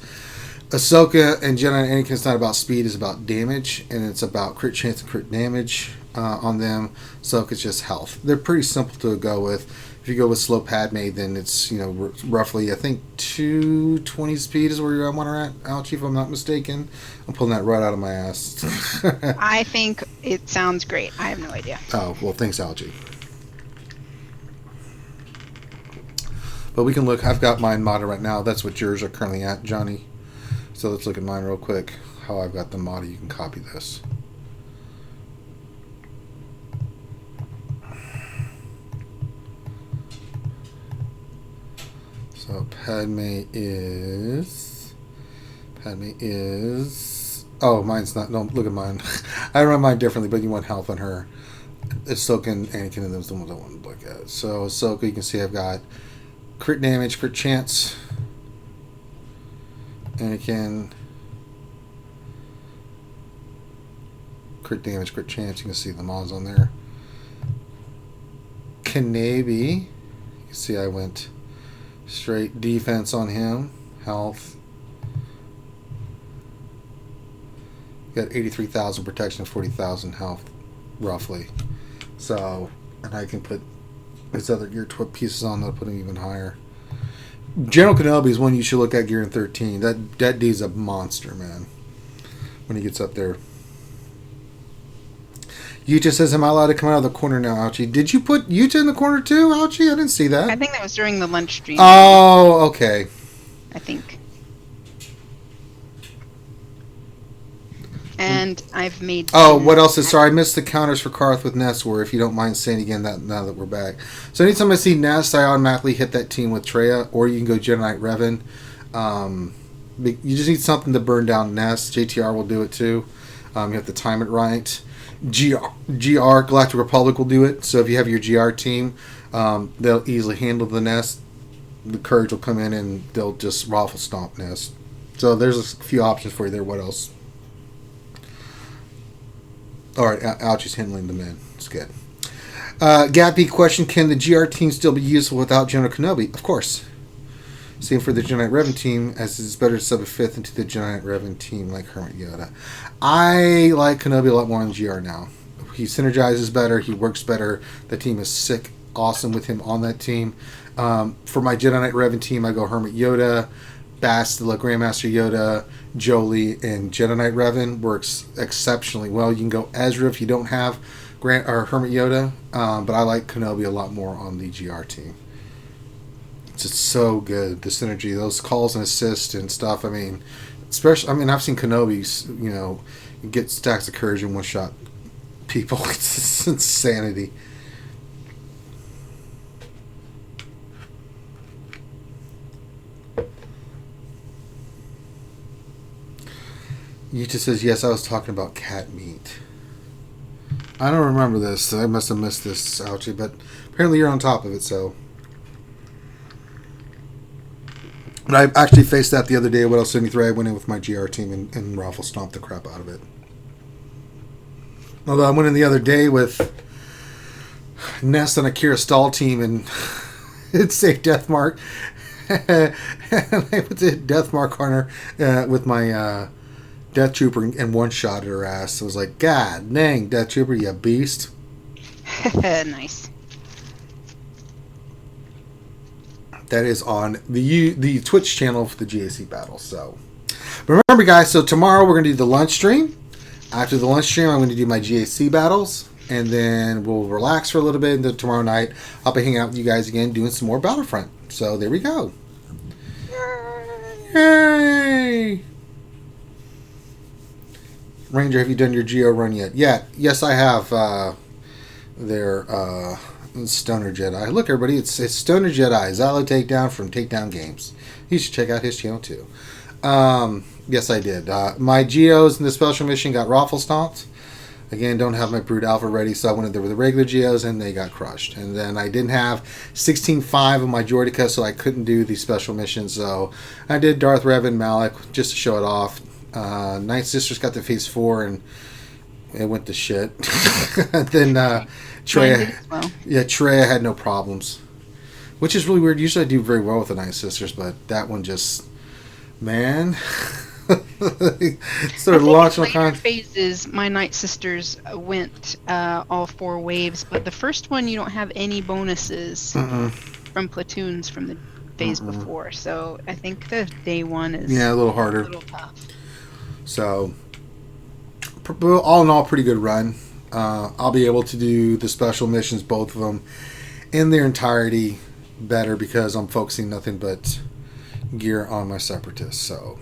Ahsoka and Jedi Anakin, it's not about speed; it's about damage, and it's about crit chance and crit damage on them. Ahsoka's just health. They're pretty simple to go with. If you go with slow Padme, then it's roughly I think 220 speed is where you're at, Ouchie, if I'm not mistaken. I'm pulling that right out of my ass. I think it sounds great. I have no idea. Oh well, thanks, Algie. But we can look. I've got mine modded right now. That's what yours are currently at, Johnny. So let's look at mine real quick. How I've got them modded. You can copy this. So Padme is. Oh, mine's not. No, look at mine. I run mine differently, but you want health on her. Ahsoka and Anakin, and those the ones I want to look at. So Ahsoka, you can see I've got crit damage, crit chance. Anakin, crit damage, crit chance. You can see the mods on there. Kenobi, you can see I went straight defense on him. Health. Got 83,000 protection, 40,000 health, roughly. So, and I can put his other gear pieces on that'll put him even higher. General Kenobi is one you should look at gear in 13. That dude's a monster, man. When he gets up there. Yuta says, am I allowed to come out of the corner now, Ouchie? Did you put Yuta in the corner too, Ouchie? I didn't see that. I think that was during the lunch stream. Oh, okay. I think. And I've made... Oh, what else is... Sorry, I missed the counters for Karth with Nest, where if you don't mind saying again that now that we're back. So anytime I see Nest, I automatically hit that team with Treya, or you can go Jedi Knight Revan. You just need something to burn down Nest. JTR will do it too. You have to time it right. GR, Galactic Republic will do it. So if you have your GR team, they'll easily handle the Nest. The Courage will come in and they'll just raffle stomp Nest. So there's a few options for you there. What else? Alright, Ouchie's handling the men. It's good. Gappy question, can the GR team still be useful without General Kenobi? Of course. Same for the Jedi Knight Revan team, as it's better to sub a fifth into the Jedi Knight Revan team like Hermit Yoda. I like Kenobi a lot more on GR now. He synergizes better, he works better. The team is sick, awesome with him on that team. For my Jedi Knight Revan team, I go Hermit Yoda, Bastila, Grandmaster Yoda, Jolie, and Jedi Knight Revan works exceptionally well. You can go Ezra if you don't have Hermit Yoda, but I like Kenobi a lot more on the GR team. It's just so good, the synergy, those calls and assists and stuff. I mean, I've seen Kenobi's, get stacks of courage in one shot. People, it's insanity. Yuta says, yes, I was talking about cat meat. I don't remember this. I must have missed this, Ouchie, but apparently you're on top of it, so. But I actually faced that the other day. What else did me throw? I went in with my GR team and raffle stomped the crap out of it. Although I went in the other day with Nest and Akira Stahl team and it saved Deathmark. And I went to Deathmark on her with my Death Trooper and one-shot her ass. I was like, God dang, Death Trooper, you beast. Nice. That is on the Twitch channel for the GAC battle. So remember, guys, so tomorrow we're going to do the lunch stream. After the lunch stream, I'm going to do my GAC battles. And then we'll relax for a little bit. And then tomorrow night, I'll be hanging out with you guys again doing some more Battlefront. So there we go. Yay! Ranger, have you done your Geo run yet? Yeah. Yes, I have. Their Stoner Jedi. Look, everybody, it's Stoner Jedi. Zala Takedown from Takedown Games. You should check out his channel, too. Yes, I did. My Geos in the special mission got raffle stomped. Again, don't have my Brood Alpha ready, so I went in there with the regular Geos, and they got crushed. And then I didn't have 16.5 of my Jordica, so I couldn't do the special mission. So I did Darth Revan Malik just to show it off. Night Sisters got to phase 4, and it went to shit. Then Treya, Treya had no problems, which is really weird. Usually I do very well with the Night Sisters, but that one just, man. Started launching all kinds. Phases, my Night Sisters went all 4 waves, but the first one you don't have any bonuses from platoons from the phase before, so I think the day one is a little harder, a little tough. So all in all, pretty good run. I'll be able to do the special missions, both of them, in their entirety better because I'm focusing nothing but gear on my Separatists. So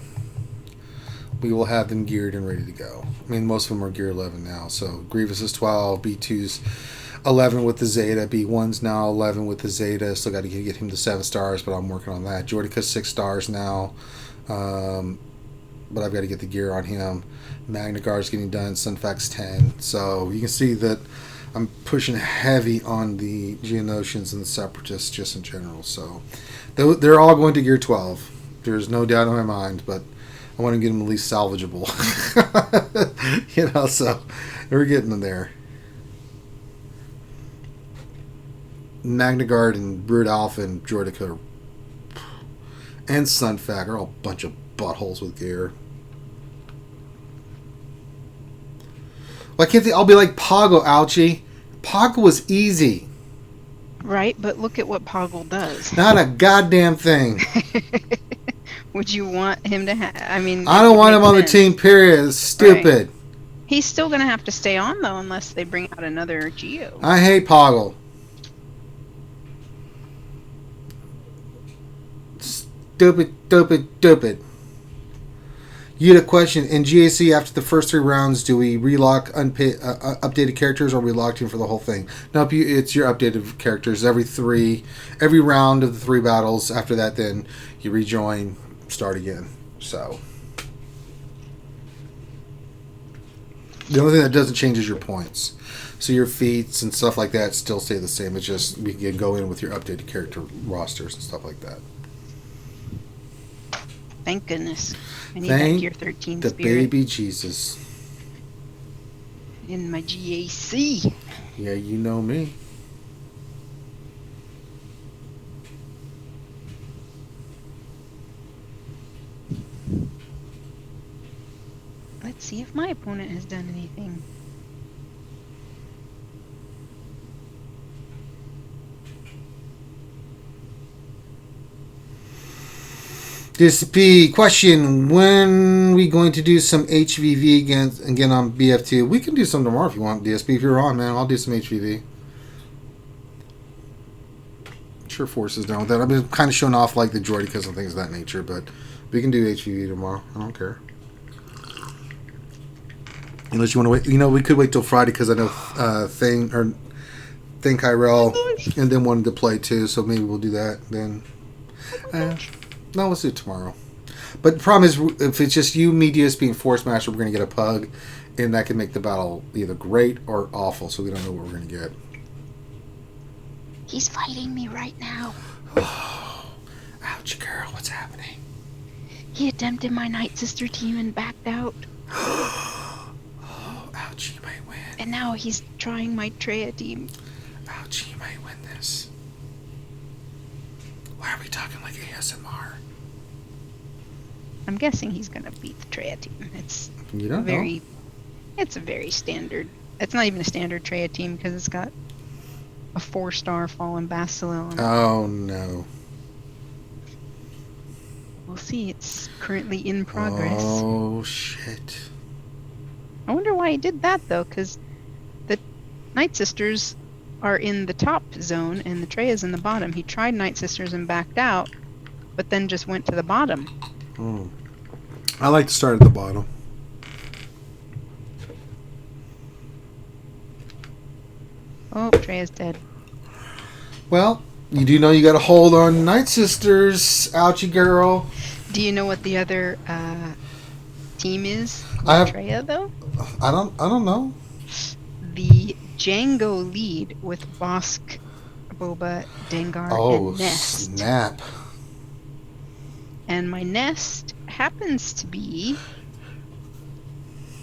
we will have them geared and ready to go. I mean, most of them are gear 11 now. So Grievous is 12, B2's 11 with the Zeta, B1's now 11 with the Zeta. Still got to get him to 7 stars, but I'm working on that. Jordica's 6 stars now, but I've got to get the gear on him. Magna Guard's getting done. Sunfax 10. So you can see that I'm pushing heavy on the Geonosians and the Separatists just in general. So they're all going to gear 12. There's no doubt in my mind, but I want to get them at least salvageable. So we're getting them there. Magna Guard and Brood Alpha and Jordica and Sunfac are all a bunch of buttholes with gear. Why can't they all be like Pago, Ouchie? Pago was easy. Right, but look at what Poggle does. Not a goddamn thing. Would you want him to have? I mean, I it don't would want him make on the sense. team, period. It's stupid. He's still going to have to stay on, though, unless they bring out another Geo. I hate Poggle. Stupid, stupid, stupid. You had a question. In GAC, after the first 3 rounds, do we relock updated characters, or are we locked in for the whole thing? Nope, it's your updated characters. Every round of the 3 battles. After that, then you rejoin, start again. So the only thing that doesn't change is your points. So your feats and stuff like that still stay the same. It's just we can go in with your updated character rosters and stuff like that. Thank goodness. I need Thank that Gear 13 the spirit baby Jesus. in my GAC. Yeah, you know me. Let's see if my opponent has done anything. DSP question: when we going to do some HVV again on BF2? We can do some tomorrow if you want, DSP. If you're on, man, I'll do some HVV. Sure, Force is down with that. I've been kind of showing off like the droidicas and things of that nature, but we can do HVV tomorrow. I don't care. Unless you want to wait, we could wait till Friday because I know Thing Kyrell and then wanted to play too, so maybe we'll do that then. No, let's do it tomorrow. But the problem is, if it's just you, me, DSP, and Force Master, we're going to get a pug, and that can make the battle either great or awful, so we don't know what we're going to get. He's fighting me right now. Oh, ouch, girl, what's happening? He attempted my Night Sister team and backed out. Oh, ouch, you might win. And now he's trying my Treya team. Ouch, you might win this. Why are we talking like ASMR? I'm guessing he's gonna beat the Treya team. It's You don't know. It's a very standard. It's not even a standard Treya team because it's got a 4-star fallen Bastila on it. Oh, no. We'll see. It's currently in progress. Oh, shit. I wonder why he did that though, because the Night Sisters are in the top zone and the Treya's in the bottom. He tried Night Sisters and backed out, but then just went to the bottom. I like to start at the bottom. Oh, Treya's dead. Well, you do know you got to hold on Night Sisters, ouchie girl. Do you know what the other team is? I have- Treya though. I don't know. The Django lead with Bosk, Boba, Dengar, Oh, and Nest. snap. And my Nest happens to be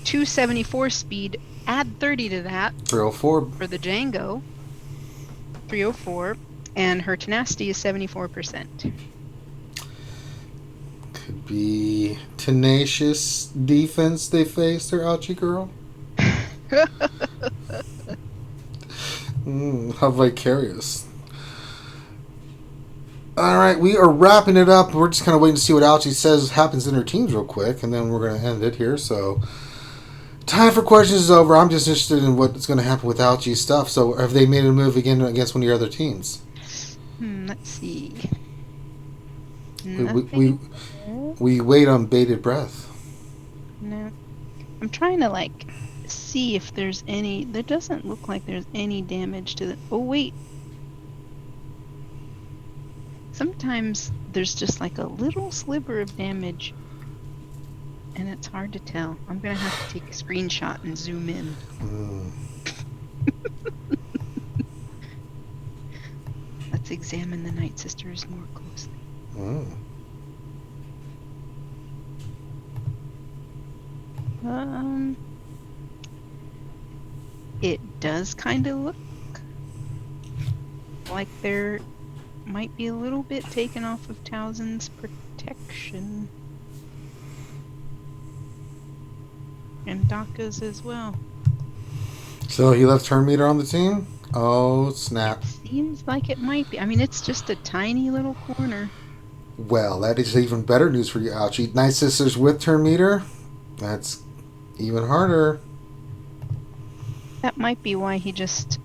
274 speed. Add 30 to that 304. for the Django. 304. And her tenacity is 74%. Could be tenacious defense they face, their ouchie girl. How vicarious. Alright, we are wrapping it up. We're just kind of waiting to see what Ouchie says happens in her teams real quick, and then we're going to end it here. So, time for questions is over. I'm just interested in what's going to happen with Ouchie's stuff. So, have they made a move again against one of your other teams? Let's see. We wait on bated breath. No. I'm trying to, see if there's any... There doesn't look like there's any damage to the... Oh, wait. Sometimes there's just, a little sliver of damage. And it's hard to tell. I'm going to have to take a screenshot and zoom in. Let's examine the Night Sisters more closely. It does kind of look like there might be a little bit taken off of Towson's protection. And Daka's as well. So, he left turn meter on the team? Oh, snap. Seems like it might be. I mean, it's just a tiny little corner. Well, that is even better news for you, Ouchie. Night Sisters with turn meter. That's even harder. That might be why he just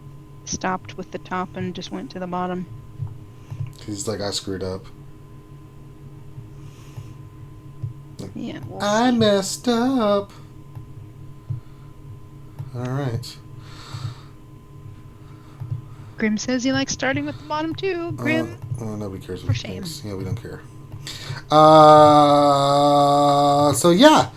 stopped with the top and just went to the bottom. He's like, I screwed up. Yeah, we'll I see. messed up. All right. Grim says he likes starting with the bottom too. Grim. Nobody cares For what he shame. thinks. Yeah, we don't care. So yeah,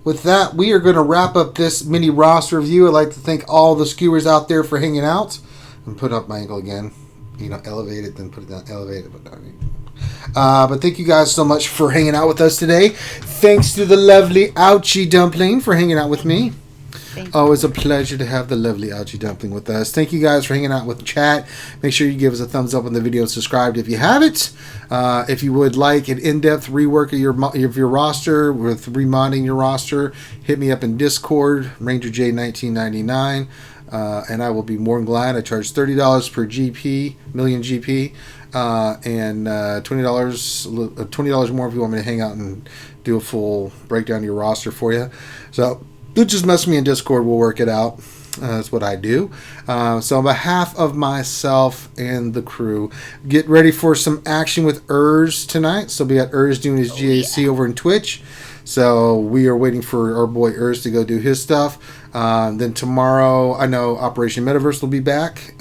with that, we are going to wrap up this mini roster review. I'd like to thank all the skewers out there for hanging out. I'm putting up my ankle again. You know, elevate it, then put it down. Elevate it, put it down. But thank you guys so much for hanging out with us today. Thanks to the lovely Ouchie Dumpling for hanging out with me. Always a pleasure to have the lovely Ouchie Dumpling with us. Thank you guys for hanging out with the chat. Make sure you give us a thumbs up on the video and subscribe if you haven't. If you would like an in-depth rework of your roster with remodding your roster, hit me up in Discord, RangerJ1999, and I will be more than glad. I charge $30 per GP, million GP, and $20 more if you want me to hang out and do a full breakdown of your roster for you. So just message me in Discord. We'll work it out. That's what I do. So on behalf of myself and the crew, get ready for some action with Urs tonight. So we got Urs doing his GAC over in Twitch. So we are waiting for our boy Urs to go do his stuff. Then tomorrow, I know Operation Metaverse will be back.